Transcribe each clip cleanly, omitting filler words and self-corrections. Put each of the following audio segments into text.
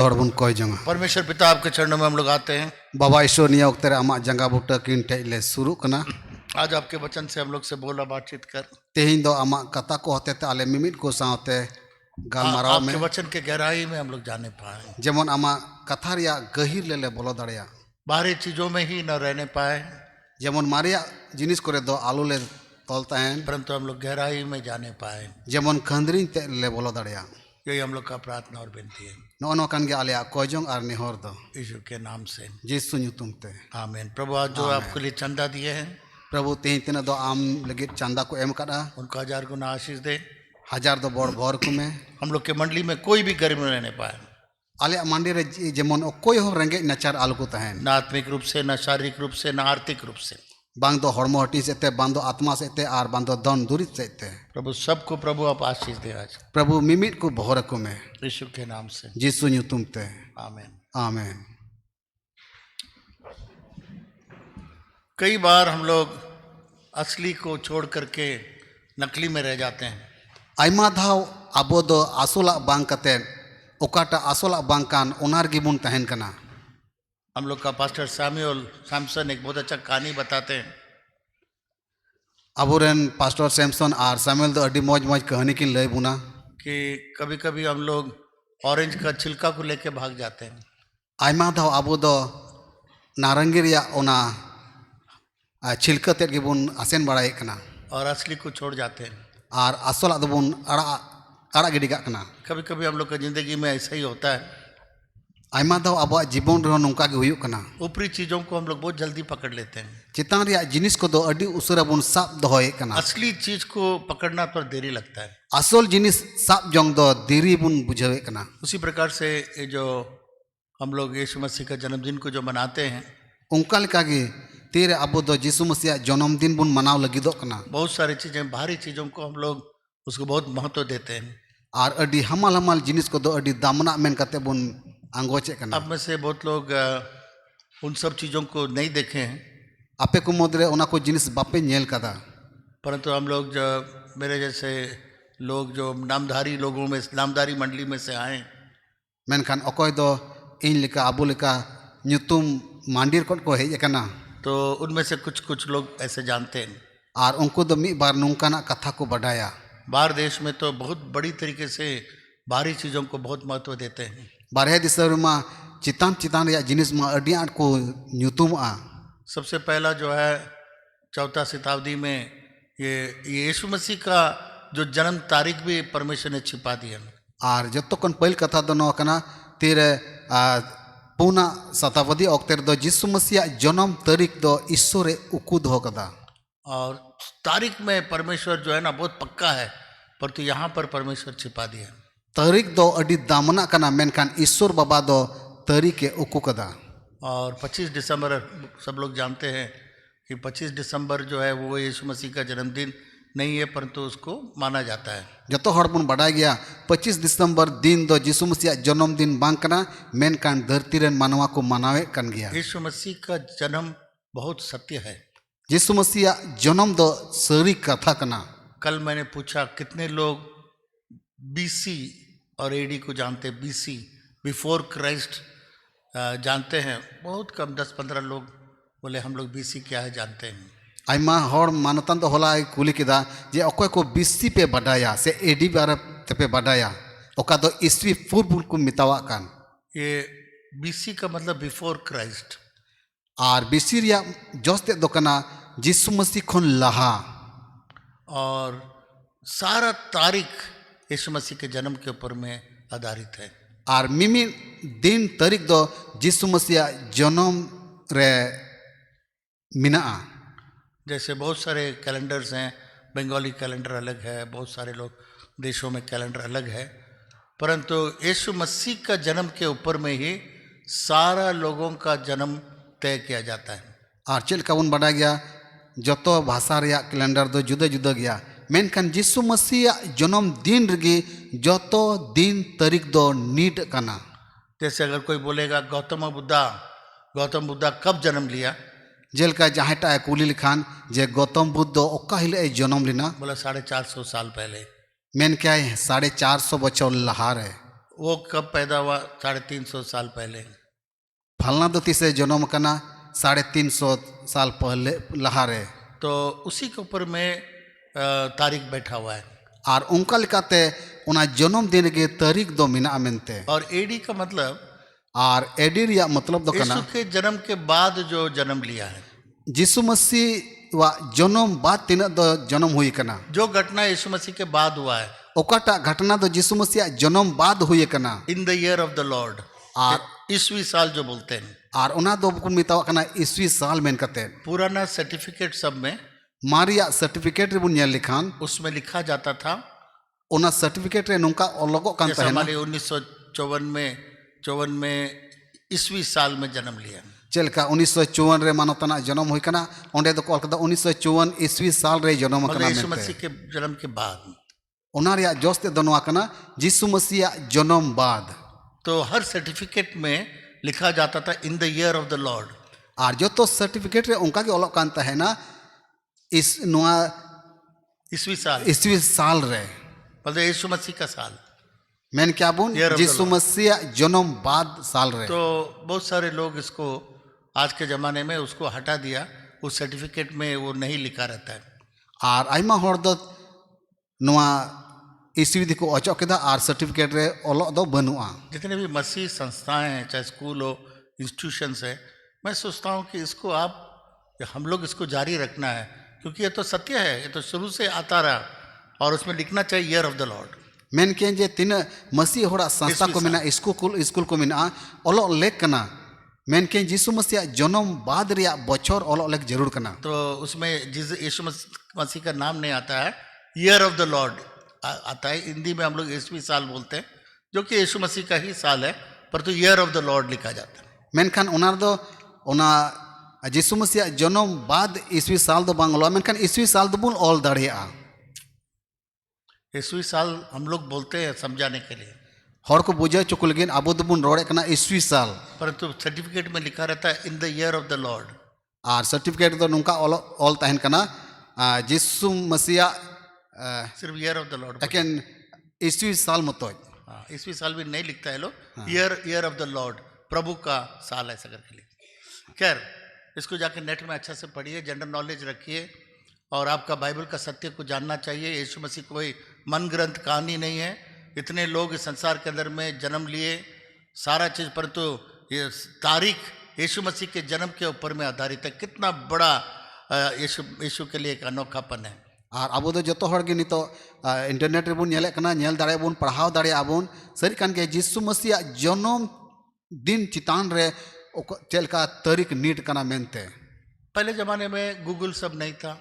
बन कय जंगा परमेश्वर पिता आपके चरणों में हम लोग आते हैं। बाबा ईश्वर निया वक्त आमा जंगा बुटा किन ठे ले शुरू कना आज आपके वचन से हम लोग से बोला बातचीत कर तेहिं दो आमा कथा को होते ते आले मिमित को साथे गालमाराव में आपके वचन के गहराई में हम लोग जाने पाए, जेमन आमा कथा रिया गहिर ले बोलो दाड़िया बाहरी चीजों में ही न रहने पाए, जेमन मारिया जिनिस करे दो आलू ले तोलता है, परंतु हम लोग गहराई में जाने पाए। जेमन खंदरिन ते ले बोलो दाड़िया। यही हम लोग का प्रार्थना और विनती है नो कान गे आलिया कोजोंग आर निहोर दो यीशु के नाम से, जिसु नुतुम ते आमीन। प्रभु आज जो आपके लिए चंदा दिए हैं प्रभु तेहिं तिना दो आम लगे चंदा को एम कदा उनका 1000 गुना आशीष दे। 1000 दो बड़ भर को में हम लोग के मंडली में कोई भी गरीब न रहने पाए, आलिया मंडी रे जेमन कोई हो रेंगे नचार आलू को तहन न आत्मिक रूप से, न शारीरिक रूप से, न आर्थिक रूप से। बांग दो हड़मो हटी से ते बांग दो आत्मा से ते आर बांग दो दन दुरित से ते प्रभु सबको प्रभु आप आशीष दे आज प्रभु मिमित को भोर को में यीशु के नाम से, जिसु नुतुम ते आमीन। आमीन। कई बार हम लोग असली को छोड़ करके नकली में रह जाते हैं। आइमा धाव आबो दो आसोला बांग कते ओकाटा आसोला बांग कान ओनार गिबुन तहन कना। हम लोग का पास्टर सैमसन एक बहुत अच्छा कहानी बताते हैं। अबोरेन पास्टर सैमसन आर सामुएल दो अडी मौज मौज कहानी की लय बुना कि कभी कभी हम लोग ऑरेंज का छिलका को लेके भाग जाते हैं, आइमा धाव आबो दो नारंगी रिया ओना छिलका तेद गिबुन आसेन बड़ाई कना और असली को छोड़ जाते हैं। आर आसोला दोबुन अड़ा गिडी काग कना। कभी कभी हम लोग की जिंदगी में ऐसा ही होता है, आइमा दाव अब जीवन रे नौका गे हुयुक कना। ऊपरी चीजों को हम लोग बहुत जल्दी पकड़ लेते हैं, चितान रिया जिनिस को दो अडी उसरा बुन साब दोहोए कना। असली चीज को पकड़ना थोड़ा देरी लगता है। असल जिनिस साब जोंग दो देरी बुन बुझावे कना। उसी प्रकार से ये जो हम लोग यीशु मसीह का जन्मदिन को जो मनाते हैं, उनका लेका गे तेरे अबो दो यीशु मसीह जन्मदिन बुन मनाव लगिदो कना। बहुत सारी चीजें बाहरी चीजों को हम लोग उसको बहुत महत्व देते हैं। आर अडी हमाल हमाल जिनिस को दो अडी दामना मेन कते बुन आंगोचे कना। अब में से बहुत लोग उन सब चीजों को नहीं देखे हैं, आपे को मोदरे ओना को जिनिस बापे नेल कदा, परंतु हम लोग जो मेरे जैसे लोग जो नामधारी लोगों में, नामधारी मंडली में से आए, मेनखान अकोय दो इन लेका अबो लेका न्युतुम मांडीर कोट को हेज कना, तो उनमें से कुछ लोग ऐसे जानते हैं। आर उनको दो मी बार नौकाना कथा को बढ़ाया। बाहर देश में तो बहुत बड़ी तरीके से बाहरी चीजों को बहुत महत्व देते हैं। बारहे दिसर मा चितान चितान या जिनिस मा अडी आट को न्युतुम आ। सबसे पहला जो है 4वीं शताब्दी में ये यीशु मसीह का जो जन्म तारीख भी परमेश्वर ने छिपा दिया। आर जतो कन पहिल कथा दो नो कना तेरे पूना शताब्दी अक्तेर दो यीशु मसीह जन्म तारीख दो ईश्वरे उकुद हो कदा। और तारीख में परमेश्वर जो है ना बहुत पक्का है, पर तो यहाँ पर परमेश्वर छिपा दिया। तारीख दो अडी दामना कना मेनखान ईश्वर बाबा दो तारीख के उकु कदा। और 25 दिसंबर सब लोग जानते हैं कि 25 दिसंबर जो है वो यीशु मसीह का जन्मदिन नहीं है, परंतु उसको माना जाता है। जतो हड़ बुन बड़ा गया 25 दिसंबर दिन दो यीशु मसीह जन्मदिन बांग कना मेनखान धरती रेन मानवा को मनावे कन गया। यीशु मसीह का जन्म बहुत सत्य है। यीशु मसीह जन्म दो सरी कथा कना। कल मैंने पूछा कितने लोग बीसी और एडी को जानते हैं, बीसी बिफोर क्राइस्ट जानते हैं। बहुत कम 10-15 लोग बोले हम लोग बीसी क्या है जानते हैं। आइमा हड़ मानतान तो होला कुली किदा जे अकोय को बीसी पे बढ़ाया से एडी बार पे बढ़ाया ओका दो ईस्वी पूर्व को मितावा कान। ये बीसी का मतलब बिफोर क्राइस्ट, और बीसी रिया जोस्ते दो कना यीशु मसीह खन लहा। और सारा तारीख यीशु मसीह के जन्म के ऊपर में आधारित है। और मिमी दिन तारीख दो यीशु मसीह जन्म रे मिना। जैसे बहुत सारे कैलेंडर्स हैं, बंगाली कैलेंडर अलग है, बहुत सारे लोग देशों में कैलेंडर अलग है, परंतु यीशु मसीह का जन्म के ऊपर में ही सारा लोगों का जन्म तय किया जाता है। और चल का उन बढ़ा गया जतो भाषा रिया कैलेंडर दो जुदा जुदा गया, मेनखान यीशु मसीह जन्म दिन रगी जतो दिन तारीख दो नीट कना। जैसे अगर कोई बोलेगा गौतम बुद्धा कब जन्म लिया, जेलका जहाँटा कुली लिखान जे गौतम बुद्ध ओका हिले जन्म लिना, बोला 450 साल पहले। मेन क्या है 450 बच्चों लहार है। वो कब पैदा हुआ? 350 साल पहले। फलना दो तीसे जन्म कना 350 साल पहले लहारे तो उसी के ऊपर में तारीख बैठा हुआ है। और उनका लिखाते उना जन्म दिन के तारीख दो मिना मेनते और एडी का मतलब और एडी रिया मतलब दो कना यीशु के जन्म के बाद जो जन्म लिया है, यीशु मसीह वा जन्म बाद तीन दो जन्म हुई कना जो घटना यीशु मसीह के बाद हुआ है, ओकाटा घटना दो यीशु मसीह जन्म बाद हुई कना in the year of the Lord, और ईस्वी साल जो बोलते हैं। और उना दो को मितावा कना ईस्वी साल मेन कते पुराना सर्टिफिकेट सब में मारिया सर्टिफिकेट रे बुन नेल लिखान उसमें लिखा जाता था, उना सर्टिफिकेट रे नुका ओलोगो कान जैसे तहना हमारे 1954 में ईस्वी साल में जन्म लिया। चलका 1954 रे मानवतना जन्म हुई कना ओंडे दो कलकदा 1954 ईस्वी साल रे जन्म मतलब कना यीशु मेनते मसीह के जन्म के बाद। उना रिया जोस्ते दोनों कना यीशु मसीह जन्म बाद तो हर सर्टिफिकेट में लिखा जाता था in the year of the Lord. और जो तो सर्टिफिकेट रे उनका के ओलोग कान तहना इस नुआ ईस्वी साल, ईस्वी साल रे मतलब यीशु मसीह का साल। मैंने क्या बुन Year of the Yeshu Lord। मसीह जन्म बाद साल रे तो बहुत सारे लोग इसको आज के ज़माने में उसको हटा दिया, उस सर्टिफिकेट में वो नहीं लिखा रहता है। और आइमा होड़ दो नुआ ईस्वी दिको अचो केदा और सर्टिफिकेट रे ओलोग दो बनुआ। जितने भी मसीह संस्थाएं हैं, चाहे स्कूल हो, इंस्टीट्यूशंस है, मैं सोचता हूँ कि इसको हम लोग इसको जारी रखना है, क्योंकि ये तो सत्य है, ये तो शुरू से आता रहा, और उसमें लिखना चाहिए year of the Lord. Main के जे तीन मसीह होड़ा संस्था को मिना स्कूल को मिना ओलोग लेक कना मेन के यीशु मसीह जन्म बाद रिया बछर ओलोग लेक जरूर कना। तो उसमें जिस यीशु मसीह का नाम नहीं आता है, ईयर ऑफ द लॉर्ड आता है। हिंदी में हम लोग ईस्वी साल बोलते हैं, जो कि यीशु मसीह का ही साल है, पर तो ईयर ऑफ द लॉर्ड लिखा जाता है। मेनखान उनार दो उना यीशु मसीह जन्म बाद ईस्वी साल दो बांग ओलो मेनखान ईस्वी साल दो बुन ओल दाड़िया। ईस्वी साल हम लोग बोलते हैं समझाने के लिए, हर को बुझे चुक लगिन अबो दो बुन रोड़े कना ईस्वी साल, परंतु सर्टिफिकेट में लिखा रहता है in the year of the Lord. और सर्टिफिकेट दो नुका ओल तहन कना यीशु मसीह सिर्फ ईयर ऑफ द लॉर्ड। लेकिन ईस्वी साल मतोज हाँ, ईस्वी साल भी नहीं लिखता है लोग, ईयर ऑफ द लॉर्ड, प्रभु का साल ऐसा करके लिखते। खैर, इसको जाकर नेट में अच्छा से पढ़िए, जनरल नॉलेज रखिए, और आपका बाइबल का सत्य को जानना चाहिए। यीशु मसीह कोई मन ग्रंथ कहानी नहीं है। इतने लोग इस संसार के अंदर में जन्म लिए, सारा चीज़, परंतु ये तारीख यीशु मसीह के जन्म के ऊपर में आधारित है। कितना बड़ा यीशु के लिए एक अनोखापन है। और अब दो जतो हर गे नितो इंटरनेट रे बुन नेले कना नेल दाड़े बुन पढ़ाव दाड़े आबुन सरी कान के यीशु मसीह जन्म दिन चितान रे चलका तारीख नीट कना मेनते। पहले ज़माने में गूगल सब नहीं था,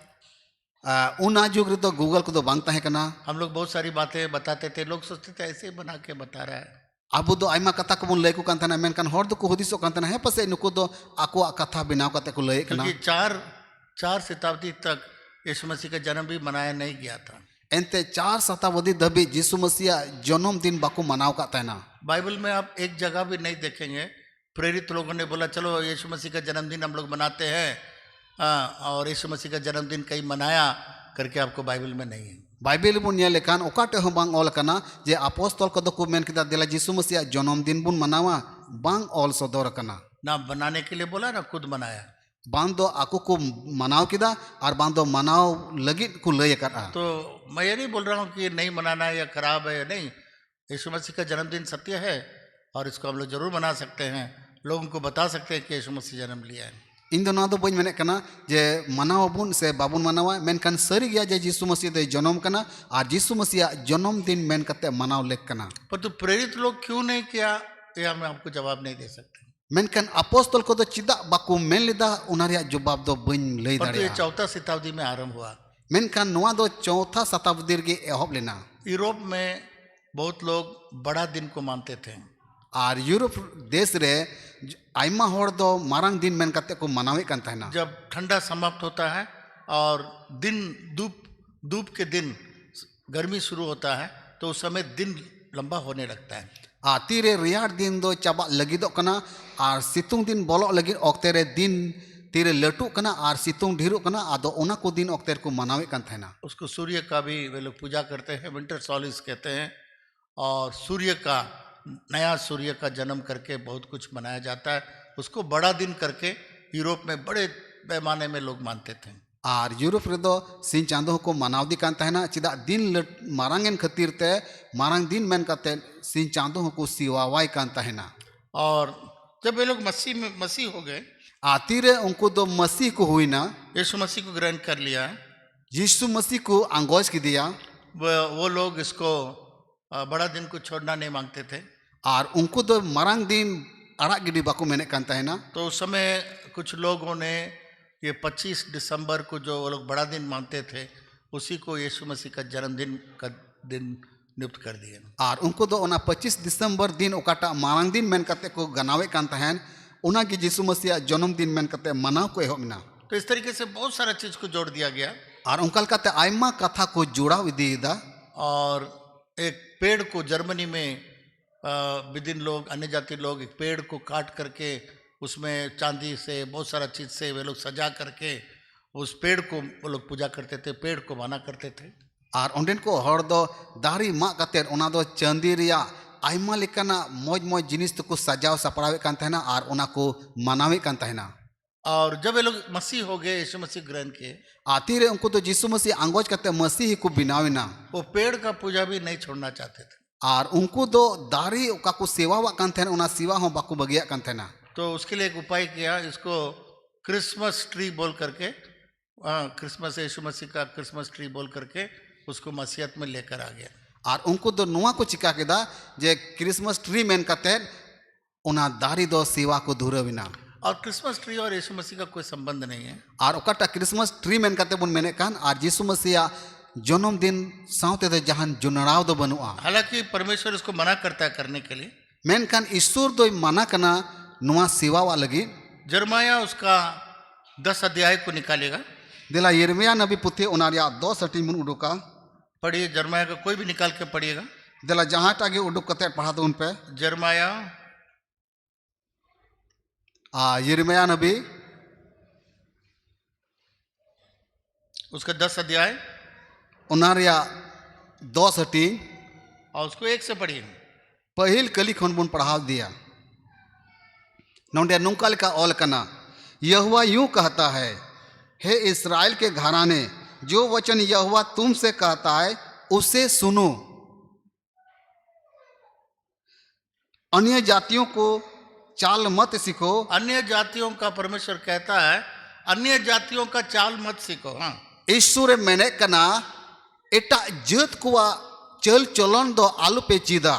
उना जुग रे तो गूगल को तो बांग ताहे कना। हम लोग बहुत सारी बातें बताते थे, लोग सोचते थे ऐसे बना के बता रहा है। अब दो आयमा कथा को बुन लय को कान थाना मेनकान हर दो को हुदिसो कान थाना है पसे नुको दो आको कथा बिनाव काते को लय कना। क्योंकि चार शताब्दी तक यीशु मसीह का जन्म भी मनाया नहीं गया था। एनते 4 शताब्दी दबी यीशु मसीह जन्म दिन बाको मनाव का ताना। बाइबल में आप एक जगह भी नहीं देखेंगे प्रेरित लोगों ने बोला चलो यीशु मसीह का जन्मदिन हम लोग मनाते हैं, और यीशु मसीह का जन्मदिन कहीं मनाया करके आपको बाइबल में नहीं है। बाइबल बुन नेलेकान ओकाटे हो बांग ऑल कना जे अपोस्तल को दो को मेन किदा देला यीशु मसीह जन्मदिन बुन मनावा बांग ऑल सदर कना। ना बनाने के लिए बोला, ना खुद मनाया। बांग दो आको को मनाव किदा और बांग दो मनाव लगी को लय करा। तो मैं ये नहीं बोल रहा हूँ कि ये नहीं मनाना है या खराब है, नहीं। यीशु मसीह का जन्मदिन सत्य है और इसको हम लोग जरूर मना सकते हैं, लोगों को बता सकते हैं कि यीशु मसीह जन्म लिया है। इन दो ना दो बन मेने कना जे मनाव बुन से बाबुन मनावा मेनकान सरी गया जे यीशु मसीह दे जन्म कना और यीशु मसीह जन्म दिन मेन कते मनाव लेक कना। पर तो प्रेरित लोग क्यों नहीं किया, ये हम आपको जवाब नहीं दे सकते। मेनकान अपोस्तल को दो चिदा बाको मेन लेदा उनारिया जवाब दो बन लय पर तो ये दाड़िया। 4th शताब्दी में आरंभ हुआ। मेनकान नोआ दो 4था शताब्दी गे एहब लेना। यूरोप में बहुत लोग बड़ा दिन को मानते थे, और यूरोप देश रे आइमा होड़ दो मारंग दिन मेन कते को मनावे कान तहना। जब ठंडा समाप्त होता है और दिन धूप के दिन गर्मी शुरू होता है, तो उस समय दिन लंबा होने लगता है। तीरे रियार दिन दो चाबा लगिदो कना और सितुंग दिन बोलो लगी ओक्ते रे दिन तीरे लटू कना और सितुंग ढेरू कना आदो ओना को दिन ओक्ते को मनावे कान तहना। उसको सूर्य का भी वे लोग पूजा करते हैं, विंटर सॉलिस कहते हैं, और सूर्य का नया सूर्य का जन्म करके बहुत कुछ मनाया जाता है। उसको बड़ा दिन करके यूरोप में बड़े पैमाने में लोग मानते थे। और यूरोप रेदो सिन चांदो को मनावदी कान तहना चिदा दिन मारांगन खातिर ते मारांग दिन मेन काते सिन चांदो को सिवावाई कान तहना। और जब ये लोग मसीह हो गए, आतीरे उनको दो मसीह को हुई ना, यीशु मसीह को ग्रहण कर लिया, यीशु मसीह को अंगोज की दिया, वो लोग इसको बड़ा दिन को छोड़ना नहीं मांगते थे। और उनको दो मारांग दिन अड़ा गिडी बाको मेने कान तहना। तो उस समय कुछ लोगों ने ये 25 दिसंबर को जो वो लोग बड़ा दिन मानते थे, उसी को यीशु मसीह का जन्मदिन का दिन नियुक्त कर दिया। और उनको दो ओना 25 दिसंबर दिन ओकाटा मारांग दिन मेन काते को गनावे कान तहन उना की यीशु मसीह जन्मदिन मेन काते मनाव को एहोबना। तो इस तरीके से बहुत सारा चीज को जोड़ दिया गया। और उनका काते आयमा कथा को जोड़ा इदीदा। और एक पेड़ को जर्मनी में विदिन लोग, अन्य जाति लोग एक पेड़ को काट करके उसमें चांदी से बहुत सारा चीज से वे लोग सजा करके उस पेड़ को वो लोग पूजा करते थे, पेड़ को माना करते थे। और उन्डेन को हर दो दारी मा काते ओना दो चांदी रिया आयमा लेकाना मौज मौज जिनिस तो को सजाव सपड़ावे कान तहना और ओना को मनावे कान तहना। और जब ये लोग मसीह हो गए, यीशु मसीह ग्रहण किए, आतीरे उनको तो यीशु मसीह अंगोज काते मसीह को बिनावेना, वो पेड़ का पूजा भी नहीं छोड़ना चाहते थे। और उनको दो दारी ओका को सेवा वा कान तहना, ओना सेवा हो बाको बगिया कान तहना। तो उसके लिए एक उपाय किया, इसको क्रिसमस ट्री बोल करके, क्रिसमस यीशु मसीह का क्रिसमस ट्री बोल करके उसको मसीहत में लेकर आ गया। और उनको दो नुआ को चिका केदा जे क्रिसमस ट्री मेन काते ओना दारी दो सेवा को धुरविना। और क्रिसमस ट्री और यीशु मसीह का कोई संबंध नहीं है। और ओकाटा क्रिसमस ट्री मेन काते बुन मेने कान और यीशु मसीह जन्मदिन साउते दो जहान जुनराव दो बनुआ। हालांकि परमेश्वर इसको मना करता है करने के लिए, मेन कान ईश्वर दो मना कना नुआ सेवा वा लगी। जरमाया उसका 10 अध्याय को निकालेगा। दिला यिर्मयाह नबी पुथे ओनारिया 2 सटी मुन उडुका। पढ़िए, जरमाया का कोई भी निकाल के पढ़िएगा। दिला जहां टागे उडुक कते पढ़ा दो उन पे। जरमाया यिर्मयाह नबी उसका 10 अध्याय ओनारिया 2 सटी और उसको एक से पढ़िए। पहिल कली खन बुन पढ़ा दिया। नौंडे नुंकाल का ऑल कना, यहोवा यूं कहता है, हे इस्राएल के घराने, जो वचन यहोवा तुमसे कहता है उसे सुनो। अन्य जातियों को चाल मत सीखो। अन्य जातियों का परमेश्वर कहता है, अन्य जातियों का चाल मत सीखो। हाँ, ईश्वर मैंने कना एटा जत कुआ चल चलन दो आलू पे चीदा।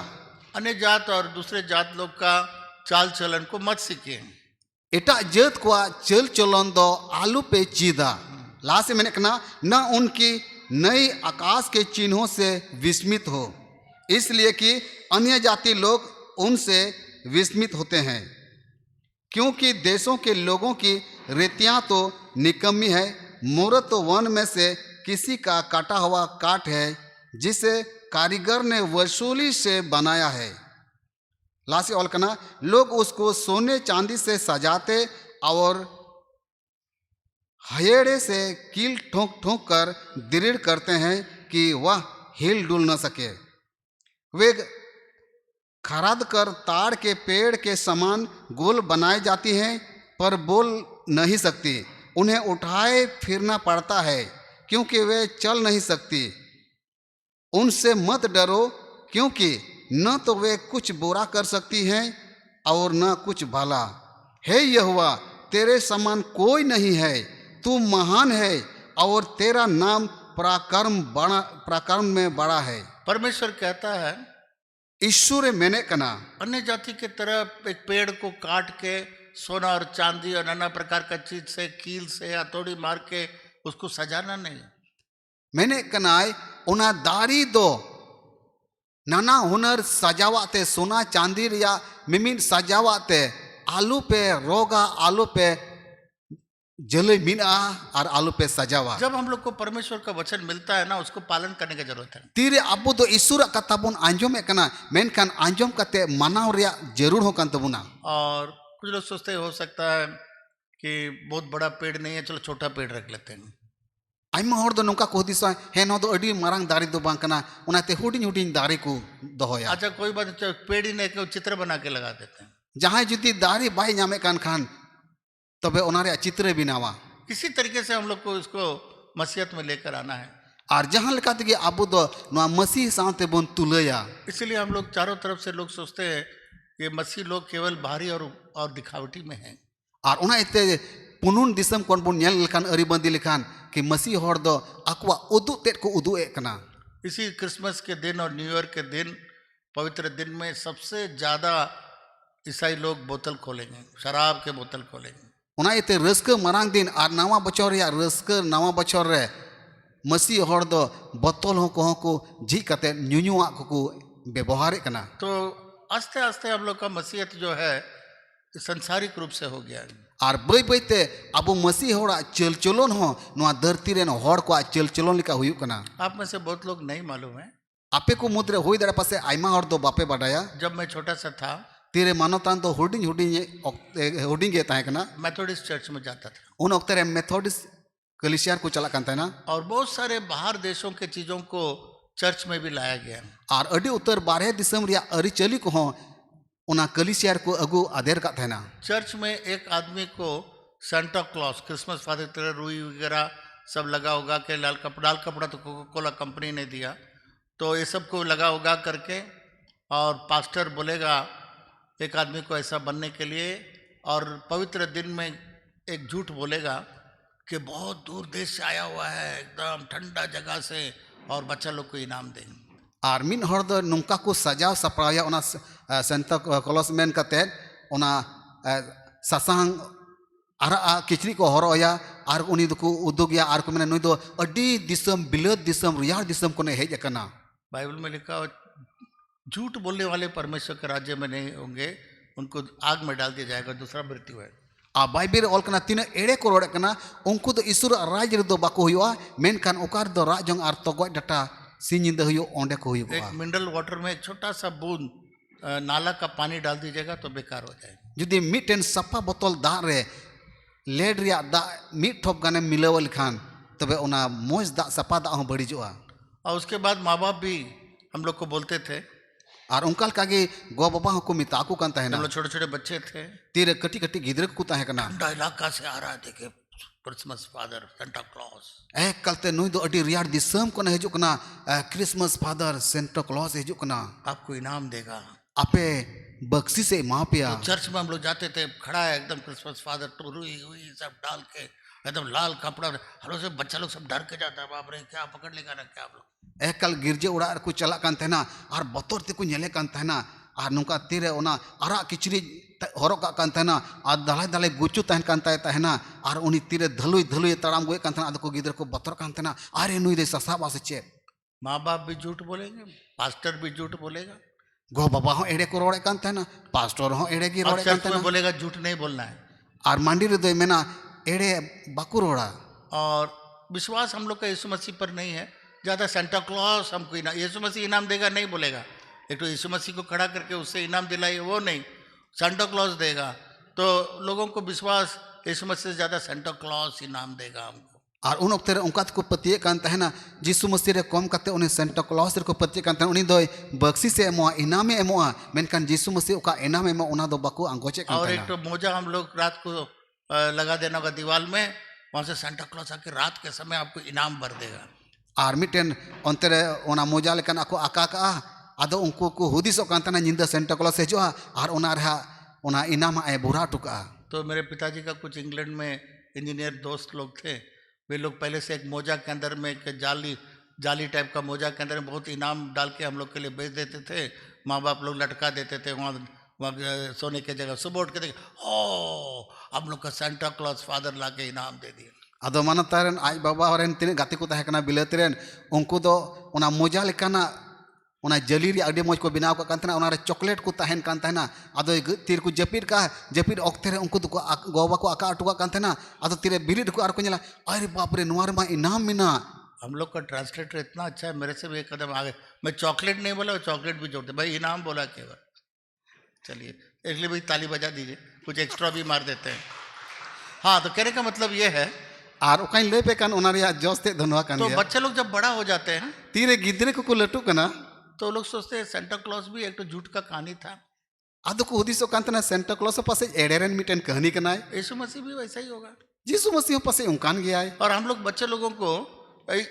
अन्य जात और दूसरे जात लोग का चाल चलन को मत सीखिए। एटा जत कुआ चल चलन दो आलू पे चीदा। ला से मैंने कना न उनकी नई आकाश के चिन्हों से विस्मित हो, इसलिए कि अन्य जाति लोग उनसे विस्मित होते हैं, क्योंकि देशों के लोगों की रीतियां तो निकम्मी है। मूरत तो वन में से किसी का काटा हुआ काठ है, जिसे कारीगर ने वसूली से बनाया है। लासी और कना लोग उसको सोने चांदी से सजाते और हयेड़े से कील ठोंक ठोंक कर दृढ़ करते हैं कि वह हिल डुल न सके। वे खराद कर ताड़ के पेड़ के समान गोल बनाई जाती हैं, पर बोल नहीं सकती। उन्हें उठाए फिरना पड़ता है, क्योंकि वे चल नहीं सकती। उनसे मत डरो, क्योंकि न तो वे कुछ बुरा कर सकती हैं और न कुछ भला। हे यहोवा, तेरे समान कोई नहीं है। तू महान है और तेरा नाम पराक्रम में बड़ा है। परमेश्वर कहता है, ईश्वर मैंने कना अन्य जाति के तरह एक पेड़ को काट के सोना और चांदी और नाना प्रकार का चीज से, कील से हथौड़ी मार के उसको सजाना नहीं। मैंने कनाय उना दारी दो नाना हुनर सजावाते, सोना चांदी या मिमिन सजावाते, आलू पे रोगा, आलू पे जले मीना और आलू पे सजावा। जब हम लोग को परमेश्वर का वचन मिलता है ना, उसको पालन करने की जरूरत है। तीरे अबो दो ईश्वर कथा बुन आंजोम में कना, मेनखान आंजोम कते मानाव रिया जरूर हो कान तबुना। और कुछ लोग सोचते हो सकता है कि बहुत बड़ा पेड़ नहीं है, चलो छोटा पेड़ रख लेते हैं। आइमा हर दो नोंका को हुदिसा हे नो दो अडी मारांग दारी दो बांग कना उनाते हुडिन हुडिन दारी को दोहोया अच्छा कोई बात नहीं, पेड़ ही नहीं को चित्र बना के लगा देते हैं। जहां जुदी दारी बाय नामे कान खान तबे ओनारे चित्र बिनावा किसी तरीके से हम लोग को इसको मसीहत में लेकर आना है। और जहां लेका तेगे आबो दो नोआ मसीह साथे बोन तुलया इसीलिए हम लोग चारों तरफ से लोग सोचते हैं कि मसीह लोग केवल बाहरी और दिखावटी में हैं। और उना इते पुनुन दिसम कोन बोन नेल लेखान अरिबंदी लेखान कि मसीह हर दो अकवा उदु तेट को उदु ए कना। इसी क्रिसमस के दिन और न्यू ईयर के दिन, पवित्र दिन में सबसे ज़्यादा ईसाई लोग बोतल खोलेंगे, शराब के बोतल खोलेंगे। उना इते रस्क मरांग दिन और नवा बचर या रस्क नवा बचर रे मसीह हर दो बोतल हो को जी कते न्यूनुआ को व्यवहार कना। तो आस्ते आस्ते हम लोग का मसीहत जो है संसारिक रूप से हो गया है। और बई बईते अब मसीह होड़ा चल चलन हो नवा धरती रेन हर को चल चलन लिका हुयु कना। आप में से बहुत लोग नहीं मालूम है, आपे को मुद्रे होई दरे पासे आइमा हर दो बापे बाडाया जब मैं छोटा सा था तीरे मानवतान तो हुडिंग हुडिंग गे ताहे कना मेथोडिस्ट चर्च में जाता था, उन वक्त रे मेथोडिस्ट कलिसियार को चला कान ताना और बहुत सारे बाहर देशों के चीज़ों को चर्च में भी लाया गया। और अडी उत्तर बारहे दिसम रिया अरी चली को हो उना कलिसियार को अगु आदेर का थाना। चर्च में एक आदमी को सेंटा क्लॉस, क्रिसमस फादर तरह रुई वगैरह सब लगा उगा के, लाल कपड़ा तो कोका कोला कंपनी ने दिया, तो ये सब को लगा उगा करके, और पास्टर बोलेगा एक आदमी को ऐसा बनने के लिए, और पवित्र दिन में एक झूठ बोलेगा कि बहुत दूर देश से आया हुआ है, एकदम ठंडा जगह से, और बच्चा लोग को इनाम देंगे। और मिन हर दो नुंका को सजाव सपराया उना सेंटा क्लॉस मेन कते उना सासांग आरा किचरी को हरोया और उनी दो को उदुगिया और को मेने नुई दो अडी दिसम बिलत दिसम रियार दिसम को ने हेज कना। बाइबल में लिखा हो झूठ बोलने वाले परमेश्वर के राज्य में नहीं होंगे, उनको आग में डाल दिया जाएगा, दूसरा मृत्यु है। आ बाइबल ऑल कना तीन एड़े को रोड़े कना उनको तो ईश्वर राज रे दो बाको हुआ मेनखान ओकार दो राजंग आर तो गoj डाटा सिनिंद हुयो ओंडे को हुयो। एक मिनरल वाटर में एक छोटा सा बूंद नाला का पानी डाल दीजिएगा तो बेकार हो जाएगा। जुदी मिटेन सफा बोतल दा रे लेड रिया दा मिट ठोप गाने मिलावल खान तबे उना मोज दा सफा दा हो बड़ीजोआ। और उसके बाद माँ बाप भी हम लोग को बोलते थे, और उनकाल कागे गो बाबा को मिता को कान ताहेना हम लोग छोटे छोटे बच्चे थे, तीरे कटी कटी गिदर को ताहे कना ठंडा इलाका से आ रहा है, देखे क्रिसमस फादर सेंटा क्लॉस। ए कलते नुई दो अडी रियार दिसम को ने हिजु कना क्रिसमस फादर सेंटा क्लॉस हिजु कना आपको इनाम देगा, आपे बक्सी से मापिया। तो चर्च में हम लोग जाते थे, खड़ा है एकदम क्रिसमस फादर, तो रुई हुई सब डाल के एकदम लाल कपड़ा, हलो से बच्चा लोग सब डर के जाता है, बाप रे क्या पकड़ लेगा ना क्या आप लोग। एकल गिरजे उड़ा को चला कान तहना और बतौर ते को नेले कान तहना और नुका तीरे ओना आरा किचरी हरो का कान तहना और दलाय दलाय गुचु तहन कान तहना और उनी तीरे धलुई धलुई तड़ाम गोए कान तहना आदको गिदर को बतौर कान तहना अरे नुई दे ससा बासे चे। माँ बाप भी झूठ बोलेंगे, पास्टर भी झूठ बोलेगा, गो बाबा हो एड़े को रोड़े कान तहना, पास्टर हो एड़े की रोड़े कान चर्च में तहना बोलेगा झूठ नहीं बोलना है। और मांडी रे दे मेना एड़े बाकू रोड़ा। और विश्वास हम लोग का यीशु मसीह पर नहीं है, ज़्यादा सेंटा क्लॉस हमको इनाम, यीशु मसीह इनाम देगा नहीं बोलेगा, एक तो यीशु मसीह को खड़ा करके उससे इनाम दिलाइए वो नहीं, सेंटा क्लॉस देगा। तो लोगों को विश्वास यीशु मसीह से ज़्यादा सेंटा क्लॉस इनाम देगा हमको। और उन वक्त उनका को पतिये कान तहना यीशु मसीह रे कम करते उन्हें सेंटा क्लॉस रे को पतिये कान तहना उनी दो बक्सी से एमोआ इनामे एमोआ मेनकान यीशु मसीह का इनाम एमो उना दो बाकू अंगोचे कान और तहना। एक तो मोजा हम लोग रात को लगा देना होगा दीवार में, वहाँ से सेंटा क्लॉस आके रात के समय आपको इनाम भर देगा। और मिटेन अंतरे ओना मोजा लेकन आको आका का आदो उनको को हुदिसो कान तहना निंदा सेंटा क्लॉस हेजोआ और ओना रहा ओना इनाम ए बुरा टुका। तो मेरे पिताजी का कुछ इंग्लैंड में इंजीनियर दोस्त लोग थे, वे लोग पहले से एक मोजा के अंदर में एक जाली टाइप का मोजा के अंदर में बहुत इनाम डाल के हम लोग के लिए बेच देते थे, माँ बाप लोग लटका देते थे वहाँ सोने के जगह। सुबह उठ के देखे ओ हम लोग का सेंटा क्लॉस फादर ला के इनाम दे दिया। आदो माना तारन आज बाबा रेन तिने गाते को ताहे कना बिलत रेन उनको दो ओना मोजा लेकाना ओना जली रे अडी मोज को बनाव का कान तहना ओना रे चॉकलेट को ताहेन कान तहना आदो तीर को जपीर का जपीर ऑक्ते रे उनको तो गोबा को आका अटुका कान तहना आदो तीरे बिरिड को आर को नेला अरे बाप रे नोर मा इनाम मिना। हम लोग का ट्रांसलेटर इतना अच्छा है, मेरे से भी एक कदम आगे। मैं चॉकलेट नहीं बोला, चॉकलेट भी जोड़ते भाई, इनाम बोला केवल। चलिए इसलिए भाई ताली बजा दीजिए, कुछ एक्स्ट्रा भी मार देते हैं। हाँ, तो कहने का मतलब ये है आर ओकाइन ले पे कान ओना रिया जोस ते धनवा कान तो गया बच्चे लोग जब बड़ा हो जाते हैं तीरे गिद्रे को लटू कना तो लोग सोचते हैं सेंटा क्लॉज भी एक तो झूठ का कहानी था, आदो को हुदिसो कांतना सेंटा क्लॉस पासे एडेरन मिटन कहानी कनाय यीशु मसीह भी वैसा ही होगा। यीशु मसीह पासे उनकान गया है। और हम लोग बच्चे लोगों को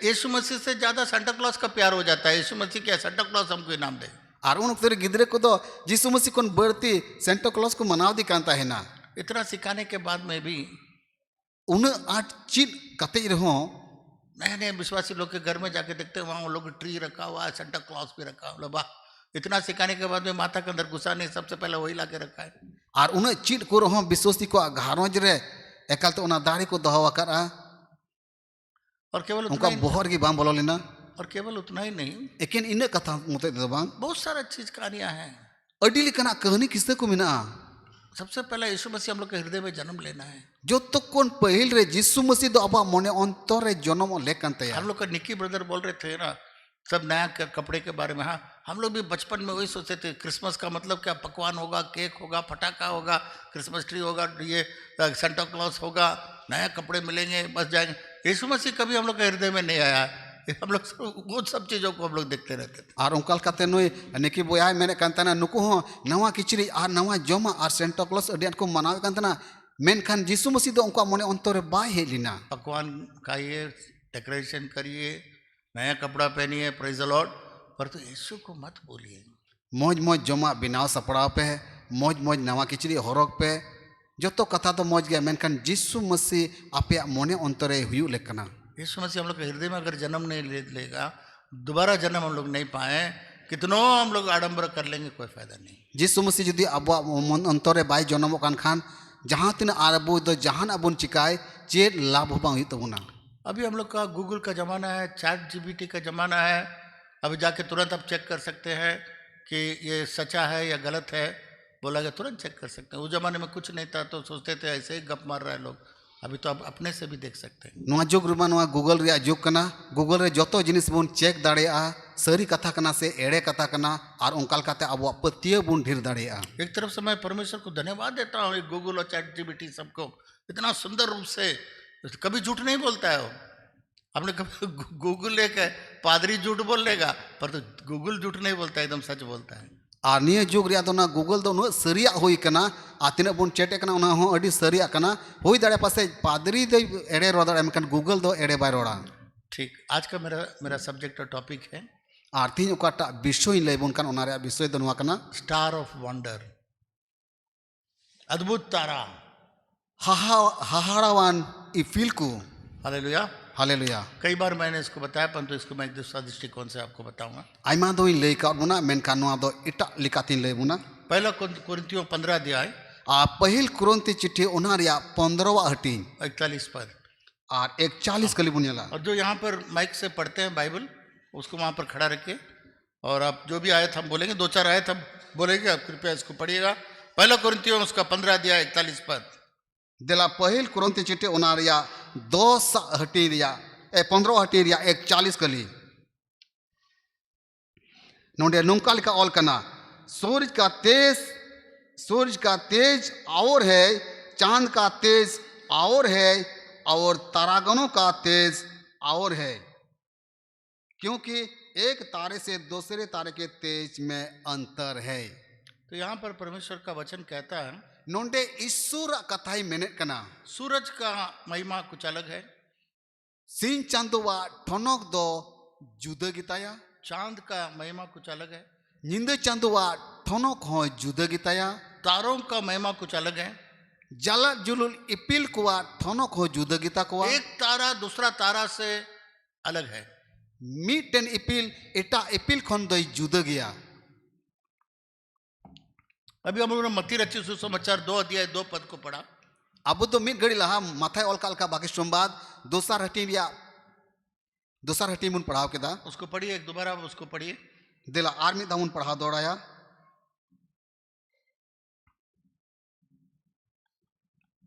यीशु मसीह से ज्यादा सेंटा क्लॉज का प्यार हो जाता है। यीशु मसीह क्या सेंटा क्लॉज हमको इनाम दे। आर उन उक्तरे गिद्रे को दो यीशु मसीह कोन बढ़ती सेंटा क्लॉस को मनाव दी कांता है ना। इतना सिखाने के बाद में भी उन आठ चीज कते रहो नए नए विश्वासी लोग के घर में जाके देखते हैं वहाँ वो लोग ट्री रखा हुआ है, सेंटा क्लॉज भी रखा हुआ है। वाह, इतना सिखाने के बाद में माता के अंदर गुस्सा नहीं, सबसे पहले वही ला के रखा है। आर उन चीज को रहो विश्वासी को घारोज रे एकाल तो उना दाढ़ी को दहो वकरा और केवल उतना उनका ही बोहर की बाम बोलो लेना और केवल उतना ही नहीं, एकेन इन कथा मुते दो बांग बहुत सारा चीज कहानियां हैं। अडी लेकना कहानी किसते को मिना सबसे पहले यीशु मसीह हम लोग के हृदय में जन्म लेना है। जो तो कौन पहिल रे यीशु मसीह दो अबा मने अंतर रे जन्म लेकन तया हम लोग का निकी ब्रदर बोल रहे थे ना सब नया कपड़े के बारे में। हाँ, हम लोग भी बचपन में वही सोचते थे क्रिसमस का मतलब क्या, पकवान होगा, केक होगा, पटाखा होगा, क्रिसमस ट्री होगा, ये सेंटा क्लॉज होगा, नया कपड़े मिलेंगे, बस जाएंगे। यीशु मसीह कभी हम लोग के हृदय में नहीं आया। हम लोग वो सब चीज़ों को हम लोग देखते रहते थे। आर उनकाल काते नोय नेकी बोया मेने कांतना नुको हो नवा किचरी आर नवा जमा आर सेंटा क्लॉज अडियन को मनावे कांतना मेनखान यीशु मसीह दो उनका मने अंतर रे बाय हेलिना। पकवान खाइए, डेकोरेशन करिए, नया कपड़ा पहनिए, प्रेज द लॉर्ड, पर तो यीशु को मत बोलिए। मौज मौज जमा बिनाव सपड़ाव पे मौज मौज नवा किचरी हरक पे जो तो कथा तो मौज गया मेनखान यीशु मसीह आपे मने अंतर रे हुयु लेकना। यीशु मसीह हम लोग के हृदय में अगर जन्म नहीं लेगा, दोबारा जन्म हम लोग नहीं पाए, कितनों हम लोग आडंबर कर लेंगे, कोई फायदा नहीं। यीशु मसीह जुदी अब अंतर रे बाय जन्म कान खान जहाँ तीन आरबो दो जहान अबुन चिकाय चेर लाभ बांग हुई तबुना। अभी हम लोग का गूगल का ज़माना है, चैट जीपीटी का ज़माना है। अभी जाके तुरंत आप चेक कर सकते हैं कि ये सच्चा है या गलत है, बोला गया तुरंत चेक कर सकते हैं। उस ज़माने में कुछ नहीं था तो सोचते थे ऐसे ही गप मार रहे हैं लोग। अभी तो आप अपने से भी देख सकते हैं। नवा जुग रुमा नवा गूगल रे जुग कना, गूगल रे जोतो जिनिस बुन चेक दाड़ेया सरी कथा कना से एड़े कथा कना और उनकाल काते अब पतिय बुन ढेर दाड़ेया। एक तरफ से मैं परमेश्वर को धन्यवाद देता हूँ, गूगल और चैट जीपीटी सबको इतना सुंदर रूप से, कभी झूठ नहीं बोलता है वो। आपने कभी गूगल एक पादरी झूठ बोल लेगा, पर तो गूगल झूठ नहीं बोलता, एकदम सच बोलता है। और निये जुग रिया दो ना गूगल दो नो सरिया होई कना आ तिना बुन चेटे कना उना हो अडी सरिया कना होई दाड़े पासे पादरी दे एड़े रोड़ा एमकन गूगल दो एड़े बाय रोड़ा। ठीक, आज का मेरा सब्जेक्ट और टॉपिक है और तीन ओकाटा विषय लय बुन कन ओना रे विषय दो नवा कना स्टार ऑफ वंडर, अद्भुत तारा। हाहाड़ावान इफिल को। Hallelujah, hallelujah. कई बार मैंने इसको बताया, परंतु इसको मैं एक दूसरा दृष्टिकोण से आपको बताऊंगा। आइमा दो लय का बुना मेनका नवा दो इटा लिकातिन लय बुना। पहला कुरिन्थियों 15 अध्याय आ पहिल कुरंती चिट्ठी ओना रिया 15वां हटीन 41 पर और 41 कली बुनियाला। और जो यहाँ पर माइक से पढ़ते हैं बाइबल, उसको वहाँ पर खड़ा रखिए और आप जो भी आयत हम बोलेंगे, 2-4 आयत हम बोलेंगे, आप कृपया इसको पढ़िएगा। पहला कुरिन्थियों उसका 15 अध्याय 41 पर देला पहिल कुरंती चिट्ठी ओना रिया 10 हटी रिया 15 हटी रिया 41 कली नोंडे नुंका लिखा ऑल कना सूरज का तेज और है, चांद का तेज और है, और तारागणों का तेज और है, क्योंकि एक तारे से दूसरे तारे के तेज में अंतर है। तो यहाँ पर परमेश्वर का वचन कहता है नोंडे ईश्वर कथाई मेने कना सूरज का महिमा कुछ अलग है, सिंह चांदोवा ठनक दो जुदा गिताया, चांद का महिमा कुछ अलग है, निंदे चांदोवा ठनक हो जुदा गिताया, तारों का महिमा कुछ अलग है, जला जुलुल इपिल कुआ ठनक हो जुदा गिता कुआ, एक तारा दूसरा तारा से अलग है। मीटेन इपिल एटा इपिल खन दो जुदा गया। अभी हम लोगों ने मत्ती रचित सुसमाचार 2 अध्याय 2 पद को पढ़ा। अब तो मिट घड़ी लहा माथा अलका अलका बाकी सोमवार दोसर हटी मुन पढ़ाव के दा उसको पढ़िए, एक दोबारा उसको पढ़िए। दिला आर मिद मुन पढ़ाव दौड़ाया।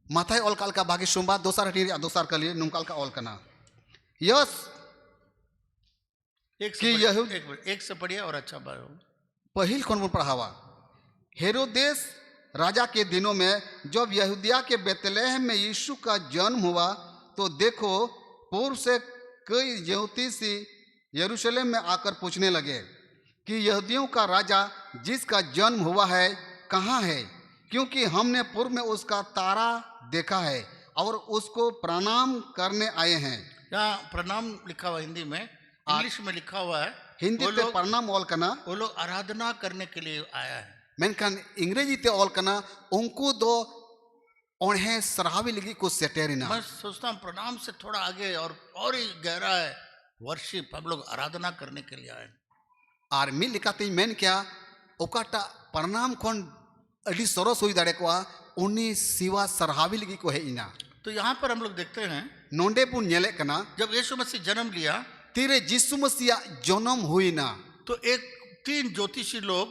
माथा अलका अलका बाकी सोमवार दोसर हटी दोसर कली नुमकाल का अलकना यस एक से पढ़िए और अच्छा पहिल कौन मुन पढ़ावा। हेरोदेस राजा के दिनों में जब यहूदिया के बेतलेहम में यीशु का जन्म हुआ तो देखो पूर्व से कई ज्योतिषी यरूशलेम में आकर पूछने लगे कि यहूदियों का राजा जिसका जन्म हुआ है कहाँ है, क्योंकि हमने पूर्व में उसका तारा देखा है और उसको प्रणाम करने आए हैं। यहाँ प्रणाम लिखा हुआ हिंदी में, इंग्लिश में लिखा हुआ है हिंदी ते प्रणाम ऑल कना, वो लोग आराधना करने के लिए आया है। मेनखान इंग्रेजी ते ऑल कना उनको दो ओढ़े सराहवी लगी को सेटेरिना। मैं सोचता हूँ प्रणाम से थोड़ा आगे और ही गहरा है, वर्शिप, हम लोग आराधना करने के लिए आए हैं। और मिल लिखाते मेन क्या ओकाटा प्रणाम खोन अड़ी सरस हुई दाड़े को उन्नी सिवा सराहवी लगी को है इना। तो यहाँ पर हम लोग देखते हैं नोंडे पुन नेले कना जब यीशु मसीह जन्म लिया तीरे जिसु मसीह जन्म हुई ना, तो एक 3 ज्योतिषी लोग,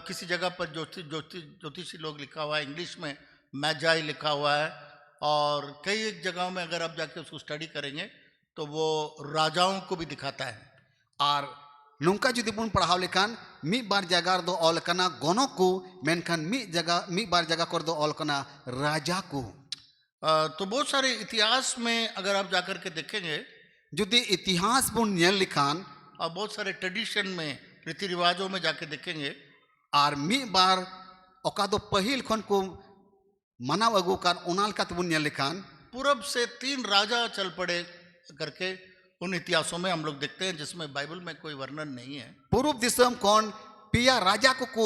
किसी जगह पर ज्योतिषी लोग लिखा हुआ है, इंग्लिश में मैजाई लिखा हुआ है, और कई एक जगहों में अगर आप जाके उसको स्टडी करेंगे तो वो राजाओं को भी दिखाता है। और नौका जुदी पुन पढ़ाव लेखान मी बार जगह दो ऑल कना गोनो को, मेनखान मी बार जगह कर दो ऑल कना राजा को। तो बहुत सारे इतिहास में अगर आप जाकर के देखेंगे, जुदी इतिहास पुन नेल लिखान और बहुत सारे ट्रेडिशन में, रीति रिवाजों में जाके देखेंगे, और मी बार ओका दो पहिल खन को मनाव अगु कान उनाल का तुन नेल लिखान पूरब से 3 राजा चल पड़े करके उन इतिहासों में हम लोग देखते हैं, जिसमें बाइबल में कोई वर्णन नहीं है। पूर्व दिसम कौन पिया राजा को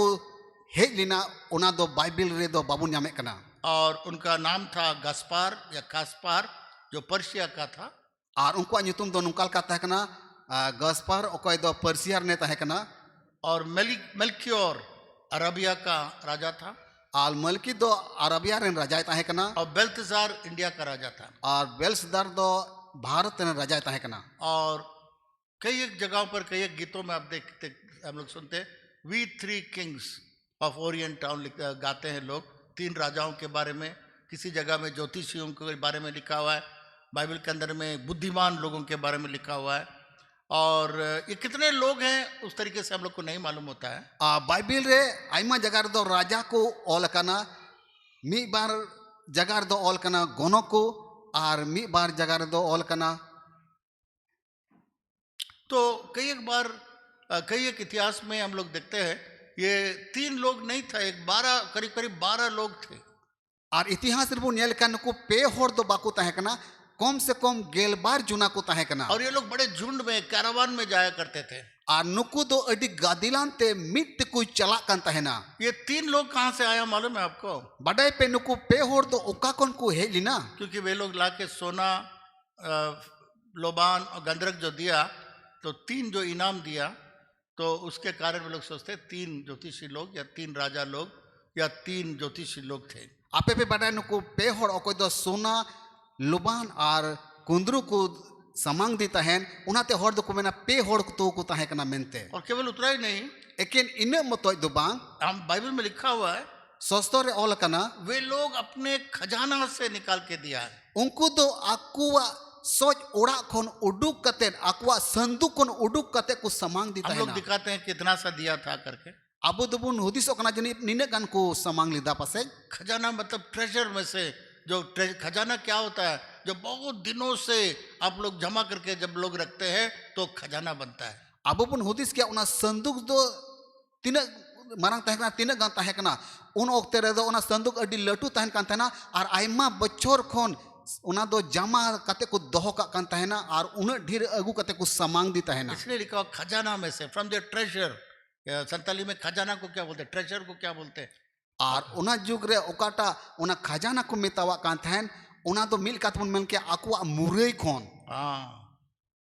हेज लिना उना दो बाइबल रे दो बाबू न्यामे कना, और उनका नाम था गस्पार या कास्पार, जो पर्शिया का था। और उनको नुतुम दो नुकाल का तहकना गस्पर ओकय दो पर्सियार ने तहकना, और मेल्कियोर अरबिया का राजा था, और मलकी दो अरबिया रे राजा तहकना, और बेल्तजार इंडिया का राजा था, और बेल्सदार दो भारत रे राजा तहकना। और कई एक जगहों पर, कई एक गीतों में आप देखते, हम लोग सुनते, we 3 kings of orient town गाते हैं लोग, 3 राजाओं के बारे में। किसी जगह में ज्योतिषियों के बारे में लिखा हुआ है, बाइबल के अंदर में बुद्धिमान लोगों के बारे में लिखा हुआ है, और ये कितने लोग हैं उस तरीके से हम लोग को नहीं मालूम होता है। बाइबल रे आइमा जगह दो राजा को ऑल कना, मी बार जगह दो ऑल कना गोनो को, और मी बार जगह दो ऑल कना। तो कई एक बार, कई एक इतिहास में हम लोग देखते हैं ये 3 लोग नहीं था, करीब करीब 12 लोग थे। और इतिहास रे बुन नेल कन को पे होर दो बाको तहकना, कम से कम गेलबार जुना को तहकना, और ये लोग बड़े झुंड में, कैरावान में जाया करते थे। और नुकु दो अडी गादिलान ते मिट को चला कन तहना। ये 3 लोग कहाँ से आया मालूम है आपको? बड़ाई पे नुकु पे होर दो ओका कौन को हे लिना, क्योंकि वे लोग लाके सोना, लोबान और गंधरक जो दिया, तो 3 जो इनाम दिया, तो उसके कारण वे लोग सोचते 3 ज्योतिषी लोग या 3 राजा लोग या 3 ज्योतिषी लोग थे। आपे पे बड़ाई नुकु पे होर ओको दो सोना लुबान और कुंदरू को समांग दी तहन, उनाते होर दो को मेना पे होर तो को तहकना मेनते। और केवल उतना ही नहीं, लेकिन इन मतो दो बांग हम बाइबल में लिखा हुआ है, सस्तोरे ऑल कना वे लोग अपने खजाना से निकाल के दिया है। उनको दो आकुआ सोच ओड़ा खोन उडुक कते, आकुआ संदूक खोन उडुक कते को समांग दी हम लोग तहना। दिखाते हैं कितना सा दिया था करके। अबो दबुन हुदिसो कना जनी निने गन को समांग लिदा पासे। खजाना मतलब ट्रेजर में से, जो खजाना क्या होता है, जो बहुत दिनों से आप लोग जमा करके जब लोग रखते हैं तो खजाना बनता है। अबो पुन हुदिस क्या उना संदूक दो तिना मारंग तहकना, तिना गन तहकना, उन ओक्ते रे दो उना संदूक अडी लटू तहन कान तहना, और आइमा बच्चोर खोन उना दो जमा कते को दोहो का कान तहना, और उन ढेर अगु कते को समांग दी तहना। इसलिए लिखा हुआ खजाना में से, फ्रॉम द ट्रेजर। संताली में खजाना को क्या बोलते हैं, ट्रेजर को क्या बोलते हैं। और उना जुग रे ओकाटा उना खजाना को मेतावा कान तहन, उना दो मिल कातपुन मन के आकुआ मुरई खोन। हाँ,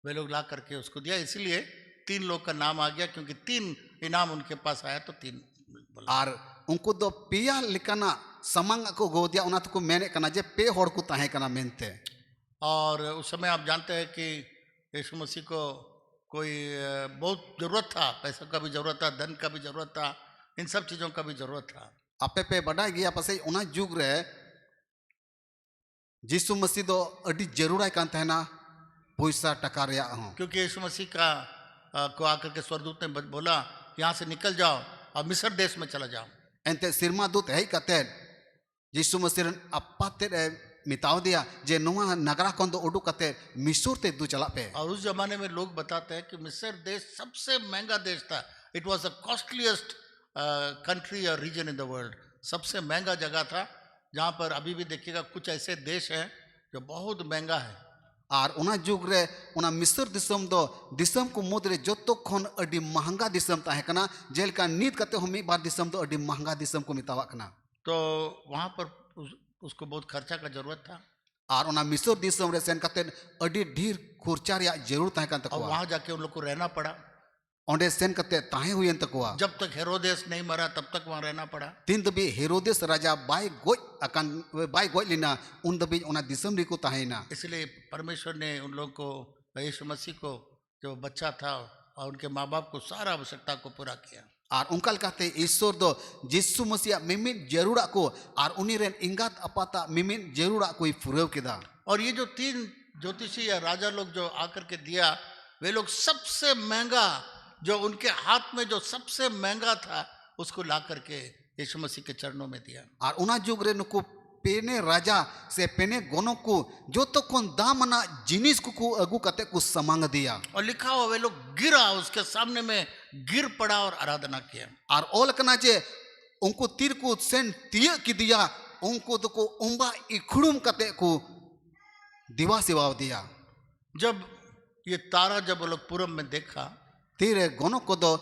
वे लोग ला करके उसको दिया, इसलिए 3 लोग का नाम आ गया, क्योंकि 3 इनाम उनके पास आया तो 3 बोला। और उनको दो पिया लिकाना समांग को गो दिया, उना तो को मेने कना जे पे होड़ को ताहे कना मेनते। और उस समय आप जानते हैं कि यीशु मसीह को कोई बहुत ज़रूरत था, पैसा का भी ज़रूरत था, धन का भी ज़रूरत था, इन सब चीज़ों का भी ज़रूरत था। आपे पे बड़ा गया पासे उना जुग रे यीशु मसीह दो अडी जरूर कान तहना पैसा टका रे हो, क्योंकि यीशु मसीह का को आकर के स्वर्गदूत ने बोला यहाँ से निकल जाओ और मिस्र देश में चला जाओ। एंते सिरमा दूत है कते यीशु मसीह अप्पा ते मिताव दिया जे नोआ नगरा खन दो उडुक कते मिस्र ते दु चला पे और उस जमाने में लोग बताते हैं कि मिस्र देश सबसे महंगा देश था। It was the costliest country और रीजन इन द वर्ल्ड। सबसे महंगा जगह था, जहाँ पर अभी भी देखिएगा कुछ ऐसे देश हैं जो बहुत महंगा है। और उना जुग रे उना मिस्र दिसम दो दिसम को मुद्रे जोतो खन अडी महंगा दिसम ताहे कना जेलका नीत कते हम एक बार दिसम दो अडी महंगा दिसम को मितावा कना। तो वहाँ पर उसको बहुत खर्चा का जरूरत था और उना मिस्र दिसम रे सेन कते अडी ढेर खर्चा रिया जरूर ताहे कन और तकवा वहाँ जाके उन लोग को रहना पड़ा। ओंडे सेन कते ताहे हुयन तकवा जब तक हेरोदेस नहीं मरा तब तक वहाँ रहना पड़ा। तीन दबी हेरोदेस राजा बाय गोय अकान बाय गोय लिना उन दबी उना दिसम रिको ताहेना। इसलिए परमेश्वर ने उन लोगों को, यीशु मसीह को, जो बच्चा था और उनके माँ बाप को सारा आवश्यकता को पूरा किया। और उनका कहते ईश्वर दो जिसु मसीह मिमिन जरूरा को और उन्हीं रेन इंगात अपाता मिमिन जरूरा कोई फुरेव किदा। और ये जो 3 ज्योतिषी या राजा लोग जो आकर के दिया, वे लोग सबसे महंगा, जो उनके हाथ में जो सबसे महंगा था, उसको ला करके यीशु मसीह के चरणों में दिया। और उना जुग रे नुको पेने राजा से पेने गोनो को जो तो कौन दामना जिनिस को अगु कते को समांग दिया। और लिखा हुआ वे लोग गिरा, उसके सामने में गिर पड़ा और आराधना किया। और ओल कना जे उनको तीर को सेन तिय की दिया उनको तो को उम्बा इखड़ुम कते को दिवा सेवा दिया। जब ये तारा जब वो लोग पूरब में देखा, तीरे गोनो को दो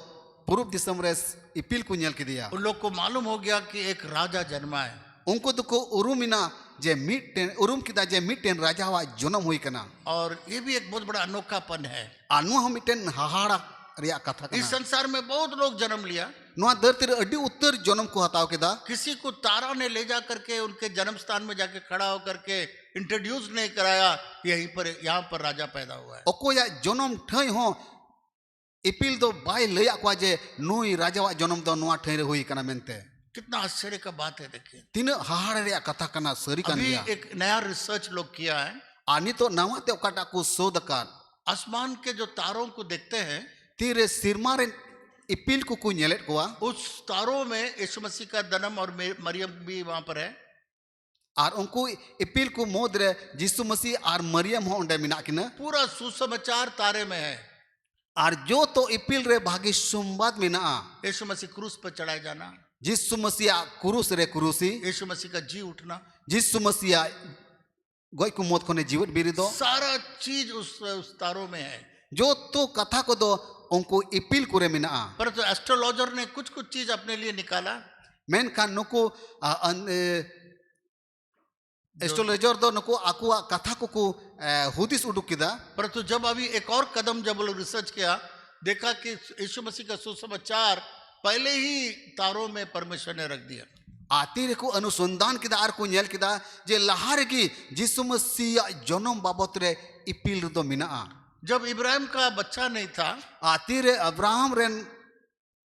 पूर्व दिसम रे इपिल को नेल की दिया। उन लोग को मालूम हो गया कि एक राजा जन्मा है। उनको तो को उरुमिना जे मिटेन उरुम किदा जे मिटेन राजा वा जन्म हुई कना। और ये भी एक बहुत बड़ा अनोखापन है। अनु हम मिटेन हाहाड़ा रिया कथा इस कना। संसार में बहुत लोग जन्म लिया, नुआ धरती रे अड्डी उत्तर जन्म को हताव केदा। किसी को तारा ने ले जा करके उनके जन्म स्थान में जाके खड़ा होकर के इंट्रोड्यूस नहीं कराया, यहीं पर यहाँ पर राजा पैदा हुआ है। ओकोया जन्म ठई हो इपिल दो बाय लया को जे नुई राजा वा जन्म दो नुआ ठई रे हुई कना मेनते। कितना आश्चर्य का बात है। देखिए, तीन हाहाड़ा रिया कथा कना सरी कन अभी दिया। एक नया रिसर्च लोग किया है। आनी तो नवा ते ओकाटा को शोध कर आसमान के जो तारों को देखते हैं, तीरे सिरमा रे इपिल को नेलेट कोआ। उस तारों में यीशु मसीह का जन्म और मरियम भी वहां पर है। और उनको इपिल को मोद रे जिसु मसीह और मरियम हो उंडे मिना किना। पूरा सुसमाचार तारे में है। और जो तो इपिल रे भागी सुंबाद मिना यीशु मसीह क्रूस पर चढ़ाए जाना, जिसु मसीह कुरुस रे कुरुसी, यीशु मसीह का जी उठना, जिसु मसीह गोय को मौत कोने जीवित बिरी दो, सारा चीज उस तारों में है। जो तो कथा को दो उनको इपिल कुरे मिना। परंतु एस्ट्रोलॉजर ने कुछ कुछ चीज अपने लिए निकाला। मेन का नुको एस्ट्रोलॉजर दो नुको आकुआ कथा को हुदिस उडुक किदा। परंतु जब अभी एक और कदम जब लोग रिसर्च किया, देखा कि यीशु मसीह का सुसमाचार पहले ही तारों में परमेश्वर ने रख दिया। आती को अनुसंधान किदा आर को नेल किदा जे लहार की जिसु मसीह जन्म बाबत रे इपिल दो मिना। जब इब्राहिम का बच्चा नहीं था, आती रे अब्राहम रेन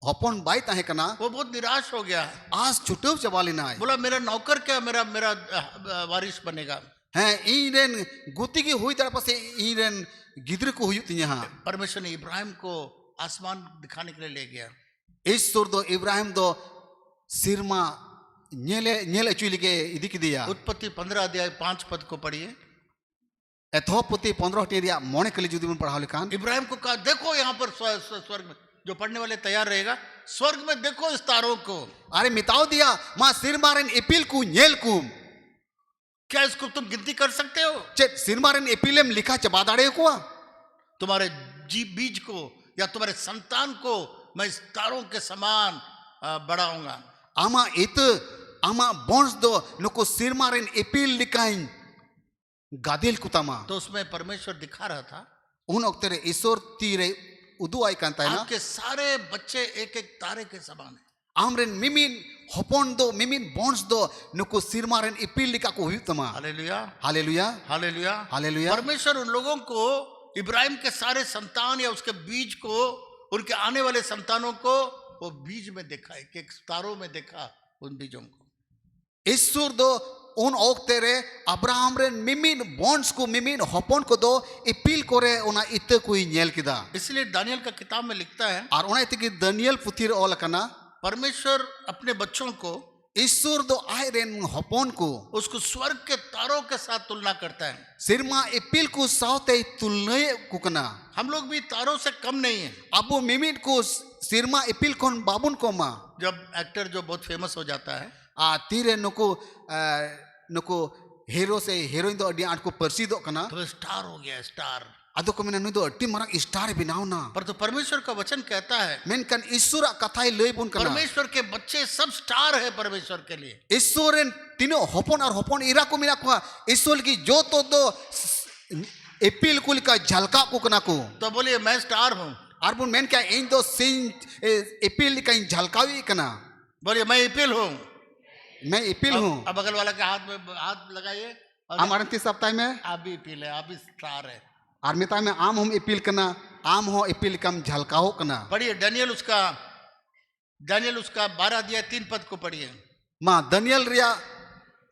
हपन बाई ताहे कना, वो बहुत निराश हो गया। आज छुटव चबालिना है। बोला मेरा नौकर क्या मेरा मेरा वारिस बनेगा। हैं इन गुती की हुई तरह से इन गिद्र को हुई थी यहाँ। परमेश्वर ने इब्राहिम को आसमान दिखाने के लिए ले गया। ईश्वर दो इब्राहिम दो सिरमा नेले नेले चुली के इदी की दिया। उत्पत्ति 15 अध्याय 5 पद को पढ़िए। एथोपति 15 टेरिया मोने के लिए जुदी में पढ़ा लिखान। इब्राहिम को कहा देखो यहाँ पर स्वर्ग में, जो पढ़ने वाले तैयार रहेगा, स्वर्ग में देखो इस तारों को। अरे मिताओ दिया मां सिरमारन एपिल को नेल कुम। क्या इसको तुम गिनती कर सकते हो? चे सिरमारन एपिलेम लिखा चबादाड़े को तुम्हारे बीज को या तुम्हारे संतान को मैं इस तारों के समान बढ़ाऊंगा। आमा इत आमा बोन्स दो नुको सिरमारन एपिल लिखाइन गादिल कुतामा। तो उसमें परमेश्वर दिखा रहा था उन ओक्तरे ईश्वर तीरे उदु आई कांता है ना। आपके सारे बच्चे एक एक तारे के समान है। आमरेन मिमिन हपन दो मिमिन बोन्स दो नुको सिरमारन इपिल लिखा को हुई तमा। Hallelujah hallelujah hallelujah hallelujah. परमेश्वर उन लोगों को, इब्राहिम के सारे संतान या उसके बीज को, उनके आने वाले संतानों को वो बीज में देखा, एक तारों में देखा उन बीजों को। ईश्वर दो उन ओक्तेरे अब्राहम रे मिमिन बोन्स को मिमिन हपन को दो इपिल कोरे उना इत कोई नेल किदा। इसलिए दानियल का किताब में लिखता है, और उना इतकी दानियल पुथीर ओल कना, परमेश्वर अपने बच्चों को ईश्वर दो आय रेन हपन को उसको स्वर्ग के तारों के साथ तुलना करता है। सिरमा इपिल को सावते तुलनाय को कना हम लोग भी तारों से कम नहीं है। अबो मिमिट को सिरमा इपिल कोन बाबुन को मा जब एक्टर जो बहुत फेमस हो जाता है आ तीरे नुको हीरो से हीरोइन दो अडी आट को परसी दो कना तो स्टार हो गया, स्टार। अदो को मेना नुई दो अट्टी मारक स्टार बिनाव ना पर तो परमेश्वर का वचन कहता है मेनकन ईश्वर कथाई लय बुन कना परमेश्वर के बच्चे सब स्टार है परमेश्वर के लिए। ईश्वरन तीनो हपन और हपन इरा को मेरा को ईश्वर की जो तो दो इपिल कुल का झलका को कना को तो बोलिए मैं स्टार हूँ। और बुन मेन क्या इन दो सिन इपिल का झलकावी कना बोलिए मैं इपिल हूँ। मैं इपिल हूँ। अब बगल वाला के हाथ में हाथ लगाइए। हमारे तीस सप्ताह में आप भी इपिल है, आप भी स्टार है। और मिता में आम हम इपिल कना आम हो इपिल कम झलकाओ कना पढ़िए दानियल उसका 12 अध्याय 3 पद को पढ़िए। माँ दानियल रिया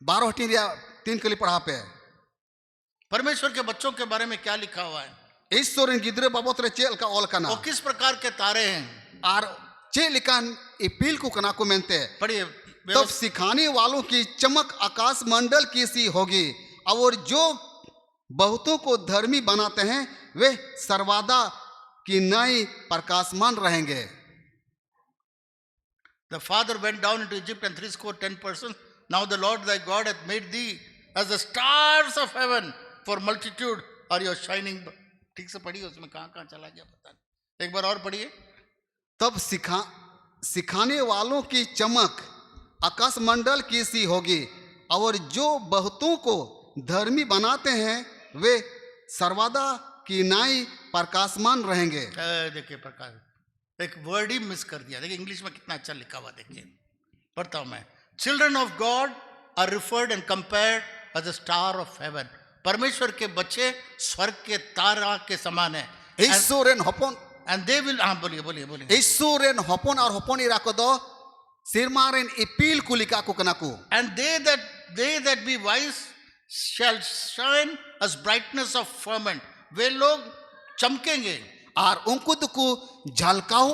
12 हटी रिया 3 कली पढ़ा पे परमेश्वर के बच्चों के बारे में क्या लिखा हुआ है, ईश्वर गिद्रे बाबत रे चेल का ओल कना वो किस प्रकार के तारे हैं। और चे लिकान इपिल को कना को मेनते पढ़िए। तब सिखाने वालों की चमक आकाश मंडल की सी होगी और जो बहुतों को धर्मी बनाते हैं वे सर्वदा की नई प्रकाशमान रहेंगे। The father went down into Egypt and 70 persons. Now the Lord thy God hath made thee as the stars of heaven, for multitude are your shining. ठीक से पढ़िए, उसमें कहाँ चला गया पता नहीं। एक बार और पढ़िए। तब सिखाने वालों की चमक आकाश मंडल की सी होगी और जो बहुतों को धर्मी बनाते हैं वे सर्वदा की नाई प्रकाशमान रहेंगे। देखिए प्रकाश, एक वर्ड ही मिस कर दिया। देखिए इंग्लिश में कितना अच्छा लिखा हुआ, देखिए पढ़ता हूं मैं। Children of God are referred and compared as a star of heaven. परमेश्वर के बच्चे स्वर्ग के तारा के समान है। ईश्वरन हपन एंड दे विल, हाँ बोलिए बोलिए बोलिए। ईश्वरन हपन और हपन इरा को दो सिरमारेन इपिल कुलिका को कना को and they that be wise shall shine as brightness of firmament। वे लोग चमकेंगे और उनको तो को झलकाओ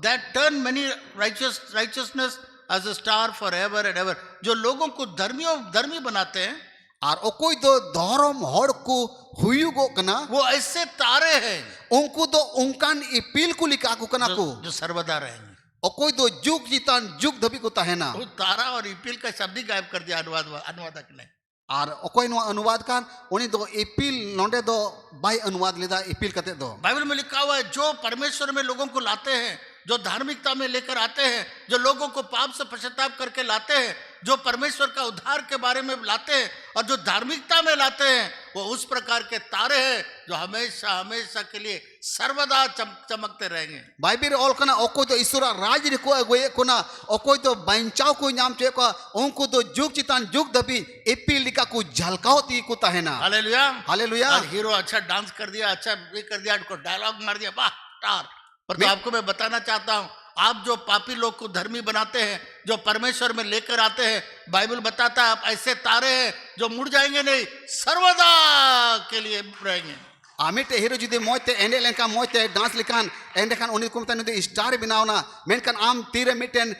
that turn many righteousness as a star forever and ever। जो लोगों को धर्मी बनाते हैं और ओकोई दो धर्म हड़ को हुयुगो कना वो ऐसे तारे हैं उनको दो उनकान इपिल कुलिका को कना को जो सर्वदा रहेंगे। ओकोई दो जुग जीतान जुग धबी को तहेना। वो तारा और इपिल का शब्द ही गायब कर दिया अनुवादक ने। और ओकोई नो अनुवाद कान उन्हीं दो इपिल नोंडे दो बाई अनुवाद लेदा इपिल कते दो। बाइबल में लिखा हुआ है जो परमेश्वर में लोगों को लाते हैं, जो धार्मिकता में लेकर आते हैं, जो लोगों को पाप से पश्चाताप करके लाते हैं, जो परमेश्वर का उद्धार के बारे में लाते हैं और जो धार्मिकता में लाते हैं, वो उस प्रकार के तारे हैं जो हमेशा हमेशा के लिए सर्वदा चमकते रहेंगे। बाइबिल ऑल कना ओकोई तो ईश्वर राज रे को अगोए कोना ओकोई तो बंचाव को नाम चे को उनको तो जुग चितान जुग दबी इपिल लिका को झलकाओ ती को तहेना। Hallelujah hallelujah. और हीरो अच्छा डांस कर दिया, अच्छा ये कर दिया, उनको डायलॉग मार दिया, वाह स्टार। पर तो आपको मैं बताना चाहता हूं, आप जो पापी लोग को धर्मी बनाते हैं, जो परमेश्वर में लेकर आते हैं, बाइबल बताता है आप ऐसे तारे हैं जो मुड़ जाएंगे नहीं, सर्वदा के लिए रहेंगे। आमिते हीरो जुदे मोते एंडे लेका मोते डांस लिखान एंडे खान उन्हीं को मतान नुदे स्टार बिनावना मेनकान आम तीरे मिटेन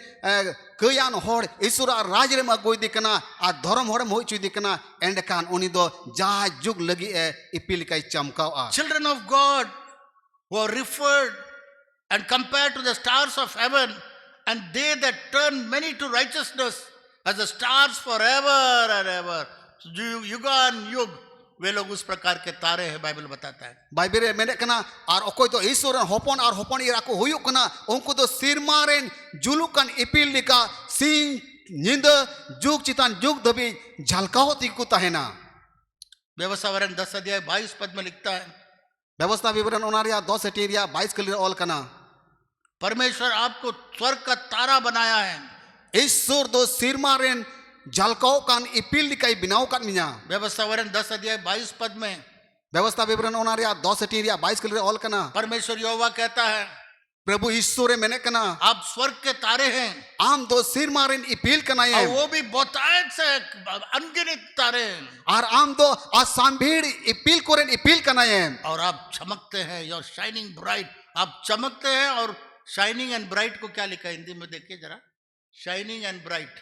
कयान होड़ ईश्वर राज रे मगोई दिकना आ धर्म होड़ मोई चुई दिकना एंडे खान उन्हीं दो जा जुग लगी इपिल काई चमकाओ आ। Children of God who are referred and compared to the stars of heaven, and they that turn many to righteousness as the stars forever and ever। युगान युग वे लोग उस प्रकार के तारे हैं, बाइबल बताता है। बाइबल मेने कना और ओकोई तो ईश्वर होपन और होपन इरा को हुयु कना उनको तो सिरमारेन जुलुकन इपिल लिका सिंह निंद जुग चितान जुग दबी झलकाओ ती को तहेना। व्यवस्था वरन 10 अध्याय 22 पद में लिखता है, व्यवस्था विवरण ओनारिया 10 टीरिया 22 कलियर ऑल कना परमेश्वर आपको स्वर्ग का तारा बनाया है। ईश्वर दो सिरमारेन झलकाओ कान इपिल लिकाई बिनाओ कान मिया। व्यवस्था वरन 10 अध्याय 22 पद में व्यवस्था विवरण ओनारिया 10 टीरिया 22 कलियर ऑल कना परमेश्वर यहोवा कहता है, प्रभु ईश्वर मैंने कना आप स्वर्ग के तारे हैं। आम दो सिरमारेन इपिल कना और वो भी बहुतायत से अनगिनत तारे हैं। और आम दो आसामभीड़ इपिल कोरेन इपिल कना है। और आप चमकते हैं, योर शाइनिंग ब्राइट। आप चमकते हैं। और शाइनिंग एंड ब्राइट को क्या लिखा है हिंदी में, देखिए जरा, शाइनिंग एंड ब्राइट।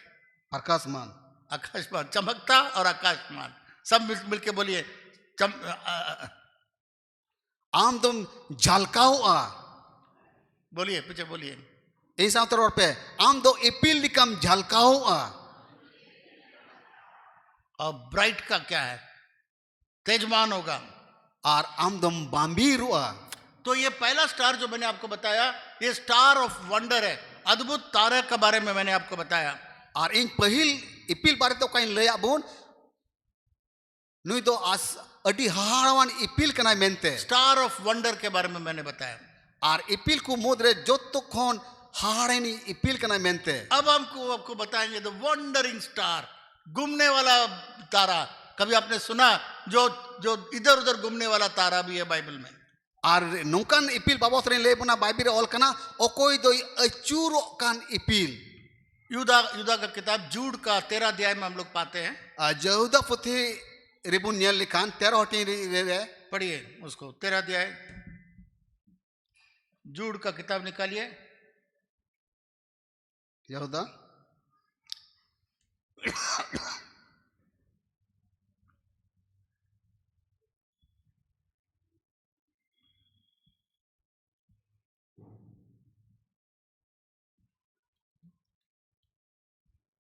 प्रकाशमान आकाशमान, चमकता और आकाशमान सब मिलके बोलिए आम दम झलकाओआ बोलिए, पीछे बोलिए। ए साउते रोड पे आम दो इपिल लिकम झलकाओआ। और ब्राइट का क्या है? तेजमान होगा। और आम दम बांबीरुआ। तो ये पहला स्टार जो मैंने आपको बताया, ये स्टार ऑफ वंडर है, अद्भुत तारे के बारे में मैंने आपको बताया। और इन पहिल इपिल बारे तो कहीं ले आबोन नुई दो आस अडी हाहाड़ावान इपिल कना मेनते। स्टार ऑफ वंडर के बारे में मैंने बताया। और इपिल को मुद्रे जोतो खोन हाहाड़ेनी इपिल कना मेनते। अब हमको आपको बताएंगे द वंडरिंग स्टार, घूमने वाला तारा। कभी आपने सुना जो जो इधर उधर घूमने वाला तारा भी है बाइबल में? और नुकान इपिल बाबत रे ले बना बाइबिल ऑल कना ओकोई दो अचूरो कान इपिल। युदा का किताब जूड का 13 अध्याय में हम लोग पाते हैं। जहुदा फुथी रिबुन नेल लिखान 13 हटी रे पढ़िए उसको, 13 अध्याय जूड का किताब निकालिए। यहूदा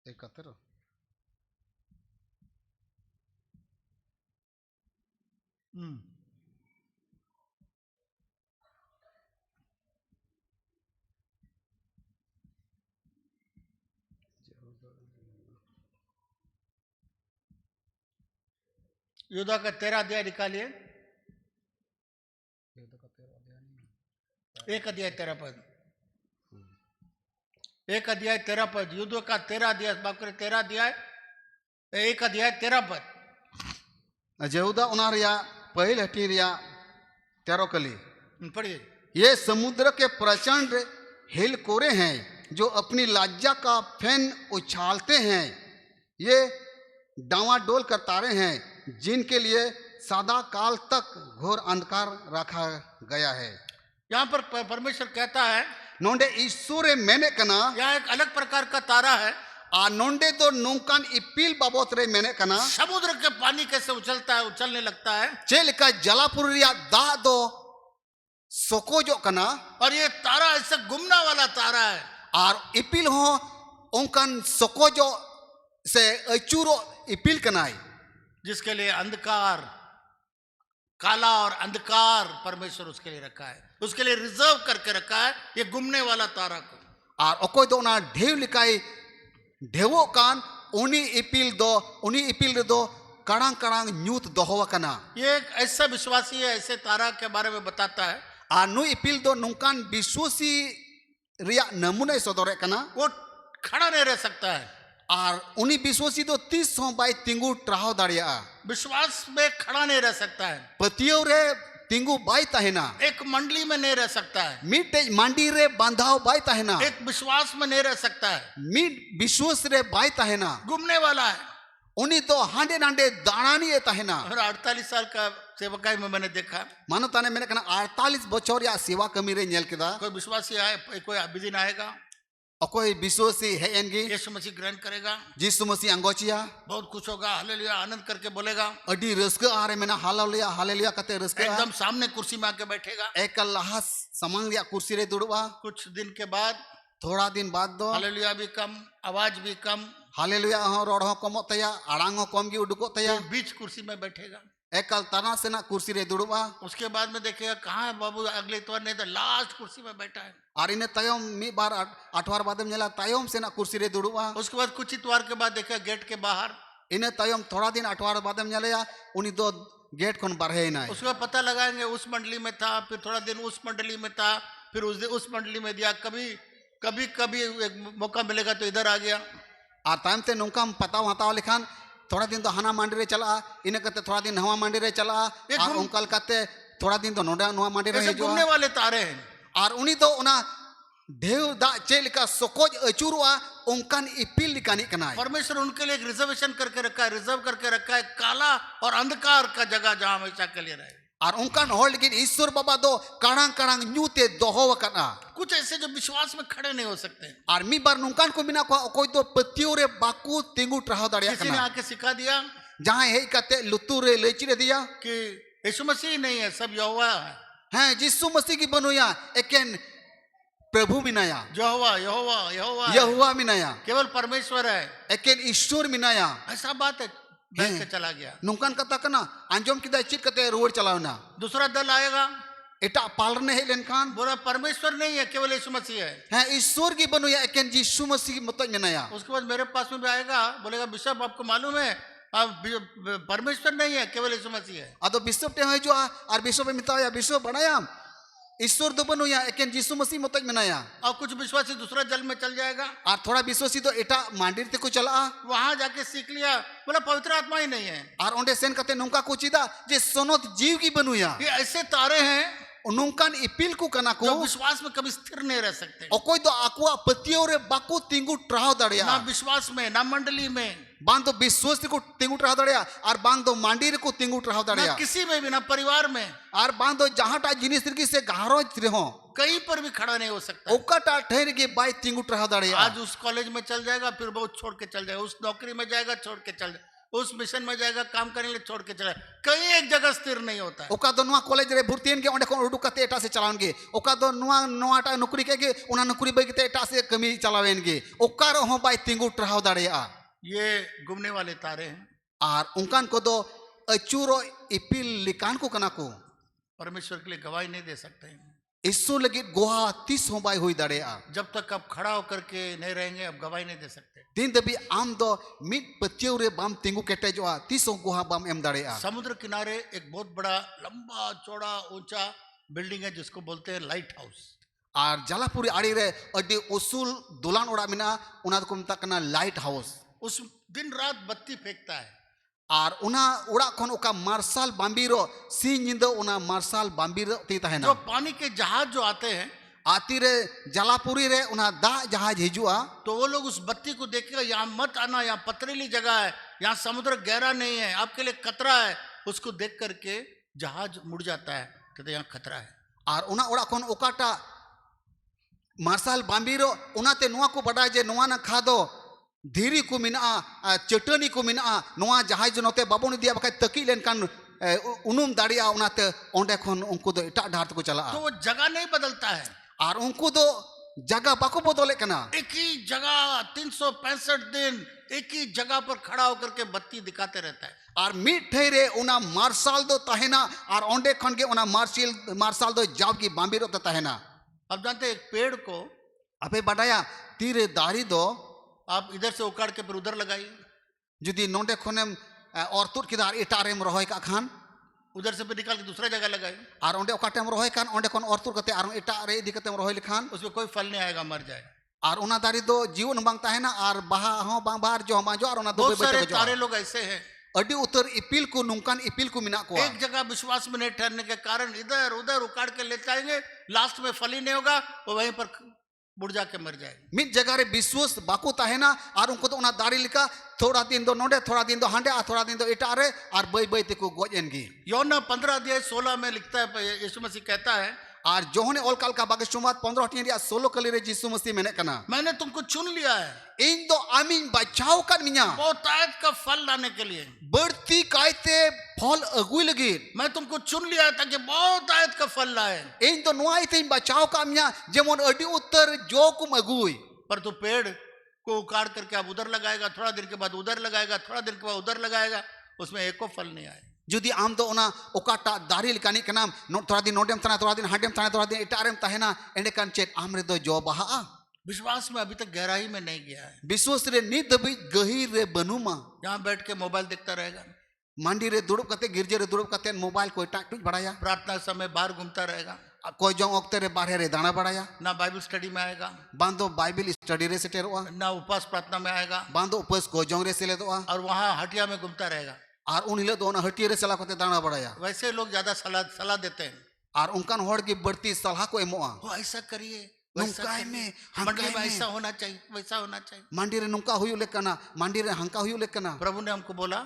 एकत्र युदा का 13 अध्याय निकालिए। 1 अध्याय 13 पद, 1 अध्याय 13 पद, युद्ध का 13 अध्याय, बाप करे 13 अध्याय 1 अध्याय 13 पद। जहुदा उना रिया पहिल हटी रिया 13 कली पढ़िए। ये समुद्र के प्रचंड हिल कोरे हैं जो अपनी लज्जा का फैन उछालते हैं। ये डावाडोल कर तारे हैं जिनके लिए सदा काल तक घोर अंधकार रखा गया है। यहाँ पर परमेश्वर कहता है, नोंडे ईश्वरे मैंने कना, यहाँ एक अलग प्रकार का तारा है। आ नोंडे तो नौकान इपिल बाबत रे मैंने कना समुद्र के पानी कैसे उछलता है, उछलने लगता है। चेलिका जलापुर रिया दा दो सोकोजो कना, और ये तारा ऐसे घूमना वाला तारा है। और इपिल हो ओंकन सोकोजो से अचूरो इपिल कनाई, जिसके लिए अंधकार, काला और अंधकार परमेश्वर उसके लिए रखा है, उसके लिए रिजर्व करके रखा है ये घूमने वाला तारा को। और ओकोय दो ना ढेव लिकाई ढेवो कान उनी इपिल दो कड़ांग कड़ांग न्यूत दोहवा कना। ये एक ऐसा विश्वासी है, ऐसे तारा के बारे में बताता है। आ नु इपिल दो नुकान विश्वासी रिया नमूना सदरे कना। वो खड़ा नहीं रह सकता है। और उनी विश्वासी दो 30 बाई तिंगु ट्राहो दाड़िया, विश्वास में खड़ा नहीं रह सकता है। पतियों रे तिंगु बाई तहना, एक मंडली में नहीं रह सकता है। मिटे मांडी रे बांधाओ बाई तहना, एक विश्वास में नहीं रह सकता है। मिट विश्वास रे बाई तहना, घूमने वाला है। उनी तो हांडे नांडे दाणानी तहना। और 48 साल का सेवकाई में मैंने देखा, मानो ताने मैंने कहा 48 बच्चों या सेवा कमी रे नेल केदा। कोई विश्वासी आए, कोई दिन आएगा, अकोई विश्वासी है एनगी यीशु मसीह ग्रहण करेगा, जिसु मसीह अंगोचिया बहुत खुश होगा, हालेलुया आनंद करके बोलेगा, अडी रस्क आ रे मेना हालेलुया हालेलुया कते रस्क एकदम सामने कुर्सी में आके बैठेगा। एक लाहा समंग या कुर्सी रे दुड़वा। कुछ दिन के बाद, थोड़ा दिन बाद दो हालेलुया भी कम, आवाज भी कम, हालेलुया हो रोड हो कमो तया, आड़ांग हो कम गी उडुको तया, बीच कुर्सी में बैठेगा। एकल तना से ना कुर्सी रे दुड़वा। उसके बाद में देखेगा कहाँ है बाबू, अगले इतवार नहीं तो लास्ट कुर्सी में बैठा है। और इन्हें तयम मी बार अठवार बाद में तयम से ना कुर्सी रे दुड़वा। उसके बाद कुछ इतवार के बाद देखेगा गेट के बाहर, इन्हें तयम थोड़ा दिन अठवार बाद में उन्हीं दो गेट कोन बारहे ना। उसके बाद पता लगाएंगे उस मंडली में था, फिर थोड़ा दिन उस मंडली में था, फिर उस मंडली में दिया, कभी कभी एक मौका मिलेगा तो इधर आ गया। और टाइम ते नौका पता हताव लिखान थोड़ा दिन तो हाना मांडी रे चला, इन कते थोड़ा दिन नवा मांडी रे चला, और उनकल कते थोड़ा दिन तो नोडा नवा मांडी रे घूमने वाले तारे हैं। और उनी तो उना ढेव दा चेलिका सोकोज अचुरुआ उनकान इपिल लिकानी कनाय। परमेश्वर उनके लिए एक रिजर्वेशन करके रखा है, रिजर्व करके रखा है, काला और अंधकार का जगह जहां हमेशा के लिए रहे। आर उनकान हॉल लेकिन ईश्वर बाबा दो काड़ांग काड़ांग न्यूते दोहो वकना कुछ ऐसे जो विश्वास में खड़े नहीं हो सकते। आर मी बार नुकान को बिना को कोई तो पतियों रे बाकू तिंगु ट्राहो दाड़िया किसी ने कना आके सिखा दिया जहां हे कते लुतु रे लेची रे दिया कि यीशु मसीह नहीं है, सब यहोवा है। हैं यीशु मसीह की बनुया एकेन प्रभु मिनाया यहोवा यहोवा यहोवा है। यहोवा मिनाया केवल परमेश्वर है, एकेन ईश्वर मिनाया ऐसा बात है। बैठ के चला गया। नुकान कता कना अंजम किदा चित कते रोड चलावना दूसरा दल आएगा, एटा पालने हे लेनखान बोला परमेश्वर नहीं है, केवल यीशु मसीह है। हैं ईश्वर की बनुया एकेन यीशु मसीह मत मिनाया उसके बाद मेरे पास में भी आएगा, बोलेगा बिशप आपको मालूम है आप परमेश्वर नहीं है, केवल यीशु मसीह है। आदो बिशप टे हजो आर बिशप मिताया बिशप बनाया ईश्वर दो बनुया एकेन यीशु मसीह मत मिनाया और कुछ विश्वासी दूसरा जल में चल जाएगा आर थोड़ा विश्वासी तो एटा मांडीर ते को चला वहां जाके सीख लिया, बोला पवित्र आत्मा ही नहीं है। आर ओंडे सेन कते नुका को चिदा जे सोनत जीव की बनुया ये ऐसे तारे हैं नुकान इपिल को कना जो को विश्वास में कभी स्थिर नहीं रह सकते, ओकोय तो आकुआ पतियों रे बाकू तिंगु ट्राहो दाड़िया ना विश्वास में ना मंडली में बांग तो विश्वास को तिंगु ट्राहो दाड़िया आर बांग तो मांडीर को तिंगु ट्राहो ना दाड़िया किसी में भी, ना परिवार में, आर बांग तो जहां टा जिनिस तिरकी से गारो रहो कहीं पर भी खड़ा नहीं हो सकता। ओकाटा ठहर के बाई तिंगु ट्राहो दाड़िया आज उस कॉलेज में चल जाएगा, फिर बहुत छोड़ के चल जाएगा, उस नौकरी में जाएगा छोड़ के चल जाएगा, उस मिशन में जाएगा काम करने के लिए छोड़ के चला, कहीं एक जगह स्थिर नहीं होता है। ओका दो नुआ कॉलेज रे भर्तीन के ओंडे को उडुक कते एटा से चलावनगे ओका दो नुआ नुआटा नौकरी के उना नौकरी बई के एटा से कमी चलावेनगे ओका रो बाई तिंगु ट्राहो दाड़िया ये घूमने वाले तारे हैं, आर उनकान को दो अचूरो इपिल लिकान को कना को परमेश्वर के लिए गवाही नहीं दे सकते हैं। इसो लगी गोहा 30 हो बाई हुई दाड़े जब तक आप खड़ा होकर के नहीं रहेंगे अब गवाही नहीं दे सकते। दिन दबी आम दो मिट पतियों रे बाम तिंगु केटे जो 30 गोहा बाम एम दाड़े समुद्र किनारे एक बहुत बड़ा लंबा चौड़ा ऊंचा बिल्डिंग है जिसको बोलते हैं लाइट हाउस। और जलापुरी आड़ी रे अड्डी उसूल दुलान ओड़ा मिना उना को मता कना लाइट हाउस उस दिन रात बत्ती फेंकता है और उना उड़ा खन ओका मार्शल बाम्बीरो सी निंदो उना मार्शल बाम्बीरो ती तहना जो पानी के जहाज जो आते हैं आती रे जलापुरी रे उना दा जहाज हिजुआ तो वो लोग उस बत्ती को देखेगा, यहाँ मत आना, यहाँ पथरीली जगह है, यहाँ समुद्र गहरा नहीं है, आपके लिए खतरा है। उसको देख करके जहाज मुड़ जाता है, कहते यहाँ खतरा है। और उना उड़ा खन ओकाटा मार्शल बाम्बीरो उनाते नुआ को बड़ा जे नुआ ना खा दो धीरी को मिना चटनी को मिना नुआ जहाज नोते बाबोन दिया बका तकी लेनकान उनुम दाड़िया उनाते ओंडे खन उनको दो एटा डार को चला तो वो जगह नहीं बदलता है और उनको दो जगह बाको बदले कना एक ही जगह 365 दिन एक ही जगह पर खड़ा होकर के बत्ती दिखाते रहता है। और मिट ठहरे उना मार्शल दो तहना और ओंडे खन के उना मार्शल दो जाव की बाम्बीरो तहना। अब जानते हैं एक पेड़ को अपे बढ़ाया तीरे दारी दो आप इधर से उखाड़ के फिर उधर लगाइए, जुदी नोंडे खनेम और तुर किदार इटारेम रहोय का खान उधर से फिर निकाल के दूसरा जगह लगाइए और ओंडे ओकाटेम रहोय खान ओंडे खन और तुर कते और इटारे इदी कतेम रहोय लिखान उसमें कोई फल नहीं आएगा, मर जाएगा। और उना दारी दो जीवन बांग तहना और बहा हो बांग बाहर जो माजो और उना दो बहुत सारे तारे लोग ऐसे हैं अड्डी उतर इपिल को नुकान इपिल को मिना को एक जगह विश्वास में नहीं ठहरने के कारण इधर उधर उखाड़ के ले जाएंगे, लास्ट में फल ही नहीं होगा, वो वहीं पर बुढ़ जाके मर जाएगी। मिट जगह रे विश्वास बाको तहना और उनको तो उना दारी लिखा थोड़ा दिन दो नोडे थोड़ा दिन दो हांडे और थोड़ा दिन दो इटारे और बई बई ते को गोजेनगी। योना 15:16 में लिखता है, यीशु मसीह कहता है और जोहने ओल काल का बागेशुमात 15:16 कली रे यीशु मसीह मेने कना मैंने तुमको चुन लिया है इन दो आमीन बचाओ कर मिया बहुतायत का फल लाने के लिए, बढ़ती कायते फल अगुई लगी मैं तुमको चुन लिया है ताकि बहुतायत का फल लाए। इन तो नुआई थे बचाओ का मिया जेमन अड्डी उत्तर जो कुम अगुई पर तू पेड़ को उखाड़ करके अब उधर लगाएगा, थोड़ा दिन के बाद उधर लगाएगा, थोड़ा दिन के बाद उधर लगाएगा, उसमें एको फल नहीं आए। जुदी आम दो ओना ओकाटा दारी लिकानी के नाम थोड़ा दिन नोडेम तना थोड़ा दिन हांडेम तना थोड़ा दिन इटारेम तहना एंडे कान चेक आम रे दो जो बहा विश्वास में अभी तक गहराई में नहीं गया है। विश्वास रे नी दबी गहीर रे बनुमा यहाँ बैठ के मोबाइल देखता रहेगा, मांडी रे दुड़ब कते गिरजे रे दुड़ब कते मोबाइल को टाक टुक बढ़ाया, प्रार्थना समय बाहर घूमता रहेगा, कोई जो ओक्ते रे बाहर रे दाना बढ़ाया, ना बाइबल स्टडी में आएगा, बांधो बाइबल स्टडी रे सेटेरोआ, ना उपवास प्रार्थना में आएगा, बांधो उपवास को जोंग रे सेलेदोआ और वहाँ हटिया में घूमता रहेगा। और उन हिलो दोना हटिये रे सला कते दाना बढ़ाया। वैसे लोग ज्यादा सलाह देते हैं और उनकान होड़ की बढ़ती सलाह को एमोआ वो ऐसा करिए, नुकाय में मंडली में ऐसा होना चाहिए, वैसा होना चाहिए। मांडी रे नुका हुयु लेकना मांडी रे हंका हुयु लेकना प्रभु ने हमको बोला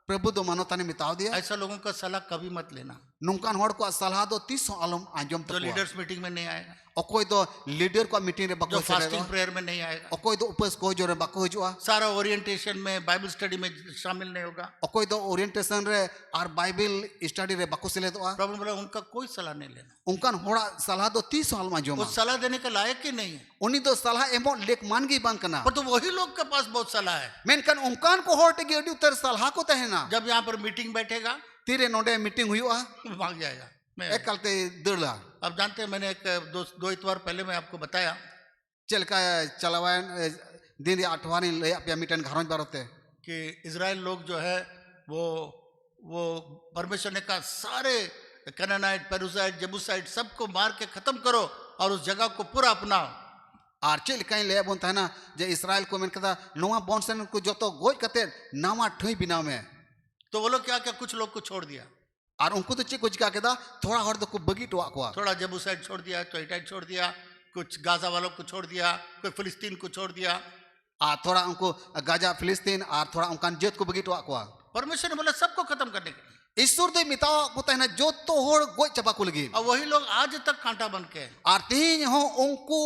प्रभु दो मानो ताने मिताव दिया ऐसा लोगों का सलाह कभी मत लेना। nungkan hor ko salah do tis alom anjom जो takwa लीडर्स मीटिंग में नहीं आएगा, okoi do leader ko meeting re जो bako फास्टिंग sere प्रेयर में नहीं आएगा, okoi do upas ko jore bako hujua सारा ओरिएंटेशन में बाइबल स्टडी में शामिल नहीं होगा। okoi do orientation re ar bible study re bako seledoa प्रभु बोला उनका कोई सलाह नहीं लेना, ungkan hora salah do tis alom वो anjoma सलाह देने के लायक ही नहीं है। uni do salah emot lek man gi bang kana पर तो वही लोग के पास बहुत सलाह है। menkan ungkan ko hor te gi adi utar salah ko tahena जब यहाँ पर मीटिंग बैठेगा tire node meeting huyua वो भाग जाएगा। मैं ekalte derla अब जानते हैं, मैंने एक दो इतवार पहले मैं आपको बताया चलका चलावान दिन रे अठवानी ले अपया मिटन घरन बारते कि इजराइल लोग जो है वो परमेश्वर ने कहा सारे कनानाइट, पेरुसाइट, जेबूसाइट सबको मार के खत्म करो और उस जगह को पूरा अपनाओ। आर चलका ले बोन तहना जे इस्राएल को मेन कदा नोवा बोनसन को जतो गोज कते नामा ठई बिना में तो वो लोग क्या क्या कुछ लोग को छोड़ दिया, आर उनको तो चे कुछ का केदा थोड़ा हर तो को बगी टवा को थोड़ा जेबूसाइट छोड़ दिया, तो हिटाइट छोड़ दिया, कुछ गाजा वालों को छोड़ दिया, कोई फिलिस्तीन को छोड़ दिया। आ थोड़ा उनको गाजा फिलिस्तीन आर थोड़ा उनकान जेत को बगी टवा को परमेश्वर ने बोला सबको खत्म करने के लिए, ईश्वर दे मितावा को तहना जो तो होड़ गोज चपा को लगी और वही लोग आज तक कांटा बन के हैं। आर तीन हो उनको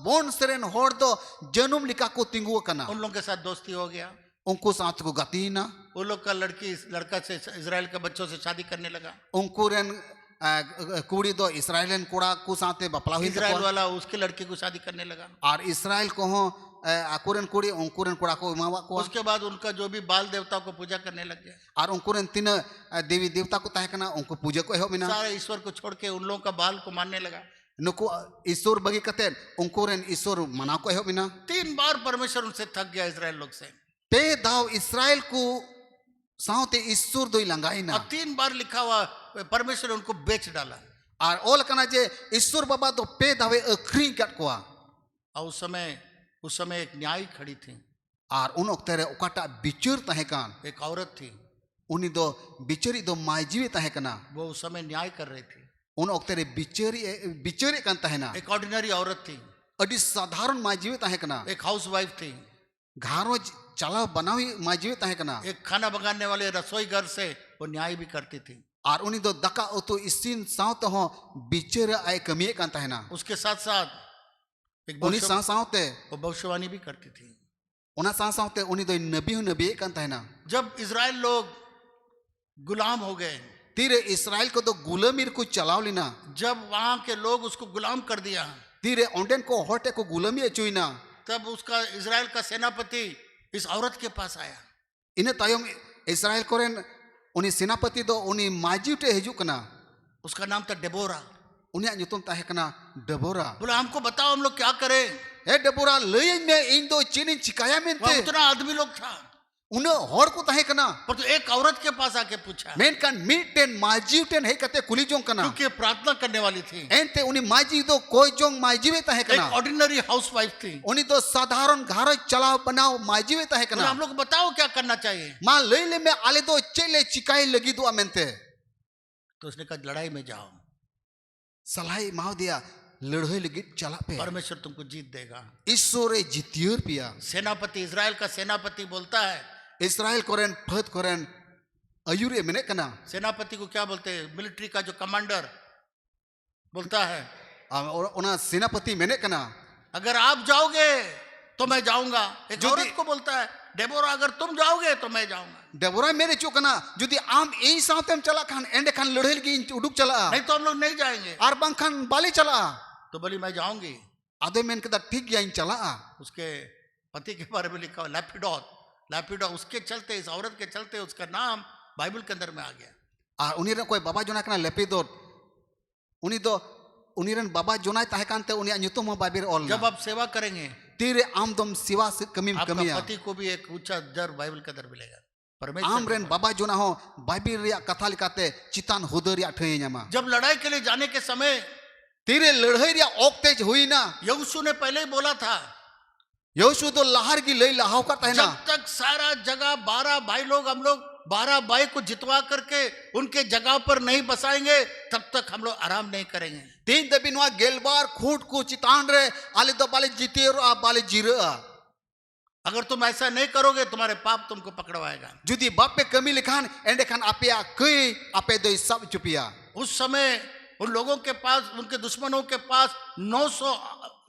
बोन सरेन होड़ दो जनुम लिका को तिंगु कना उन लोगों के साथ दोस्ती हो गया, उनको साथ को गतीना वो लोग का लड़का से इजराइल के बच्चों से शादी करने लगा, उनको रेन कुड़ी दो इस्राएलन कोड़ा को साथे बपला हुई इजराइल वाला उसके लड़के को शादी करने लगा। और इस्राएल को हो अकुरन कुड़ी उनकुरन कोड़ा को मावा को उसके बाद उनका जो भी बाल देवता को पूजा करने लग गया, और उनकुरन तीन देवी देवता को तहे कना उनको पूजा को हो बिना सारे ईश्वर को छोड़ के उन लोगों का बाल को मानने लगा। नुको ईश्वर बगी कते उनकुरन ईश्वर मना को हो बिना 3 बार परमेश्वर उनसे थक गया इजराइल लोग से, पे दाव इस्राएल को साउते ईश्वर दोई लंगाइना और 3 बार लिखा हुआ परमेश्वर ने उनको बेच डाला। और ओल कना जे ईश्वर बाबा तो पे दावे अखरी कट कोआ और उस समय एक न्याय खड़ी थी, और उन ओक्ते रे ओकाटा बिचर तहे कान एक औरत थी, उनी दो बिचरी दो मायजीवे तहे कना वो उस समय न्याय कर रही थी। उन ओक्ते रे बिचरी कान तहेना एक ऑर्डिनरी औरत थी, अडी साधारण मायजीवे तहे कना एक हाउस वाइफ थी, घारोज चलाव बनावी मायजीवे तहे कना एक खाना पकाने वाले रसोई घर से वो न्याय भी करती थी। और उनी दो दका उतु इसिन साउते हो बिचर आय कमिए कान तहेना उसके साथ साथ एक उनी साउते वो भविष्यवाणी भी करती थी। उना साउते उनी दो नबी कान तहेना जब इजराइल लोग गुलाम हो गए, तीरे इस्राएल को तो गुलामीर को चलाव लेना जब वहां के लोग उसको गुलाम कर दिया, तीरे ओंडेन को होटे को गुलामी अचुइना तब उसका इजराइल का सेनापति इस औरत के पास आया। इन तायम इस्राएल कोरेन उनी सेनापति दो उनी माजीटे हिजु कना उसका नाम था डेबोरा। उनिया नुतुम ताहे कना डेबोरा बोला हमको बताओ हम लोग क्या करें। ए डेबोरा लय में इन दो चिनी चिकाया वहाँ मेनते उतना आदमी लोग था, उन होड़ को ताहे कना पर तो एक औरत के पास आके पूछा, मेन कान मीटेन माजीटेन हे कते कुली जों कना क्योंकि प्रार्थना करने वाली थी, एनते उनी माजी दो कोई जों माजीवे ताहे एक कना ऑर्डिनरी हाउस वाइफ थी। उनी तो साधारण घर चलाव बनाओ माजीवे ताहे बोला कना हम लोग बताओ क्या करना चाहिए। मां लय ले में आले दो चेले चिकाई लगी दो मेनते तो उसने कहा लड़ाई में जाओ, सलाही माव दिया लड़ाई लगी चला पे परमेश्वर तुमको जीत देगा। ईश्वरे जितियर पिया सेनापति इजराइल का सेनापति बोलता है, इस्राएल कोरेन फत कोरेन अयुरे मेने कना सेनापति को क्या बोलते हैं, मिलिट्री का जो कमांडर बोलता है और उना सेनापति मेने कना अगर आप जाओगे तो मैं जाऊंगा। एक जो औरत को बोलता है डेबोरा अगर तुम जाओगे तो मैं जाऊंगा, डेबोरा मेरे चो कना जुदी आम एई साथेम चला खान एंडे खान लड़ाई लगी उडुक चला नहीं तो हम लोग नहीं जाएंगे। आर बंग खान बाली चला तो बोली मैं जाऊंगी। आदे मेन कदा ठीक गया इन चला उसके पति के बारे में लिखा हुआ लैपिडोत, उसके चलते इस औरत के चलते उसका नाम बाइबल के अंदर में आ गया। आ उनी रे कोई बाबा जोना कना लेपिदोत उनी दो उनी रन बाबा जोनाय ताहे कानते उनी नुतुम हो बाइबल ऑल जब आप सेवा करेंगे तीरे आम दम सिवा से कमी आपका कमिया पति को भी एक ऊंचा दर बाइबल के अंदर मिलेगा। आम परमेश्वर रेन बाबा जोना हो बाइबल रिया कथा लिकाते चितान हुदर रिया ठई न्यामा जब लड़ाई के लिए जाने के समय तीरे लड़ाई रिया ओक्तेज हुई ना यहोशू ने पहले ही बोला था, योशु तो लहर की लई लहाव करता है ना जब तक सारा जगह 12 भाई लोग हम लोग 12 भाई को जितवा करके उनके जगह पर नहीं बसाएंगे तब तक हम लोग आराम नहीं करेंगे। तीन दबिनवा गेलबार खूट को चितान रे आले तो बाले जीते और आ बाले जीरे अगर तुम ऐसा नहीं करोगे तुम्हारे पाप तुमको पकड़वाएगा। जुदी बाप पे कमी लिखान एंडे खान आपिया कई आपे दो सब चुपिया उस समय उन लोगों के पास, उनके दुश्मनों के पास 900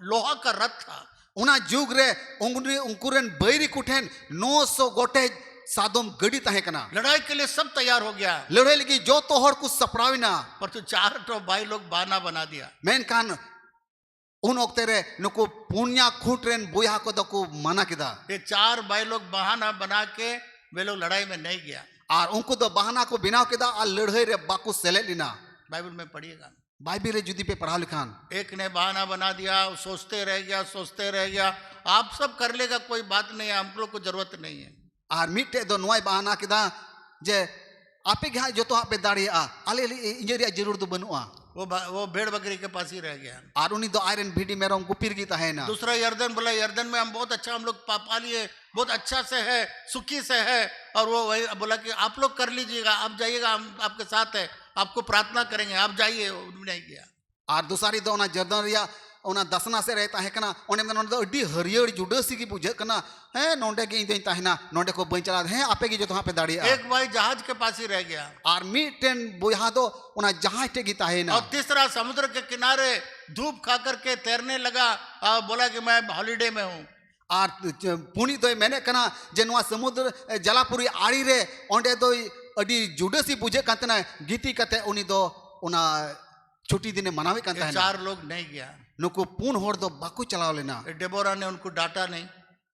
लोहा का रथ था। उना जुग रे उंकुरन बैरी कुठेन 900 गोटे सादोम गड़ी तहे कना लड़ाई के लिए सब तैयार हो गया, लड़े लगी जो तो हर कुछ सपराविना पर तो 4 तो भाई लोग बहाना बना दिया। मेन कान उन ओक्ते रे नुको पुण्या खुटरेन बुया को दको मना किदा ये 4 भाई लोग बहाना बना के वे लोग लड़ाई में नहीं गया। और उनको दो बहाना को बिनाव किदा और लड़ाई रे बाकू सेले लिना। बाइबल में पढ़िएगा, बाइबिल रे जुदी पे पढ़ा लिखान एक ने बहाना बना दिया, सोचते रह गया। आप सब कर लेगा, कोई बात नहीं है, हम लोग को जरूरत नहीं है। और मिट्टे दो नोय बहाना किदा जे आपे के जो तो आपे दाड़ी आले इंजरिया जरूर तो बनुआ वो भेड़ बकरी के पास ही रह गया। और उन्हीं दो आयरन भीडी मेरम गुपिर की है ना। दूसरा यर्दन बोला, यर्दन में हम बहुत अच्छा, हम लोग पा लिए, बहुत अच्छा से है, सुखी से है। और वो वही बोला कि आप लोग कर लीजिएगा, आप जाइएगा, हम आपके साथ है, आपको प्रार्थना करेंगे, आप जाइए। नहीं गया। और दूसरी दो ना जर्दन रिया ओना दसना से रहता है कना ओने में नोंडे अड्डी हरियर जुडसी की बुझे कना है नोंडे के इंदे ताहिना नोंडे को बई चला है आपे की जो तो पे दाड़ी एक भाई जहाज के पास ही रह गया। और मिटेन बुया दो ओना जहाज टे की ताहिना। और तीसरा समुद्र के किनारे धूप खा करके तैरने लगा और बोला कि मैं हॉलीडे में हूँ। और पुनी दो मैंने कना जे नवा समुद्र जलापुरी आड़ी रे ओंडे दो अड्डी जुडसी बुझे कांतना गीती कते उनी दो ओना छुट्टी दिन मनावे कांता है। 4 लोग नहीं गया। नुको पून होड़ दो बाकू चलाव लेना। डेबोरा ने उनको डांटा नहीं,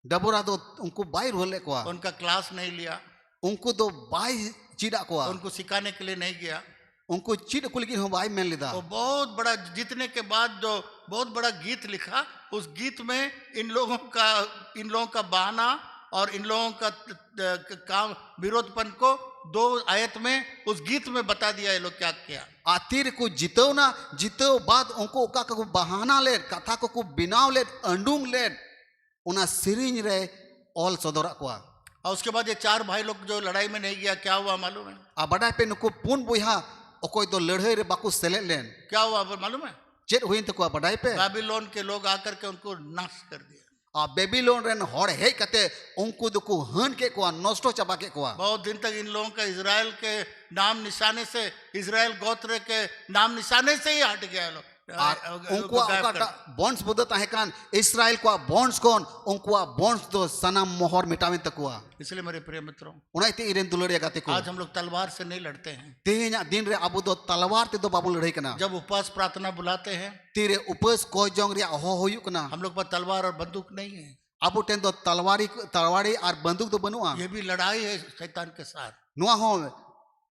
डबोरा दो उनको बाई रोले को उनका क्लास नहीं लिया, उनको दो बाई चिड़ा को उनको सिखाने के लिए नहीं गया। उनको चिड़ कुल की हो बाई मेल लिदा। वो बहुत बड़ा जीतने के बाद जो बहुत बड़ा गीत लिखा, उस गीत में इन लोगों का बहाना और इन लोगों का काम विरोधपन को 2 आयत में उस गीत में बता दिया ये लोग क्या किया। आतिर को जितो ना जितो बाद उनको ओका को बहाना ले कथा को बिनाव ले अंडुंग ले उना सिरिंज रे ऑल सदरा को। और उसके बाद ये 4 भाई लोग जो लड़ाई में नहीं गया, क्या हुआ मालूम है? आ बड़ा पे नुको पुन बुहा ओकोय दो लड़ाई रे बाकू सेले लेन क्या हुआ मालूम है? चेत हुइन तको बड़ा पे बाबिलोन के लोग आकर के उनको नाश कर दिया। आ बेबीलोन रेन हड़ हे कते उनको दुको हन के को नष्टो चबा के को। बहुत दिन तक इन लोगों का इजराइल के नाम निशाने से, इजराइल गोत्र के नाम निशाने से ही हट गया लोग। उनको बॉन्ड्स बुदत है कान इस्राएल को बॉन्ड्स कौन उनको बॉन्ड्स दो सनम मोहर मिटावे तकुआ। इसलिए मेरे प्रिय मित्रों, उनाइते इरेन दुलड़िया गाते को आज हम लोग तलवार से नहीं लड़ते हैं। तेहेना दिन रे अबो दो तलवार ते दो बाबू लड़ाई कना। जब उपवास प्रार्थना बुलाते हैं, तीरे उपस को जोंग रे हो होयु कना। हम लोग पर तलवार और बंदूक नहीं है। अबो टेन दो तलवारी और बंदूक दो बनुआ। ये भी लड़ाई है शैतान के साथ। नुआ हो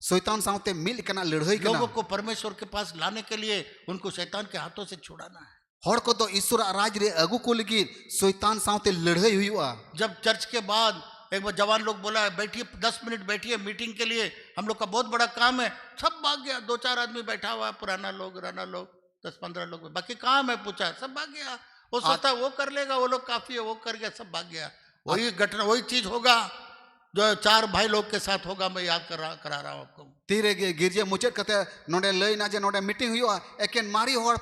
शैतान साथे मिल कना लड़ाई कना। लोगों को परमेश्वर के पास लाने के लिए उनको शैतान के हाथों से छुड़ाना है। हड़ को दो ईश्वर राज रे अगु को लगी शैतान साथे लड़ाई हुआ। जब चर्च के बाद एक बार जवान लोग बोला बैठिए 10 मिनट बैठिए मीटिंग के लिए, हम लोग का बहुत बड़ा काम है, सब भाग गया। 2-4 आदमी बैठा हुआ, पुराना लोग 10-15 लोग, बाकी काम है पूछा, सब भाग गया। वो सोचता वो कर लेगा, वो लोग काफी है, वो कर गया, सब भाग गया। वही घटना वही चीज होगा जो 4 भाई लोग के साथ होगा। मैं याद करा रहा हूँ आपको। तीरे गिरजे मुचेत कते नोडे लई ना जे नोडे मीटिंग हुआ एकेन मारी हड़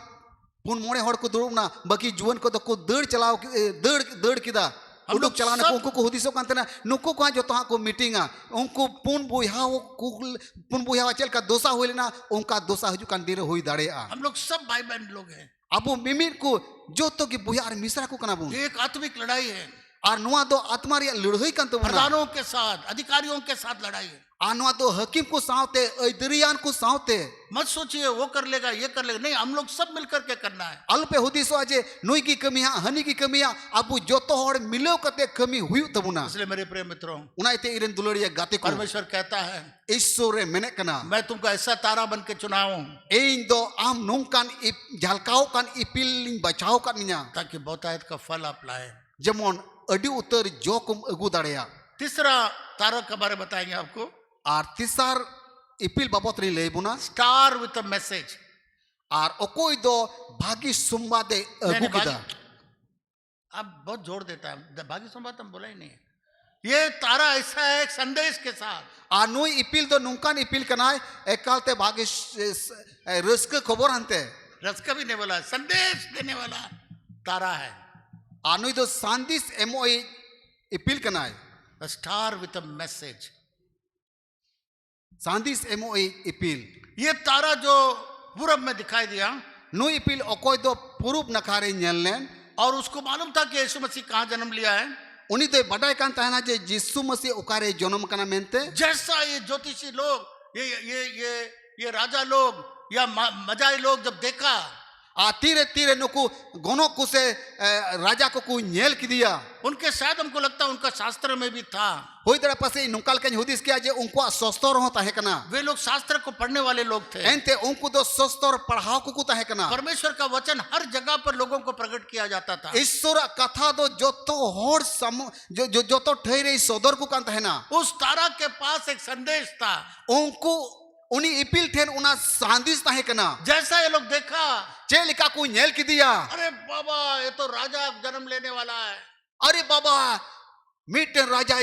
पुन मोड़े हड़ को दुड़ुब ना बाकी जुवन को तो को दड़ चलाओ दड़ किदा उडुक चलाने को उनको को हुदिसो कांते ना नुको को जो तो को मीटिंगा उनको पुन बुहा चल का दोसा होइले ना उनका दोसा हजु कान दिरे होई दाड़े आ। हम लोग सब भाई बहन लोग हैं। अबो मिमिर को जो तो की बुहा और मिश्रा को कना बु एक आत्मिक लड़ाई है और नुआ दो आत्मा रे लड़ाई कान तो प्रधानों के साथ, अधिकारियों के साथ लड़ाई है। आनुआ तो हकीम को सावते ऐदरियान को सावते। मत सोचिए वो कर लेगा ये कर लेगा, नहीं, हम लोग सब मिलकर के करना है। अल्पे हुदिसो अजे नुई की कमिया हनी की कमिया अबु जोतो हड़ मिलो कते कमी हुई तबुना। इसलिए मेरे प्रिय मित्रों, उनाइते इरेन दुलड़िया गाते को परमेश्वर कहता है ईश्वर रे मेने कना मैं तुमको ऐसा तारा बन के चुनाऊं इन दो आम नोंकान झलकाओ कान इपिल बचाओ कानिया ताकि बहुतायत का फल आप लाए। जेमन अडी उतर जोकुम अगु दाड़िया। तीसरा तारा के बारे में बताएंगे आपको। और तीसर इपिल बाबत रे लेबुना स्टार विद अ मैसेज। और ओकोई दो भागी सुंबादे अगु किदा। अब बहुत जोर देता है भागी संवाद, हम बोला ही नहीं है। ये तारा ऐसा है एक संदेश के साथ। आ नुई इपिल दो नुंकान इपिल कनाय एकालते भागी रस्क खबर हनते रस्क भी नहीं बोला, संदेश देने वाला तारा है। आनुई दो सांदिस एमओई इपिल कनाय स्टार विद अ मैसेज। सांदिस एमओई इपिल ये तारा जो पूरब में दिखाई दिया नुई इपिल अकोय दो पूरब नखारे nyel len और उसको मालूम था कि यीशु मसीह कहाँ जन्म लिया है। उनी दो बडाय कान तहना जे यीशु मसीह ओकारे जन्म कना मेनते जैसा ये ज्योतिषी लोग ये राजा लोग या मजाई लोग जब देखा आ तीरे तीरे नुकु गोनो कुसे राजा को कु nyel किदिया उनके शायद हमको लगता है उनका शास्त्र में भी था। होई दरा पासे नुकाल के हुदिस किया जे उनको सस्तर हो ताहे कना वे लोग शास्त्र को पढ़ने वाले लोग थे। एंते उनको दो सस्तर पढ़ाओ को ताहे कना परमेश्वर का वचन हर जगह पर लोगों को प्रकट किया जाता था। ईश्वर कथा दो जोतो होर सम जो जोतो ठहरे सदर को कान तहना उस तारा के पास एक संदेश था। उनको उनी इपिल ठेन उना सांदिस ताहे कना जैसा ये लोग देखा चेलिका को nyel किदिया अरे बाबा ये तो राजा जन्म लेने वाला है। अरे बाबा मिटन राजा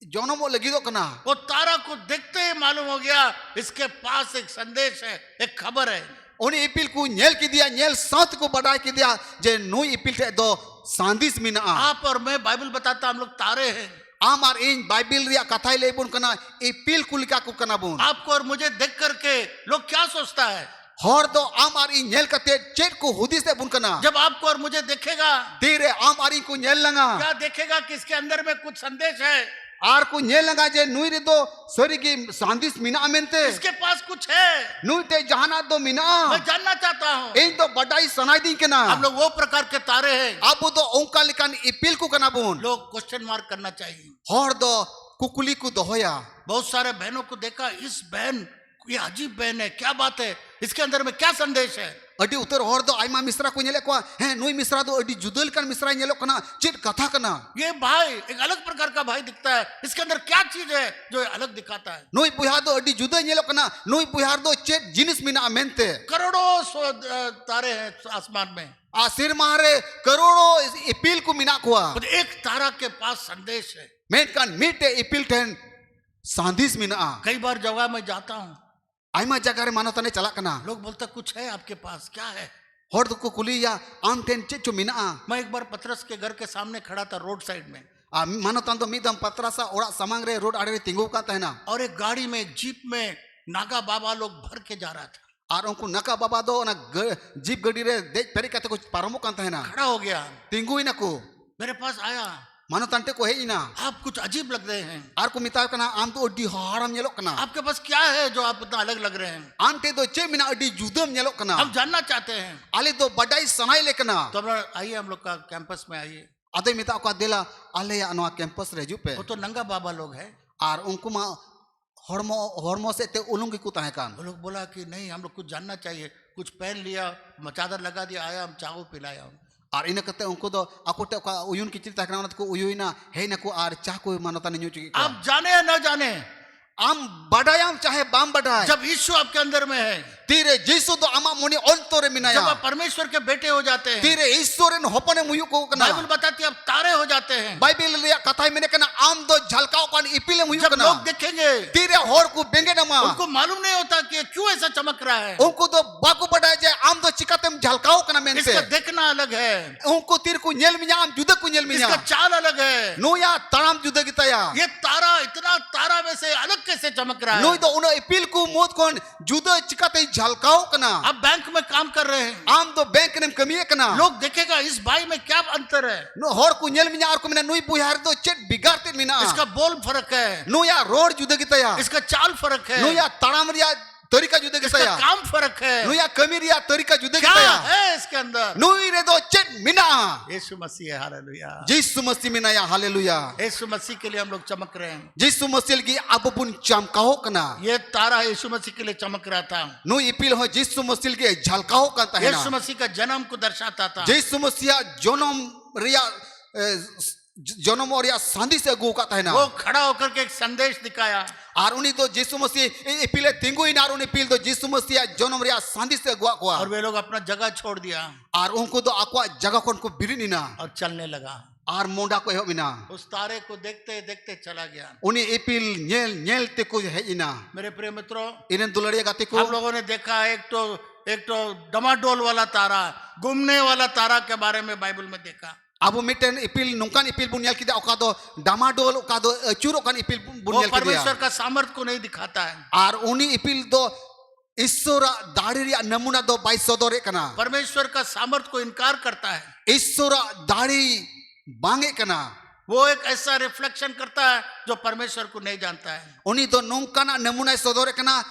जनमो लगी दो कना वो तारा को देखते ही मालूम हो गया इसके पास एक संदेश है, एक खबर है। उनी इपिल को nyel किदिया nyel साथ को बडाय किदिया जे नुई इपिल ठे दो सांदिस मिना आप और मैं बाइबल बताता हम लोग तारे हैं। आमार इन बाइबल रिया कथाई लेबुन कना इपिल कुलिका को कना बुन आपको और मुझे देख करके लोग क्या सोचता है हर दो आमार इन nyel कते चेट को हुदिस दे बुन कना जब आपको और मुझे देखेगा धीरे आमार इन को nyel लंगा क्या देखेगा कि इसके अंदर में कुछ संदेश है। आर को nyel लंगा जे नुई रे दो सरी की सांदिस मिना मेनते इसके पास कुछ है, नुई ते जहाना दो मिना मैं जानना चाहता हूँ। इन तो बडाई सनाई दिन के ना हम लोग वो प्रकार के तारे हैं। अब तो ओंका लिकान इपिल को कना बुन लोग क्वेश्चन मार्क करना चाहिए। हर दो कुकुली को दोहया बहुत सारे बहनों को देखा, इस बहन ये अजीब बहन है, क्या बात है, इसके अंदर में क्या संदेश है। अडी उतर हर दो आइमा मिश्रा को nyele को है नुई मिश्रा दो अडी जुदल kan मिश्रा nyelo कना चिट कथा कना ये भाई एक अलग प्रकार का भाई दिखता है, इसके अंदर क्या चीज है जो अलग दिखाता है। नुई बुहा दो अडी जुदा nyelo कना नुई बुहार दो चिट जिनिस मिना मेनते करोड़ों तारे हैं आसमान में, आसिर मारे करोड़ों इपिल को मिना कोआ और एक तारा के पास संदेश है। मेन kan मिटे इपिल ठेन सांदिस मिना कई बार जगह में जाता हूँ, आइमा जगह रे मानवता ने चला कना लोग बोलते कुछ है आपके पास, क्या है। हर दो को कुलिया आम ठेन चिचो मिना मैं एक बार पतरस के घर के सामने खड़ा था रोड साइड में, मानवता तो मिदम पतरासा ओड़ा समांग रे रोड आड़े तिंगु का तहना और एक गाड़ी में एक जीप में नागा बाबा लोग भर के जा रहा था। और उनको नका बाबा दो ना जीप गड्डी रे देख पेरी कहते कुछ पारमो का तहना खड़ा हो गया, तिंगु ही ना को मेरे पास आया, मानो तंटे को है ही ना आप कुछ अजीब लग रहे हैं। आर को मिताव कना आम तो अड्डी हारम nyelo कना आपके पास क्या है जो आप इतना अलग लग रहे हैं। आम ते दो चे मिना अड्डी जुदम nyelo कना हम जानना चाहते हैं। आले दो बडाई सनाई ले कना तो हम लोग आइए, हम लोग का कैंपस में आइए। अदे मिताव का देला आले या नवा कैंपस रे जुपे वो तो नंगा बाबा लोग हैं। आर उनको मा हरमो हरमो से ते उलुंगी को ताहे कान वो लोग बोला कि नहीं हम लोग कुछ जानना चाहिए, कुछ पहन लिया, चादर लगा दिया, आया हम चावल पिलाया। और इन कते उनको दो अकोटे का उयुन की चिंता करना को उयुइना है ना को आर चाह को मानवता ने न्यू चुकी आप जाने या न जाने, आम बडायाम चाहे बाम बडाय जब यीशु आपके अंदर में है, तीरे जीसु दो आमा मोनी अंतरे मिनाया जब आप परमेश्वर के बेटे हो जाते हैं, तीरे ईश्वरन होपने मुयु को कना बाइबल बताती है आप तारे हो जाते हैं। बाइबल रिया कथा मैंने कना आम दो झलकाओ कान इपिले मुयु जब कना लोग देखेंगे तीरे होर को बेंगे नमा उनको मालूम नहीं होता कि ये क्यों ऐसा चमक रहा है। उनको तो बाकू बडाय जे आम दो चिकातेम झलकाओ कना मेनसे इसका देखना अलग है, उनको तीर को nyel मिया आम जुदा को nyel मिया इसका चाल अलग है। नो या तराम जुदा गिताया ये तारा इतना तारा में से अलग कैसे चमक रहा है। नो तो उन इपिल को मोद कोन जुदा चिकाते झलकाओ कना आप बैंक में काम कर रहे हैं, आम तो बैंक ने कमिए कना लोग देखेगा इस भाई में क्या अंतर है, नो होर को nyel मिया आर को मिना नुई बुहार दो चेट बिगाड़ते मिना इसका बोल फर्क है, नो या रोड जुदा गिताया इसका चाल फर्क है, नो या तराम रिया तरीका जुदा इसका गिताया काम फर्क है, नो या कमी रिया तरीका जुदा क्या गिताया है इसके अंदर। नुई रे दो चेट मिना यीशु मसीह है, हालेलुया। यीशु मसीह मिना या हालेलुया यीशु मसीह के लिए हम लोग चमक रहे हैं। यीशु मसीह की अब बुन चमकाओ कना ये तारा यीशु मसीह के लिए चमक रहा था। नो इपिल हो यीशु मसीह के झलकाओ करता है यीशु ना मसीह का जन्म को दर्शाता था। यीशु मसीह जन्म रिया जन्म और या शांति से गो का है ना वो खड़ा होकर के एक संदेश दिखाया, और उन्हीं तो यीशु मसीह इपिले तिंगु इन और उन्हीं पिल तो यीशु मसीह जन्म रिया शांति से गो को और वे लोग अपना जगह छोड़ दिया और उनको तो aqua जगह को उनको बिरिनी ना और चलने लगा। और मोंडा को है बिना उस तारे को देखते देखते चला गया। उन्हीं इपिल nyel nyel ते को है इना मेरे प्रिय मित्रों, इन्हें दुलड़िया गाते को हम लोगों ने देखा एक तो डमाडोल वाला तारा, घूमने वाला तारा के बारे में बाइबल में देखा। Abu miten ipil nungkan ipil bun nyel kida oka do damadol oka do achurok kan ipil bun वो nyel kida. परमेश्वर का सामर्थ को नहीं दिखाता है। Ar uni ipil do ईश्वर दाढ़ी रिया नमूना दो बाई सदोरे कना परमेश्वर का सामर्थ को इनकार करता है। ईश्वर दाढ़ी बांगे कना वो एक ऐसा रिफ्लेक्शन करता है जो परमेश्वर को नहीं जानता है। उनी दो नौकाना नमूना सदोरे कना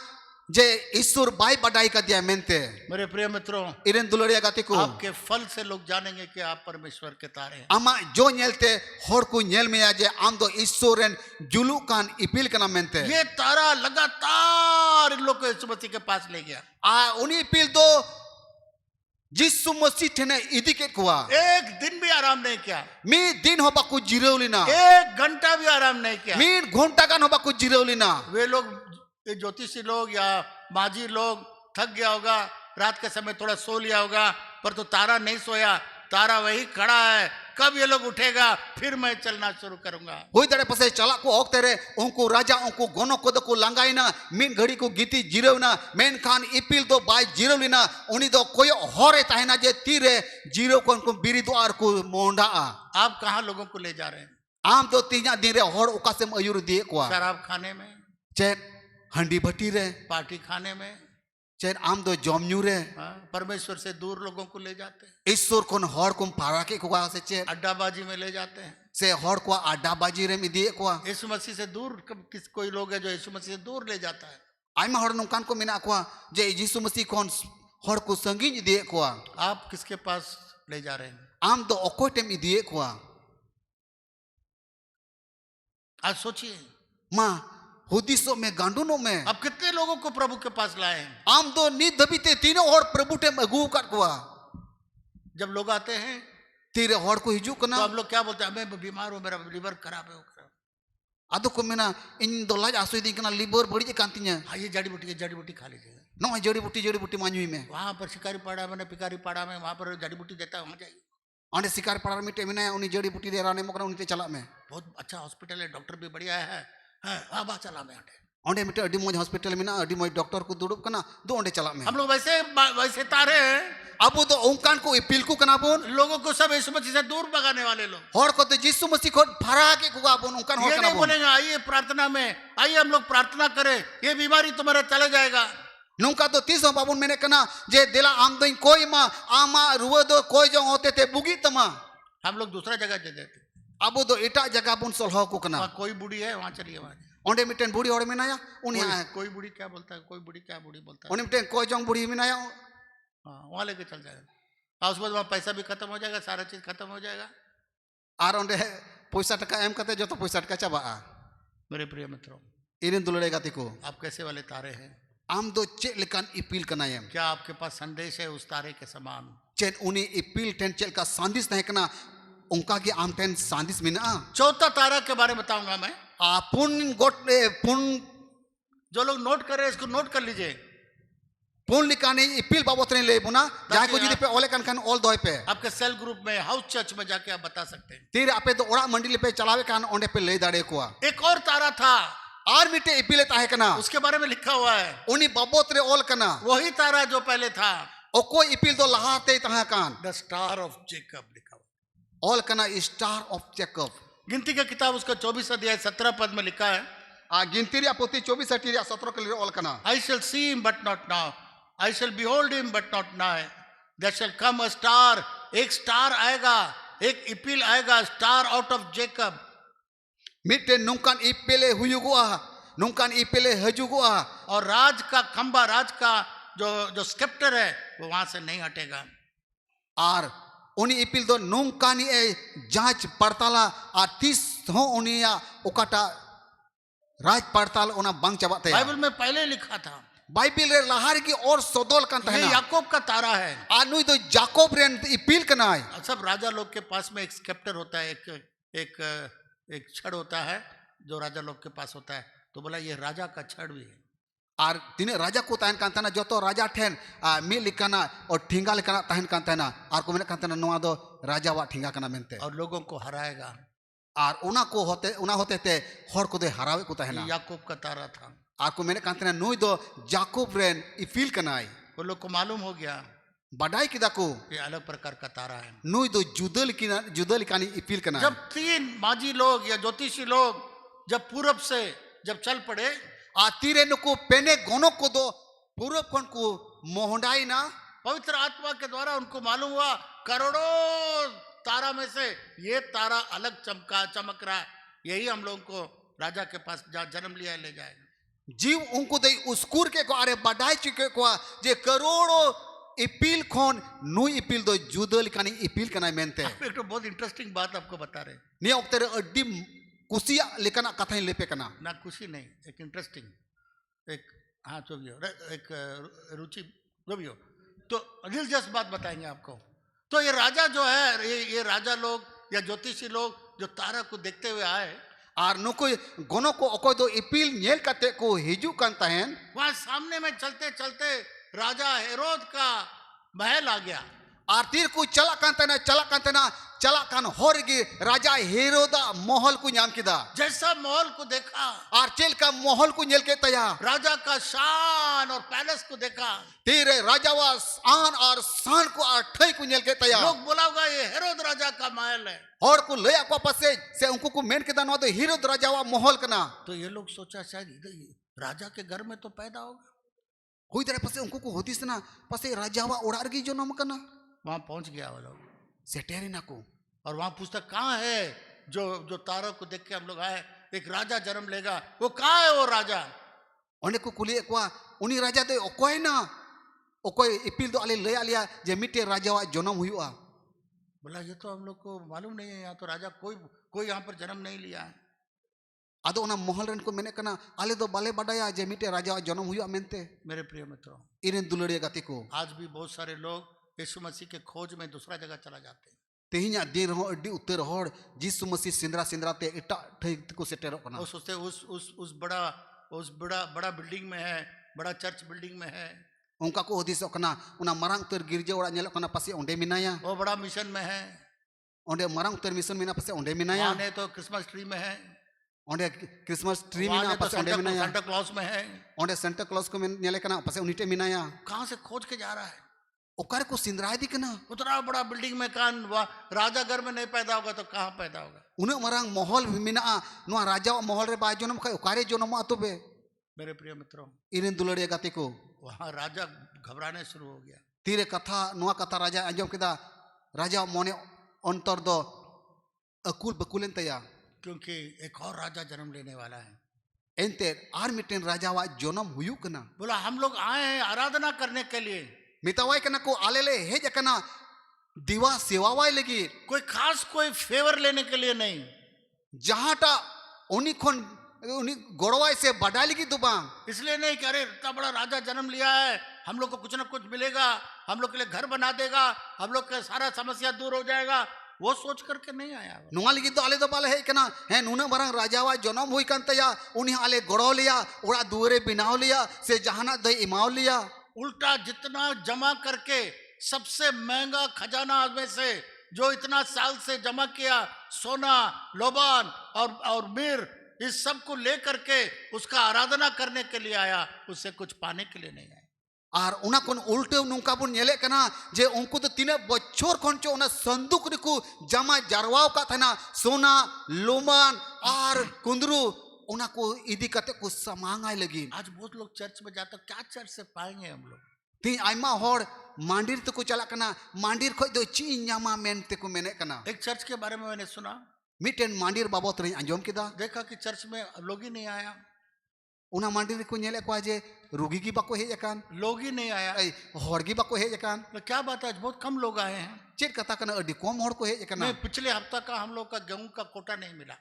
जे ईश्वर बाई बडाई का दिया मेनते मेरे प्रिय मित्रों, इरेन दुलरिया गाते को आपके फल से लोग जानेंगे कि आप परमेश्वर के तारे हैं। आमा जो नेलते हर को नेल में आ जे आम दो ईश्वरन जुलू कान इपिल कना मेनते ये तारा लगातार इन लोग को यीशु मसीह के पास ले गया। आ उनी इपिल दो जिसु मसीह ठने इदी के कुआ एक दिन भी आराम नहीं किया, मी दिन हो बाकु जिरौलिना एक घंटा भी आराम नहीं किया। मी घंटा कान हो बाकु जिरौलिना वे लोग, ये ज्योतिषी लोग या माजी लोग थक गया होगा, रात के समय थोड़ा सो लिया होगा, पर तो तारा नहीं सोया, तारा वही खड़ा है, कब ये लोग उठेगा फिर मैं चलना शुरू करूंगा। हुई दड़े पसे चला को ओक्ते रे उनको राजा उनको गोनो को दको लंगाइना मीन घड़ी को गीती जिरौना मेन खान इपिल दो बाई जिरौलिना उनी दो कोई होरे ताहेना जे तीरे जिरो को उनको बिरी द्वार को मोंडा आप कहाँ लोगों को ले जा रहे हैं? आम दो तीजा दिन रे होर उका से मयूर दिए को शराब खाने में, चेन हंडी भट्टी रे पार्टी खाने में, चेन आम दो जमन्यू रे परमेश्वर से दूर लोगों को ले जाते हैं, ईश्वर कोन होर को पारा के को से चेन अड्डाबाजी में ले जाते हैं। से होर को आडा बाजी रे मिदिए को यीशु मसीह से दूर किस कोई लोग है जो यीशु मसीह से दूर ले जाता है। आइमा होर नुकान को मिना को जे यीशु मसीह कोन होर को संगीन दिए को आप किसके पास ले जा रहे हैं? आम दो ओकोटेम दिए को आज सोचिए, माँ हुदिसो में गांडूनो में अब कितने लोगों को प्रभु के पास लाए हैं? आम दो नींद दबीते तीनों और प्रभु टेम अगू कर को जब लोग आते हैं तीरे होर को हिजू तो कना हम लोग क्या बोलते हैं? मैं बीमार हूं, मेरा लिवर खराब है, वो खराब। आदो को मेना इन दो लाज आसुई दी कना लिवर बड़ी कांतिया हाँ, ये जड़ी बूटी खा लीजिएगा। नो जड़ी बूटी मानुई में वहां पर शिकारी पाड़ा में, पिकारी पाड़ा में, वहां पर जड़ी बूटी देता है, वहां जाइए। अंडे शिकार पड़ा मिटे मिना उनी जड़ी बूटी दे राने मकरा उनी चला में बहुत अच्छा हॉस्पिटल है, डॉक्टर भी बढ़िया है। हाँ, बा चला में आटे। अंडे मिटे अडी मोज हॉस्पिटल मिना अडी मोज डॉक्टर को दुड़ुब कना दो अंडे चला में हम लोग वैसे तारे हैं। अब तो ओंकान को इपिल को कना बोन लोगों को सब यीशु मसीह से दूर भगाने वाले लोग। होर को तो यीशु मसीह को फरा के कुगा बोन ओंकान होर ये कना नहीं बोन बोलेंगे आइए प्रार्थना में, आइए हम लोग प्रार्थना करें, ये बीमारी तुम्हारा चले जाएगा। नौका तो तीस बाबून मैंने कना जे दिला आम दो कोई माँ आमा रुआ दो कोई जो होते थे बुगी तमा हम लोग दूसरा जगह दे देते। अब तो इटा जगह बुन सोलह को कना वहाँ कोई बूढ़ी है, वहाँ चलिए, वहाँ ओंडे मिटेन बूढ़ी और मिनाया उन्हें कोई बूढ़ी क्या बोलता है, कोई बूढ़ी क्या बूढ़ी बोलता है, उन्हें मिटेन कोई जोंग बूढ़ी मिनाया हाँ, वहाँ लेके चल जाएगा। और उसके बाद वहाँ पैसा भी खत्म हो जाएगा, सारा चीज खत्म हो जाएगा। आर ओंडे पैसा टका एम कते जो तो पैसा टका चाबा मेरे प्रिय मित्रों, इरेन दुलड़े गाती को आप कैसे वाले तारे हैं? आम दो चे लेकान इपिल कनायम क्या आपके पास संदेश है उस तारे के समान? चेन उन्हें इपिल टेन चेल का सांदिस नहीं कना उनका के आम टेन सांदिस मिना चौथा तारा के बारे में बताऊंगा मैं। पुन गोट पुन जो लोग नोट कर रहे हैं इसको नोट कर लीजिए। पुन लिकाने इपिल बाबत ने ले बुना जहाँ को जिदे पे ओले कान ऑल दोय पे आपके सेल ग्रुप में, हाउस चर्च में जाके आप बता सकते हैं। तीर आपे तो ओड़ा मंडली पे चलावे कान ओंडे पे ले दाड़े को एक और तारा था, आर मिटे इपिले ताहे कना उसके बारे में लिखा हुआ है, उनी बाबत रे ओल कना वही तारा जो पहले था, ओको इपिल दो लहाते ताहे कान द स्टार ऑफ जेकब लिखा हुआ। ऑल कना स्टार ऑफ जैकब। गिनती का किताब उसका 24 अध्याय 17 पद में लिखा है, गिनती पोती 24 अटीरिया 17 के लिए ऑल कना I shall see him but not now, I shall behold him but not now, there shall come a star, एक स्टार आएगा, एक इपिल आएगा, स्टार आउट ऑफ जेकब। मिटे नुकान इपिले हुयुगुआ नुकान इपिले हजुगुआ और राज का खंबा, राज का जो स्केप्टर है वो वहां से नहीं हटेगा। आर उनी इपिल दो नुकानी ए जांच पड़ताला आ 30 हो उनिया ओकाटा राज पड़ताल उना बंग चबाते बाइबल में पहले लिखा था, बाइबिल रे लहार की और सोदोल कान ये तहना याकूब का तारा है। आनुई तो जाकोब रेन इपिल कनाय सब राजा लोग के पास में एक स्केप्टर होता है, एक छड़ होता है जो राजा लोग के पास होता है, तो बोला ये राजा का छड़ भी है। आर तिने राजा को तहन कान तहना जो तो राजा ठेन मी लिकाना और ठिंगा लिकाना तहन कान तहना आर को मेन कान तहना नोआ दो राजा वा ठिंगा कना मेनते और लोगों को हराएगा। आर उना होते ते हर को दे हरावे को तहना याकूब का तारा था। आर को मेन कान तहना नुई दो जाकोब रेन इपिल कनाय। वो लोग को मालूम हो गया badai kida ko ये अलग प्रकार का तारा है। nui do judal kani ipil kana जब तीन माजी लोग या ज्योतिषी लोग जब पूरब से जब चल पड़े, atire nuku pene gonok ko do purab kon ku mohondai na पवित्र आत्मा के द्वारा उनको मालूम हुआ करोड़ों तारा में से ये तारा अलग चमक रहा है, यही हम लोगों को राजा के पास जहाँ जन्म लिया है ले जाएगा। जीव उनको दई उसकुर के को अरे badai चुके को जे करोड़ों ipil khon nui ipil do judal kani ipil kana mente आप एक तो बहुत इंटरेस्टिंग बात आपको बता रहे हैं, ni oktere addi kusia lekana katha lepe kana ना खुशी नहीं, एक इंटरेस्टिंग, एक हाँ जो भी हो, एक रुचि जो भी हो, तो दिलचस्प बात बताएंगे आपको। तो ये राजा जो है, ये राजा लोग या ज्योतिषी लोग जो तारा को देखते हुए आए, ar nuku gono ko okoy do ipil nyel kate ko hiju kan tahen वहां सामने में चलते चलते राजा हेरोद का महल आ गया। ar tir ku chala kan horgi raja heroda mohol ku nyam kida जैसा महल को देखा, ar chel ka mohol ku nyel ke taya राजा का शान और पैलेस को देखा, tire raja was an ar san ku ar thai ku nyel ke taya लोग बोला होगा ये हेरोद राजा का महल है। hor ku laya ko pase se unku ku men kida no do herod raja wa mohol kana तो ये लोग सोचा शायद इधर राजा के घर में तो पैदा होगा। hui dare pase unku ku hodis na pase raja wa orar gi jonom kana वहां पहुंच गया वो लोग seteri na ko और वहां पूछता कहाँ है जो जो तारों को देख के हम लोग आए, एक राजा जन्म लेगा, वो कहाँ है वो राजा? onde ku kuli ko uni raja do okoy na okoy ipil do ale lay alia je mite raja wa jonom huyua बोला ये तो हम लोग को मालूम नहीं है, यहाँ तो राजा कोई यहाँ पर जन्म नहीं लिया है। ado ona mohol ren ko mene kana ale do bale badaya je mite raja wa jonom huyua mente मेरे प्रिय मित्रों, iren duluriya gati ko आज भी बहुत सारे लोग यीशु मसीह के खोज में दूसरा जगह चला जाते हैं। tehinya din ho adi utter hor jisu masih sindra te eta thai ko setero kana वो सोचते उस बड़ा बिल्डिंग में है, बड़ा चर्च बिल्डिंग में है, onka ko hodis kana una marang ter girja ora nyelok kana pasi onde minaya वो बड़ा मिशन में है, onde marang ter mission mina pasi onde वहाँ minaya नहीं तो क्रिसमस ट्री में है, onde christmas tree वहाँ mina नहीं तो pasi onde minaya Santa Claus में है। onde santa claus ko nyele kana pasi unite minaya कहाँ से खोज के जा रहा है? okare ko sindra di kana उतना बड़ा बिल्डिंग में कान राजा घर में नहीं पैदा होगा तो कहाँ पैदा होगा? una marang mohol mina no raja wa mohol re ba jonom khai okare jonom atobe मेरे प्रिय मित्रों, iren duluriya gati ko वहाँ राजा घबराने शुरू हो गया। tire katha noa katha raja anjom kida raja mone ontor do akul bakulen taya क्योंकि एक और राजा जन्म लेने वाला है। enter ar miten raja wa jonom huyu kana बोला हम लोग आए हैं आराधना करने के लिए, mitawai kana ko alele hej kana diwa sewawai lagi कोई खास कोई फेवर लेने के लिए नहीं। jahata uni khon uni gorowai se badai lagi do bang इसलिए नहीं कि अरे इतना बड़ा राजा जन्म लिया है, हम लोग को कुछ ना कुछ मिलेगा, हम लोग के लिए घर बना देगा, हम लोग का सारा समस्या दूर हो जाएगा, वो सोच करके नहीं आया। nunga lagi do ale do bale hej kana he nuna marang raja wa jonom hui kan taya uni ale goro liya ora duare binaw liya se jahana dai imaw liya उल्टा जितना जमा करके सबसे महंगा खजाना में से जो इतना साल से जमा किया, सोना लोबान और मीर, इस सब को लेकर के उसका आराधना करने के लिए आया, उससे कुछ पाने के लिए नहीं आया। ar una kon ulte nungka bun nyele kana je unku to tine bochor khon cho ona sanduk riku jama jarwao ka thana sona loman ar kundru una ko idi kate ko samangai lagi आज बहुत लोग church में जाते, क्या church से पाएंगे हम लोग? ti aima hor mandir to ko chala kana mandir khoj do chi nyama mente ko mene kana एक चर्च के बारे में मैंने सुना, miten mandir babot rin anjom kida देखा कि चर्च में लोग ही नहीं आया, una mandir ko nyele ko je rugi gi bako hej akan लोग ही नहीं आया। ai hor gi bako hej akan तो क्या बात है, आज बहुत कम लोग आए हैं। chet kata kana adi kom hor ko hej akana मैं पिछले हफ्ता का हम लोग का गेहूं का कोटा नहीं मिला।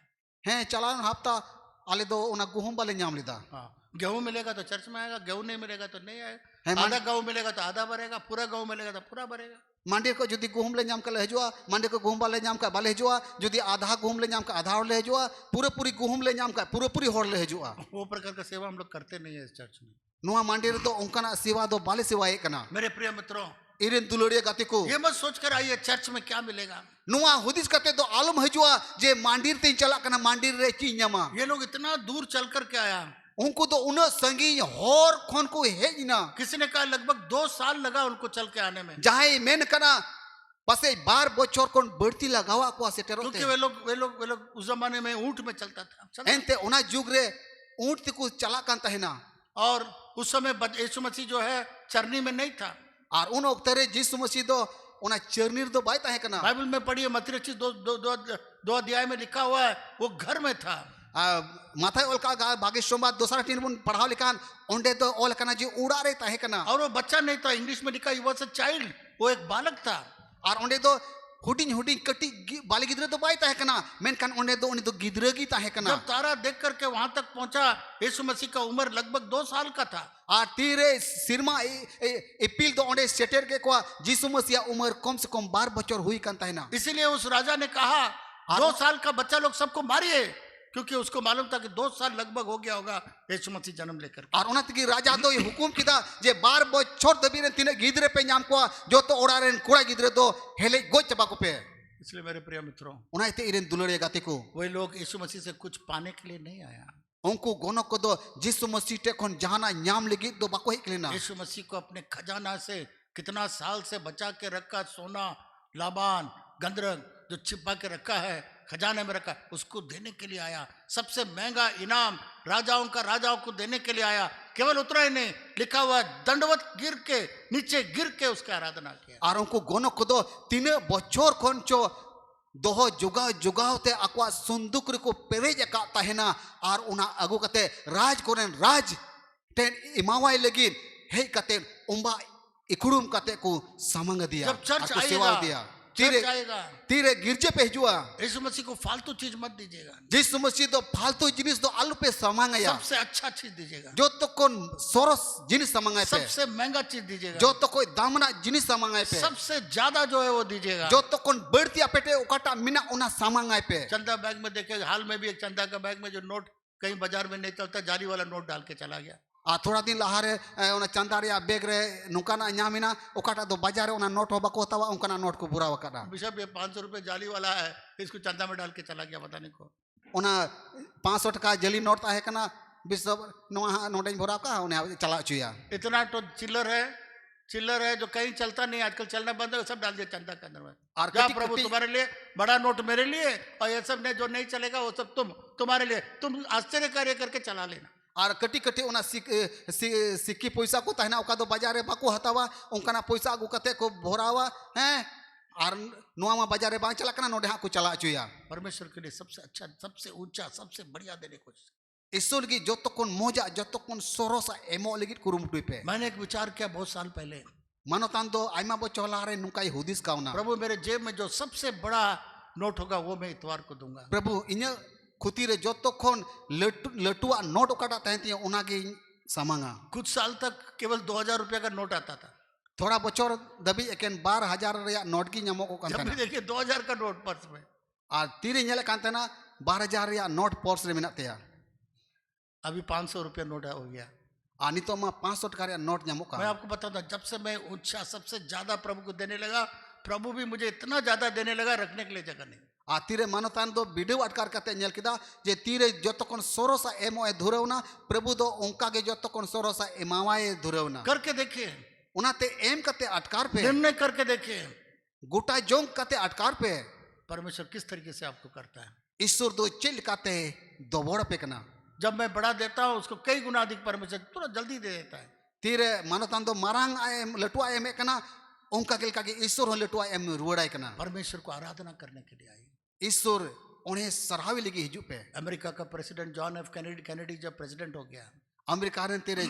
he chalan hafta ale do ona guhum bale nyam lida हाँ, गेहूं मिलेगा तो चर्च में आएगा, गेहूं नहीं मिलेगा तो नहीं आएगा, है आधा गेहूं मिलेगा तो आधा भरेगा, पूरा गेहूं मिलेगा तो पूरा भरेगा। mandir ko jodi guhum le nyam ka le hejua mandir ko guhum bale nyam ka bale hejua jodi adha guhum le nyam ka adha hor le hejua puri guhum le nyam ka puri hor le hejua वो प्रकार का सेवा हम लोग करते नहीं है इस चर्च में। noa mandir do onkana sewa do bale sewa e kana मेरे प्रिय मित्रों, iren duluriya gati ko ये मत सोचकर आइए चर्च में क्या मिलेगा। noa hudis kate do alum hejua je mandir te chala kana mandir re chi nyama ये लोग इतना दूर चल कर के आया, उनको तो उन संगी हर खन को हेज ना किसी ने कहा लगभग 2 साल लगा उनको चल के आने में, जहां मेन कना पसे 12 बच्चों को बढ़ती लगावा को सेटेरो क्योंकि वे लोग उस जमाने में ऊंट में चलता एनते उना जुग रे ऊंट को चला कान तहना और उस समय यीशु मसीह जो है चरनी में नहीं था। और उन ओक्ते रे यीशु मसीह दो उना चरनीर दो बाय ताहे कना बाइबल में पढ़िए मत्ती रचित दो अध्याय में लिखा हुआ है वो घर में था। माथा ओलका गा बागे सोमवार दोसरा टीन बुन पढ़ाव लिखान ओंडे तो ओल कना जी उड़ा रे ताहे कना और वो बच्चा नहीं था, इंग्लिश में लिखा ही वाज अ चाइल्ड, वो एक बालक था। और ओंडे तो हुडिंग हुडिंग कटी बाली गिद्रे तो बाय ताहे कना मेनखान ओंडे तो उनी तो गिद्रे गी ताहे कना जब तारा देख करके वहां तक पहुंचा, यीशु मसीह का उम्र लगभग 2 साल का था। और तीरे सिरमा इपिल तो ओंडे सेटेर के को यीशु मसीह उम्र कम से कम 12 बच्चों हुई कान तहना इसीलिए उस राजा ने कहा 2 साल का बच्चा लोग सबको मारिए, क्योंकि उसको मालूम था कि 2 साल लगभग हो गया होगा यीशु मसीह जन्म लेकर। और उनतगी राजा तो ये हुकुम किदा जे 12 बच्चों दबी रे तिने गिद्रे पे नाम को जो तो ओड़ा रेन कुड़ा गिद्रे तो हेले गोच चबा को पे। इसलिए मेरे प्रिय मित्रों, उनाइते इरेन दुलड़े गाते को वही लोग यीशु मसीह से कुछ पाने के लिए नहीं आया। उनको गोनो को दो यीशु मसीह टे कोन जहाना न्याम लगी दो बाको हिकलेना यीशु मसीह को अपने खजाना से कितना साल से बचा के रखा, सोना लाबान गंधर्व जो छिपा के रखा है, खजाने में रखा, उसको देने के लिए आया। सबसे महंगा इनाम राजाओं का राजाओं को देने के लिए आया। केवल उतना ही नहीं, लिखा हुआ दंडवत गिर के नीचे गिर के उसकी आराधना किया। और उनको गोनो को दो 3 बच्चों कोन चो दोहो जुगाव जुगाव ते अक्वा सुंदुक को पेरेज का तहना और उना अगु कते राज कोरेन राज टेन इमावाई लगी हे कते उम्बा इकुड़ुम कते को समंग दिया। जब चर्च आपको सेवा आएगा, दिया चर्च आएगा, तीरे गिरजे पे जुआ यीशु मसीह को फालतू चीज मत दीजिएगा। यीशु मसीह तो फालतू जिनिस दो आलू पे समंग या सबसे अच्छा चीज दीजिएगा, जो तो कोन सोरस जिनिस समंग पे सबसे महंगा चीज दीजिएगा, जो तो कोई दामना जिनिस समंग पे सबसे ज्यादा जो है वो दीजिएगा। जो तो कोन बढ़ती अपेटे उकाटा मिना उना समंग पे। चंदा बैग में देखे, हाल में भी एक चंदा का बैग में जो नोट कहीं बाजार में नहीं चलता, जारी वाला नोट डाल के चला गया। थोड़ा दिन लहारे उना चंदा रे बैग रे नुकाना न्यामिना उकाटा दो बाजार रे उना नोट हो बको तवा उनका नोट को बुरा वकाना बिशप ये 500 रुपए जाली वाला है, इसको चंदा में डाल के चला गया, पता नहीं को उना 500 टका जली नोट ताहे कना बिशप नोआ नोटें भरा का उन्हें चला चुया। इतना तो चिल्लर है जो कहीं चलता नहीं, आजकल चलना बंद है, सब डाल दिया चंदा के अंदर में। और जा कटी प्रभु कटी तुम्हारे लिए बड़ा नोट मेरे लिए, और ये सब ने जो नहीं चलेगा वो सब तुम्हारे लिए, तुम आश्चर्य कार्य करके चला लेना। और कटी कटी उना सिक्की पैसा को तहना उका दो बाजार रे बाको हतावा उनका पैसा अगु कते को भरावा हैं और नोआ बाजार रे बा चला कना नोडे को चला चुया। परमेश्वर के लिए सबसे अच्छा, सबसे ऊंचा, सबसे बढ़िया देने को ईश्वर की जो तो कोन मोजा जो तो कोन सोरोसा एमो लगी कुरुमुटुई पे। मैंने एक विचार किया बहुत साल पहले, मानोतान दो आइमा बो चला रे नुकाई हुदिस काउना प्रभु मेरे जेब में जो सबसे बड़ा नोट होगा वो मैं इतवार को दूंगा। प्रभु इन्या खुती रे जो तो कोन लटुआ नोट उकाटा तहती उना के सामांगा। कुछ साल तक केवल 2000 रुपया का नोट आता था। थोड़ा बचोर दबी एकेन 12,000 रे नोट की न्यामो को जब भी कांतना देखिए 2000 का नोट पर्स में, और तीरे नेले कांतना 12,000 रे नोट पर्स रे मिना तेया। अभी 500 रुपया नोट हो गया। आनी तो मा 500 टका रे नोट न्यामो मैं का। आपको बताता, जब से मैं ऊंचा सबसे ज्यादा प्रभु को देने लगा, प्रभु भी मुझे इतना ज्यादा देने लगा, रखने के लिए जगह नहीं। आ तीरे मानोतान दो वीडियो अटकार कते नेल किदा जे तीरे जो तो कोन सोरोसा एमो ए धुरवना प्रभु दो उनका के जो तो कोन सोरोसा एमावाए धुरवना करके देखिए, उनाते एम कते अटकार पे निर्णय करके देखिए गोटा जोंग कते अटकार पे परमेश्वर किस तरीके से आपको करता है। ईश्वर दो चिल काते दोबड़ पे कना। जब मैं बड़ा देता हूं उसको कई गुना अधिक परमेश्वर तुरंत जल्दी दे देता है। तीरे मानोतान दो मारांग एम लटुआ एम कना उनका के का ईश्वर हो लटुआ एम रुड़ाई कना। परमेश्वर को आराधना करने के लिए आई। ईश्वर उन्हें सराहवी लगी हिजू पे। अमेरिका का प्रेसिडेंट जॉन एफ कैनेडी जब प्रेसिडेंट हो गया, अमेरिका ने तेरे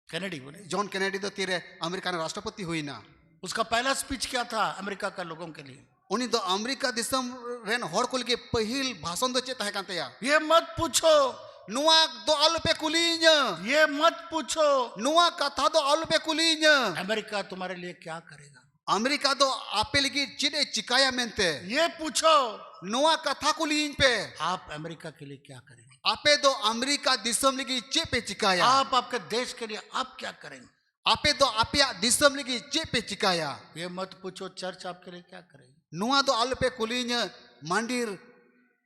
कैनेडी बोले, जॉन कैनेडी तो तेरे अमेरिका ने राष्ट्रपति हुई ना। उसका पहला स्पीच क्या था अमेरिका का लोगों के लिए? उन्हीं दो अमेरिका दिसम रेन हर को लगे पहिल भाषण दो चेता है कांते या ये मत पूछो, नुआ दो आलू पे कुलीन ये मत पूछो, नुआ कथा दो आलू पे कुलीन अमेरिका तुम्हारे लिए क्या करेगा। अमेरिका दो आपे लगी चिड़े चिकाया मेंते ये पूछो, नुआ कथा कुलीन पे आप अमेरिका के लिए क्या करेंगे। आपे दो अमेरिका दिसम लगी चे पे चिकाया। आप आपके देश के लिए आप क्या करेंगे। आपे दो आपे दिसम लगी चे पे चिकाया। ये मत पूछो, चर्च आपके लिए क्या करेगी। नुआ दो आलू पे कुलीन मंदिर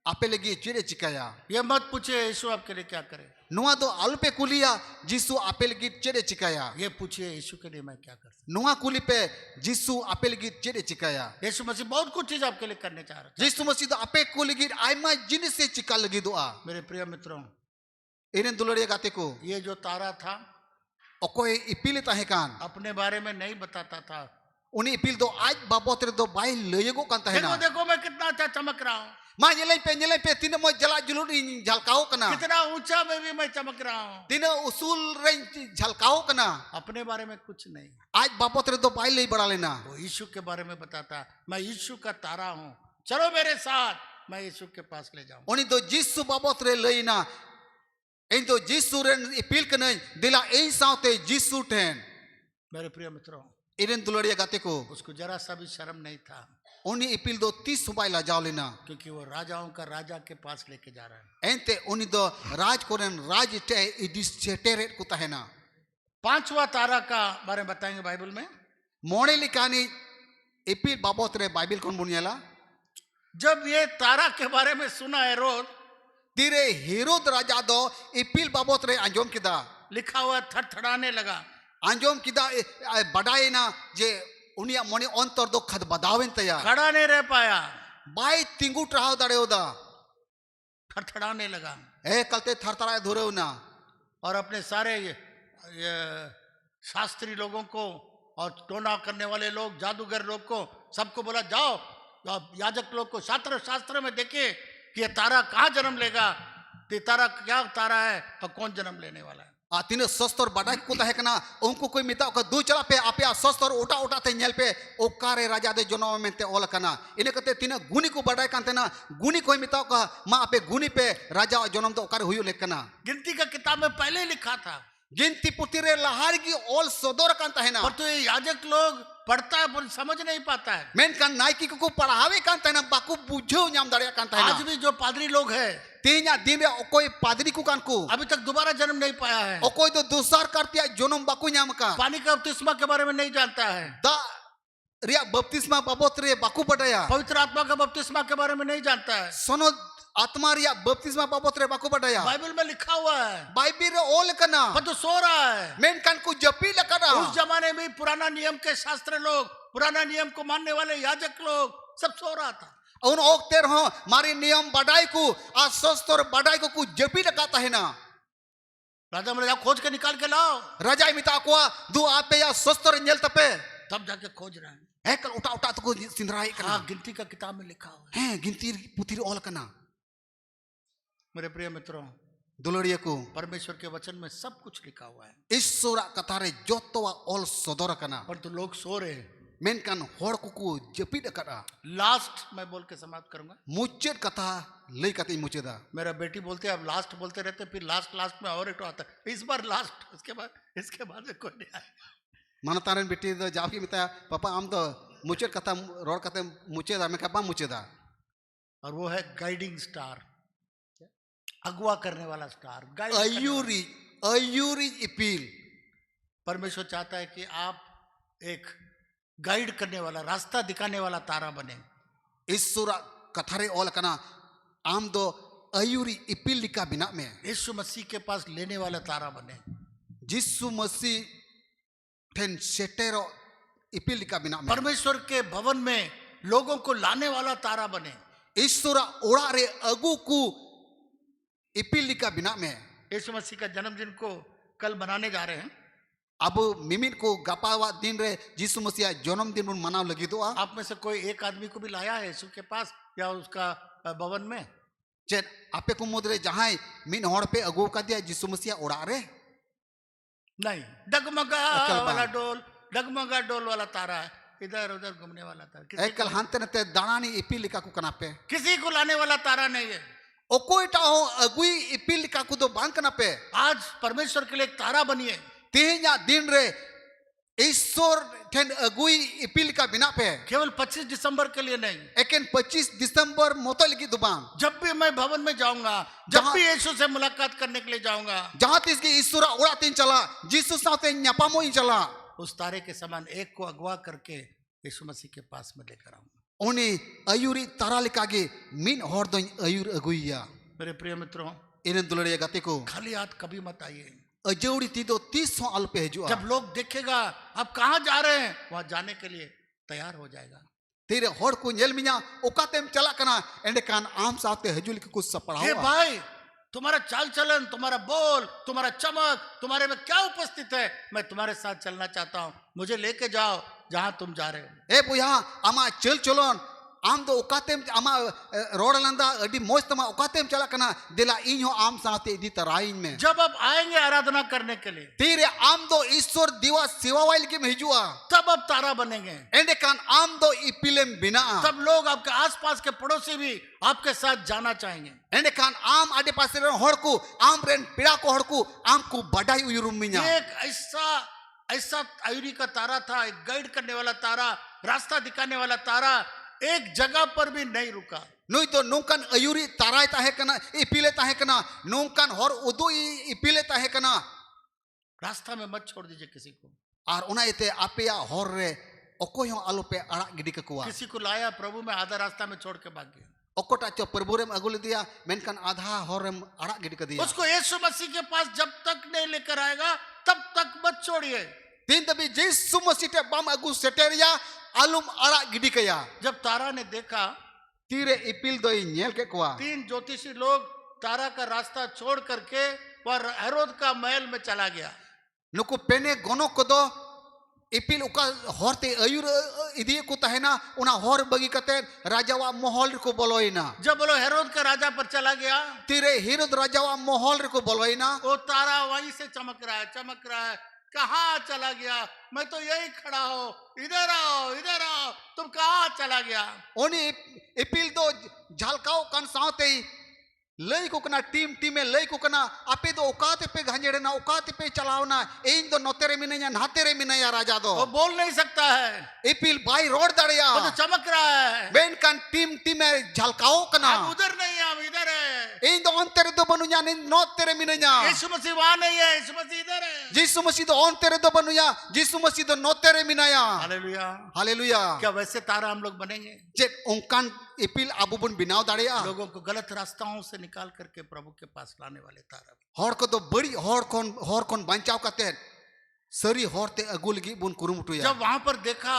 ape lagi cire cikaya. ये मत पूछिए यीशु आपके लिए क्या करे, Nuah do alupe kuliah Jisu ape lagi cire cikaya. ये पूछिए यीशु के लिए मैं क्या कर सकता Nuah kulipe Jisu ape lagi cire cikaya. हूं। यीशु मसीह बहुत कुछ चीज आपके लिए करने चाह रहा था। Jisu masih do ape kuligi aima jinis se cikal lagi doa. मेरे प्रिय मित्रों, Ini duluria gateku. ये जो तारा था Okoi ipil tahekan. अपने बारे में नहीं बताता था। Uni ipil do aj babot re do bai leyego kan देखो tahena. देखो मैं कितना अच्छा चमक रहा हूँ, Ma nyelai pe tina mo jala juluri jalkao kana. कितना ऊंचा में भी मैं चमक रहा हूँ। Tina usul rein jalkao kana. अपने बारे में कुछ नहीं, Aj babot re do bai lei baralena. वो यीशु के बारे में बताता, मैं यीशु का तारा हूँ, चलो मेरे साथ, मैं यीशु के पास ले जाऊँ। Oni do Jisu babot re leina. Ein do Jisu ren ipil kana dila ein saute Jisu ten. मेरे प्रिय मित्रों, Iren duluria gateku. उसको जरा सा भी शर्म नहीं था, Oni ipil do tis subai la jaulina. क्योंकि वो राजाओं का राजा के पास लेके जा रहा है। Ente oni do raj koren raj te idis cheteret ku tahena. पांचवा तारा का बारे में बताएंगे बाइबल में। Mone likani ipil babot re Bible kon bunyala. जब ये तारा के बारे में सुना Herod, Tire Herod raja do ipil babot re anjom kida. लिखा हुआ थरथराने लगा, Anjom kida badai na je unia mone ontor do khad badawen taya. खड़ा नहीं रह पाया, Bai tingu trahau dareo da. थरथराने लगा Kalte thartara dhureu na. और अपने सारे ये शास्त्री लोगों को और टोना करने वाले लोग, जादूगर लोग को, सबको बोला जाओ याजक लोग को शास्त्र में देखिए कि ये तारा कहाँ जन्म लेगा, ये तारा क्या तारा है और कौन जन्म लेने वाला है। Tine sostor badai ku tahe kana unku koi mita ka du chala pe apia sostor uta te nyel pe okare raja de jono mente ol kana. Ine kate tine guni ku badai kan tena guni koi mita ka ma ape guni pe raja jonom do okare huyu lekana. गिनती का किताब में पहले ही लिखा था, Ginti putire lahar gi ol sodor kan tahena. पर तो ये याजक लोग पढ़ता है पर समझ नहीं पाता है। Men kan naiki ku parhawe kan tahena baku bujheu nyam daria kan tahena. आज भी जो पादरी लोग हैं Tinya din re okoi padri ku kan ku. अभी तक दोबारा जन्म नहीं पाया है, Okoi do dusar kartia jonom baku nyam ka. पानी का बपतिस्मा के बारे में नहीं जानता है, Da ria baptisma babot re baku badaya. पवित्र आत्मा का बपतिस्मा के बारे में नहीं जानता है। Sono atma ria baptisma babot re baku badaya. Bible में लिखा हुआ है, Bible re ol kana. पर तो सो रहा है। Men kan ku japi la kana. उस जमाने में पुराना नियम के शास्त्र लोग, पुराना नियम को मानने वाले याजक लोग सब सो रहा था। Un okter ho mari niyam badai ku asostor badai ku japi la kata hena. राजा बोले जाओ खोज के निकाल के लाओ, Raja imita akwa du ape ya sostor nyel tape. तब जाके खोज रहे हैं। Ekal uta tu ku sindrai kana. हाँ, गिनती का किताब में लिखा हुआ है। Gintir putir ol kana. मेरे प्रिय मित्रों, Doloria ku. परमेश्वर के वचन में सब कुछ लिखा हुआ है, Isura katare jotowa ol sodora kana. पर तो लोग सो रहे हैं। Men kan hor ku japi da kana. Last मैं बोल के समाप्त करूंगा। Mucet kata lei kata muceda. मेरा बेटी बोलते हैं अब लास्ट बोलते रहते, फिर लास्ट में और एक आता है, इस बार लास्ट, इसके बाद में कोई नहीं आएगा। Manataran beti do jawab ki mita papa am do mucet kata ror kata muceda me ka ba muceda. और वो है गाइडिंग स्टार, अगवा करने वाला स्टार, गाइड करने वाला। Ayuri ipil. परमेश्वर चाहता है कि आप एक गाइड करने वाला, रास्ता दिखाने वाला तारा बने। Isura katare ol kana am do ayuri ipil lika bina me. यीशु मसीह के पास लेने वाला तारा बने। Jisu masih ten setero ipil lika bina me. परमेश्वर के भवन में लोगों को लाने वाला तारा बने। Isura ora re agu ku ipil lika bina me. यीशु मसीह का जन्मदिन को कल मनाने जा रहे हैं। Abu mimin ko gapawa din re Jisu masih jonom din mun manaw lagi do a. आप में से कोई एक आदमी को भी लाया है यीशु के पास या उसका भवन में? Chet ape ko mudre jahai min hor pe agu ka dia Jisu masih ora re. नहीं, डगमगा अकल बात। वाला डोल, डगमगा डोल वाला तारा है, इधर उधर घूमने वाला तारा। Ekal hante nate danani ipil lika ku kanape. किसी को लाने वाला तारा नहीं है। Okoi ta ho agui ipil lika ku do bang kanape. आज परमेश्वर के लिए एक तारा बनिए। Tihinya din re Isor ten agui ipil ka bina pe. केवल 25 दिसंबर के लिए नहीं, Eken 25 Disember moto lagi dubang. जब भी मैं भवन में जाऊंगा, जब जहाँ- भी यीशु से मुलाकात करने के लिए जाऊंगा, Jahat isgi Isura ora tin chala. Jisu saute nyapamo in chala. उस तारे के समान एक को अगवा करके यीशु मसीह के पास में लेकर आऊंगा। उनी अयुरी तारा लेकागे मिन हर दोኝ अयुर अगुइया मेरे प्रिय मित्रों, इरेन दुलड़िया गाते को खाली हाथ कभी मत आइए। अजौड़ी ती दो 30 साल पे हजुआ जब लोग देखेगा आप कहाँ जा रहे हैं, वहां जाने के लिए तैयार हो जाएगा। तेरे हर को नेल मिया ओकातेम चला कना एंडे कान आम साथे हजुल के कुछ हे सपड़ावा भाई, तुम्हारा चाल चलन, तुम्हारा बोल, तुम्हारा चमक, तुम्हारे में क्या उपस्थित है, मैं तुम्हारे साथ चलना चाहता हूँ, मुझे लेके जाओ जहां तुम जा रहे हो। ए बुया आमा चल चलोन आम दो ओकातेम आमा रोडलंदा अडी मोज तमा ओकातेम चला कना दिला इन हो आम साथे इदी तराइन में जब आप आएंगे आराधना करने के लिए, तेरे आम दो ईश्वर दिवा सेवा वाइल के हजुआ तब आप तारा बनेंगे। एंडे कान आम दो इपिलेम बिना तब लोग आपके आसपास के पड़ोसी भी आपके साथ जाना चाहेंगे। एंडे कान आम आडे पासे रे हड़ को आम रेन पीड़ा को हड़ को आम को बडाई उयुरुम मिया ये एक ऐसा आयुरी का तारा था, एक गाइड करने वाला तारा, रास्ता दिखाने वाला तारा, एक जगह पर भी नहीं रुका। नुई तो नोंकान अयुरी ताराय ताहे कना इपिले ताहे कना नोंकान हर उदो इपिले ताहे कना रास्ता में मत छोड़ दीजिए किसी को। और उना इते आपेया हर रे ओकोय हो आलो पे अड़ा गिडी ककुआ किसी को लाया प्रभु में आधा रास्ता में छोड़ के भाग गया। ओकोटा चो प्रभुरेम अगुल दिया मेनकान आधा हरम अड़ा गिडी क दिया उसको यीशु मसीह के पास जब तक नहीं लेकर आएगा तब तक मत छोड़िए। तीन तभी यीशु मसीह ते बम अगु सेटेरिया आलुम अड़ा गिडी कया जब तारा ने देखा, तीरे इपिल दोई नेल के कुआ 3 ज्योतिषी लोग तारा का रास्ता छोड़ करके वह हेरोद का महल में चला गया। नुकु पेने गोनो कोदो इपिल उका हरते अयुर इदी को तहेना उना हर बगी कते राजावा महल को बोलोइना जब बोलो हेरोद का राजा पर चला गया, तीरे हिरद राजावा महल को बोलोइना वो तारा वहीं से चमक रहा है। कहाँ चला गया? मैं तो यही खड़ा हूँ, इधर आओ, तुम कहाँ चला गया? ओनी इपिल दो झलकाओ कान साथे लई को कना टीम में लई को कना आपे दो औकात पे घंजेड़ना औकात पे चलावना इन दो नोतेरे मिनया नातेरे मिनया राजा दो वो बोल नहीं सकता है, इपिल भाई रोड दड़िया वो तो चमक रहा है। बेन कान टीम में झलकाओ कना हम उधर नहीं है, हम इधर है। इन दो अंतरे दो बनुया ने नोतेरे मिनया यीशु मसीह वहां नहीं है, यीशु मसीह इधर है। यीशु मसीह दो अंतरे दो बनुया यीशु मसीह दो नोतेरे मिनया हालेलुया। हालेलुया क्या वैसे तारा हम लोग बनेंगे? जे उनकान इपिल आबू बन बिनाव दड़िया लोगों को गलत रास्ताओं से निकाल करके प्रभु के पास लाने वाले तारा। हर को तो बड़ी हर कौन बचाव करते सरी हरते अगुल गी बुन कुरुमुटुया जब वहां पर देखा,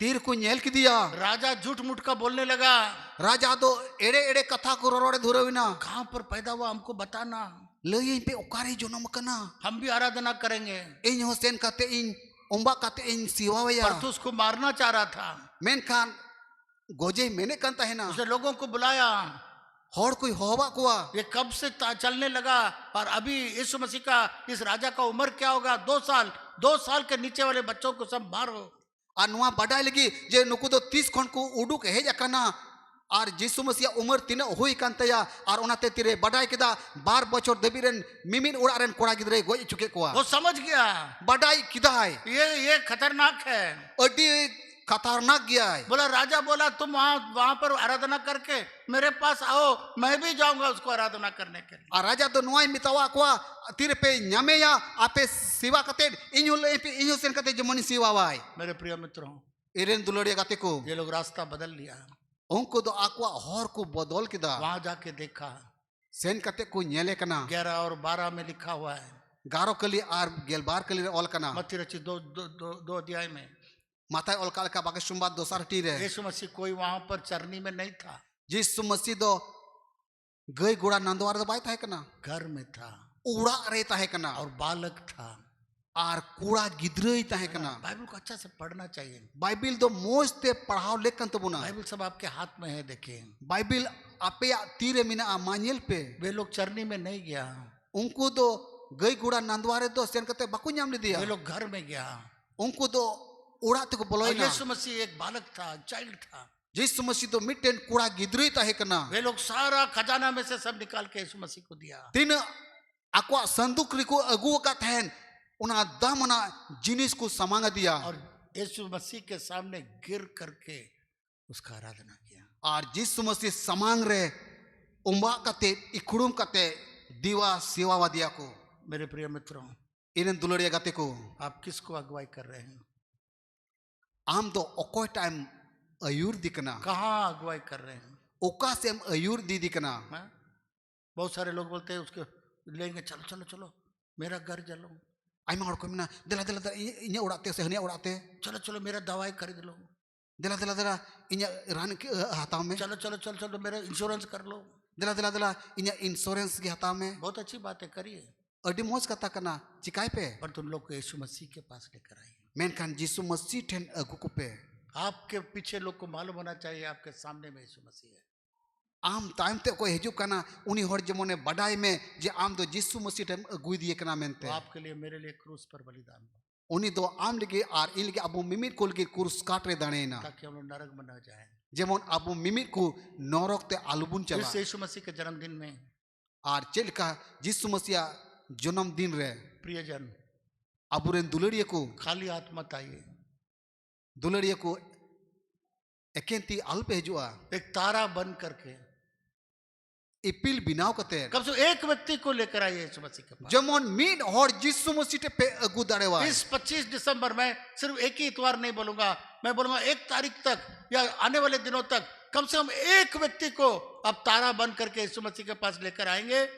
तीर को नेल की दिया राजा झूठ मूठ का बोलने लगा। राजा दो एड़े एड़े कथा को रोड़े धुरविना कहां पर पैदा हुआ हमको बताना, लई पे ओकारे जनम कना हम भी आराधना करेंगे। इन होसेन काते इन ओंबा काते इन सिवावया पर तो उसको मारना चाह रहा था। मेन खान गोजे मैंने कंता है ना उसने लोगों को बुलाया, हर कोई होवा कुआ ये कब से चलने लगा और अभी यीशु मसीह का इस राजा का उम्र क्या होगा? 2 साल के नीचे वाले बच्चों को सब मारो। और नुआ बडाई लगी जे नुकु दो 30 खन को उडुक हेज अकना और यीशु मसीह उम्र तीन हुई कांतया और उनाते तिरे बडाई केदा 12 बछर दबिरेन मिमिन उड़ारेन कोड़ा गिदरे गोज चुके कोआ वो समझ गया बडाई किदाय ये खतरनाक है। अडी खतरनाक गया है। बोला, राजा बोला तुम वहां पर आराधना करके मेरे पास आओ, मैं भी जाऊंगा उसको आराधना करने के लिए। और राजा तो नुआई मितावा कोआ तीर पे न्यामे या आपे सेवा कते इन्हु ले पे इन्हु सेन कते जमनी सेवा वाई। मेरे प्रिय मित्रों, इरेन दुलड़िया गाते को ये लोग रास्ता बदल लिया। उनको तो आकवा हर को बदल किदा वहां जाके देखा, सेन कते को नेले कना 11 और 12 में लिखा हुआ है, 11 कली और 11 कली ऑल कना मत्ती रचित 2 अध्याय में माथा ऑल काल का बाके सुंबात दोसर टी रे यीशु मसीह कोई वहां पर चरनी में नहीं था, यीशु मसीह दो गई गुड़ा नंदवार दो बाय था कना घर में था, उड़ा रहता है कना और बालक था और कूड़ा गिदरई ता है कना। बाइबल को अच्छा से पढ़ना चाहिए। बाइबिल दो मोज ते पढ़ाओ लेखन तो बुना बाइबल सब आपके हाथ में है, देखिए। बाइबिल आपे तीरे मिना मानियल पे वे लोग चरनी में नहीं गया, उनको तो गई गुड़ा नंदवारे दो सेन कते बाकू नाम ले दिया, वे लोग घर में गया। उनको तो उड़ाते को बोलोई ना। यीशु मसीह एक बालक था, चाइल्ड था। यीशु मसीह तो मिटेन कूड़ा गिदरई ता है कना। वे लोग सारा खजाना में से सब निकाल के यीशु मसीह को दिया। तीन aqua संदूक रिको अगुआ का थैन उना दामना जिनिस को समांगा दिया और यीशु मसीह के सामने गिर करके उसका आराधना किया। और यीशु मसीह समांग रे उम्बा कते इखुड़ुम कते दीवा सेवा दिया को। मेरे प्रिय मित्रों, इरन दुलड़िया गाते को आप किसको अगुवाई कर रहे हैं? आम दो ओकोय टाइम ayur dikana कहाँ अगुवाई कर रहे हैं? oka sem ayur di dikana हाँ? बहुत सारे लोग बोलते हैं उसके लेंगे, चलो चलो चलो मेरा घर चलो, aima hor ko mena dela dela inya orak te se hania orak te चलो चलो मेरा दवाई खरीद लो, dela dela dela inya ran hataw me चलो चलो चलो चलो मेरा इंश्योरेंस कर लो। dela dela dela inya insurance gi hataw me बहुत अच्छी बात है, करिए, adi moj kata kana cikai pe पर तुम लोग को यीशु मसीह के पास लेकर आइए। menkan jisu masih ten agu ko pe आपके पीछे लोग को मालूम होना चाहिए आपके सामने में यीशु मसीह है। am time te ko hijuk kana uni hor jemone badai me je am do jisu masih ten agui die kana mente वो आपके लिए मेरे लिए क्रूस पर बलिदान हुआ uni do am ligi ar in ligi abu mimit kol gi kurs katre daneina ताकि हम लोग नरक में न जाए। jemon abu mimit ku norok te alubun chala इस यीशु मसीह के जन्मदिन में ar chelka jisu masih jonam din re प्रियजन aburen dulariya ku खाली हाथ मत आइए, dulariya ku ekenti alpe hijua एक तारा बन करके ipil binaw kate कम से कम एक व्यक्ति को लेकर आइए यीशु मसीह के पास। jemon min hor jisu masih te pe agu darewa इस 25 दिसंबर में सिर्फ एक ही इतवार नहीं बोलूंगा, मैं बोलूंगा 1 तारीख तक या आने वाले दिनों तक कम से कम एक व्यक्ति को अब तारा बन करके यीशु मसीह के पास लेकर आएंगे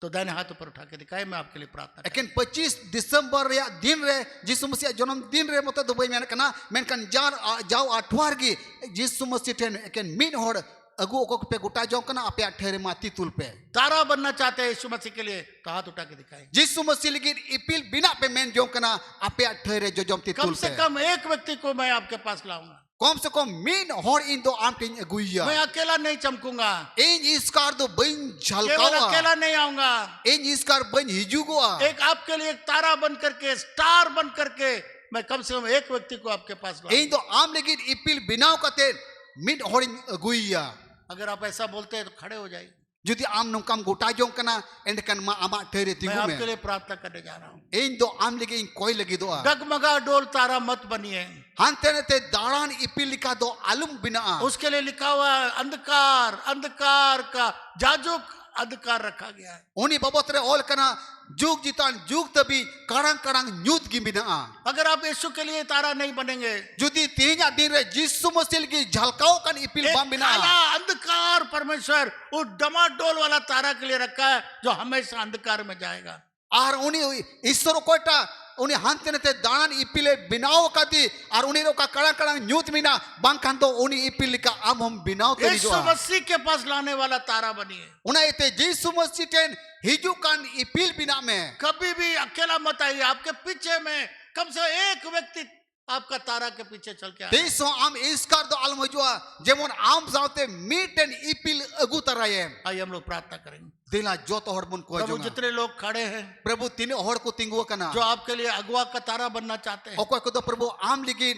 तो दाहिने हाथ ऊपर उठा के दिखाए, मैं आपके लिए प्रार्थना करूंगा। eken 25 Desember ya din re jisu masih jonam din re mota do bai men kana menkan jar jau atwar gi jisu masih ten eken min hor agu okok pe guta jong kana ape athere mati tul pe तारा बनना चाहते हैं यीशु मसीह के लिए तो हाथ उठा के दिखाए। jisu masih lagi ipil bina pe men jong kana ape athere jojom ti कम tul से pe कम एक व्यक्ति को मैं आपके पास लाऊंगा, kom se kom min hor in do am tin aguya मैं अकेला नहीं चमकूंगा, in iskar do bain केवल jhalkawa अकेला नहीं आऊंगा, in iskar bain hijugwa एक आपके लिए एक तारा बन करके स्टार बन करके मैं कम से कम एक व्यक्ति को आपके पास लाऊंगा। in do am lagi ipil binaw kate min hor in aguya अगर आप ऐसा बोलते हैं तो खड़े हो जाइए, Jadi am nungkam gota jong kana endekan ma ama tere मैं tigu आपके me. लिए प्रार्थना करने जा रहा हूँ। In do am lagi in koi lagi doa. डगमगा डोल तारा मत बनिए, Hantene te daran ipilika do alum binaa. उसके लिए लिखा हुआ है अंधकार, अंधकार का जाजुक अंधकार रखा गया है। Oni babotre ol kana jug jitan jug tabi karang karang nyut gi binaa. अगर आप यीशु के लिए तारा नहीं बनेंगे, Jadi tinya dire jisu masil gi jhalkao kan ipil एक bam काला binaa. अंधकार परमेश्वर उस डमाडोल वाला तारा के लिए रखा है जो हमेशा अंधकार में जाएगा। Ar uni isoro koita uni hantene te daran ipile binao kati ar uni roka karang karang nyut mina bangkan do uni ipilika am hom binao te Yeshu joa. मसीह के पास लाने वाला तारा बनिए, Una ite jisu masih ten hijukan ipil bina me. कभी भी अकेला मत आइए, आपके पीछे में कम से एक व्यक्ति आपका तारा के पीछे चल के आए। Deso am iskar do almo jua jemon am saute miten ipil agu taraye. आइए हम लोग प्रार्थना करेंगे। Dila joto hormon ko प्रभु jonga. जितने लोग खड़े हैं Prabhu tini hor ko tinggu kana. जो आपके लिए अगुआ का तारा बनना चाहते हैं, Okoy ko do prabhu am ligin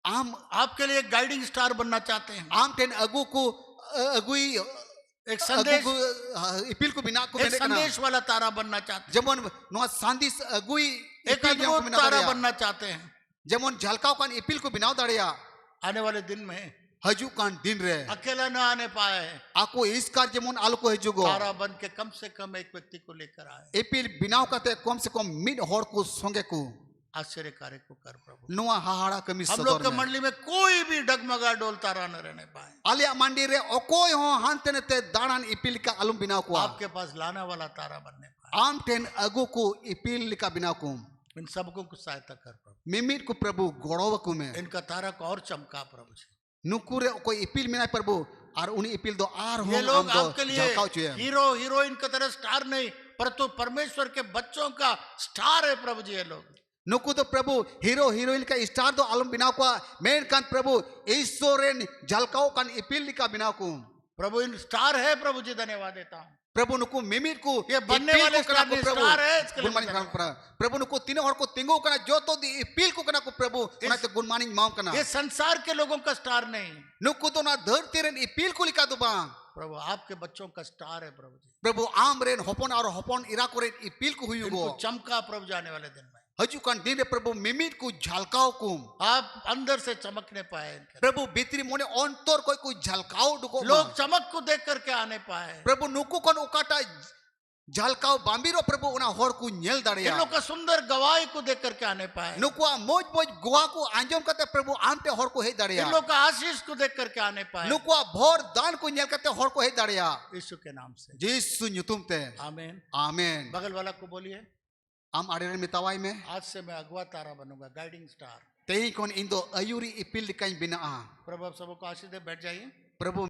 am आपके लिए गाइडिंग स्टार बनना चाहते हैं, am ten agu ko agui एक agu संदेश ko ipil ko bina ko एक mene kana. संदेश वाला तारा बनना चाहते हैं, Jemon no sandis agui एक ipil yang ko अद्भुत bina तारा darea. बनना चाहते हैं। Jemon jhalkao kan ipil ko binao darea. आने वाले दिन में Haju kan din re. अकेला न आने पाए, Ako iskar jemon alu ko hijugo. तारा बन के कम से कम एक व्यक्ति को लेकर आए, Ipil binao kate kom se kom mid hor ko songe ko. आश्चर्य कार्य को कर प्रभु। Noa hahara kami हम लोग sodor के me. मंडली में कोई भी डगमगा डोल तारा न रहने पाए, Alia mandire okoy ho hantene te daran ipil ka alum binao ko. आपके पास लाने वाला तारा बनने पाए। Am ten agu ko ipil ka binao ko. इन सबको कुछ सहायता कर प्रभु, Mimit ko prabhu gorowa ko me. इनका तारा को और चमका प्रभु जी। Nukure okoy ipil minay prabhu ar uni ipil do ar ho ये am लोग do आपके लिए jalkao chuye. हीरो हीरोइन की तरह स्टार नहीं, परंतु परमेश्वर के बच्चों का स्टार है प्रभु जी। ये लोग Nuku to prabhu hero heroin ka star do alum binao ko. Men kan prabhu isoren jalkao kan ipil ka binao ko. Prabhu in star है प्रभु जी, धन्यवाद देता हूँ। प्रभु नुको मिमिर को ये बनने ipil वाले को कना को स्टार प्रभु स्टार है, इसके लिए गुड मॉर्निंग धन्यवाद। प्रभु नुको तीनों हर को तिंगो कना जो तो दी ipil को कना को प्रभु उना तो गुड मॉर्निंग माम कना ये संसार के लोगों का स्टार नहीं, नुको तो ना धरती रेन ipil को लिखा दो बा प्रभु आपके बच्चों का स्टार है प्रभु जी। प्रभु आम रेन हपन और हपन इरा को रेन ipil को हुई इनको गो चमका प्रभु जाने वाले दिन में, हजू कान दिन रे प्रभु मिमिर को झलकाओ को आप अंदर से चमकने पाए इनके। प्रभु भीतरी मोने अंतर कोई झलकाओ डुको लोग चमक को देख करके आने पाए, प्रभु नुको कन उकाटा jalkau bambiro प्रभु उना हर को nyel इन दाड़िया लोग का सुंदर गवाही को देख करके आने पाए, नुकुआ मोज मोज गुआ को आंजम करते प्रभु आमते हर को हे दाड़िया इन लोग का आशीष को देख करके आने पाए, नुकुआ भोर दान को nyel करते हर को हे दाड़िया यीशु के नाम से। यीशु nyutum te आमीन। आमेन बगल वाला को बोलिए, am आड़े मितावाई में आज से मैं अगवा तारा बनूंगा, गाइडिंग स्टार। तेई कोन इंदो अयूरी इपिल दिकाई बिना प्रभु आप सबको आशीष दे, बैठ जाइए। प्रभु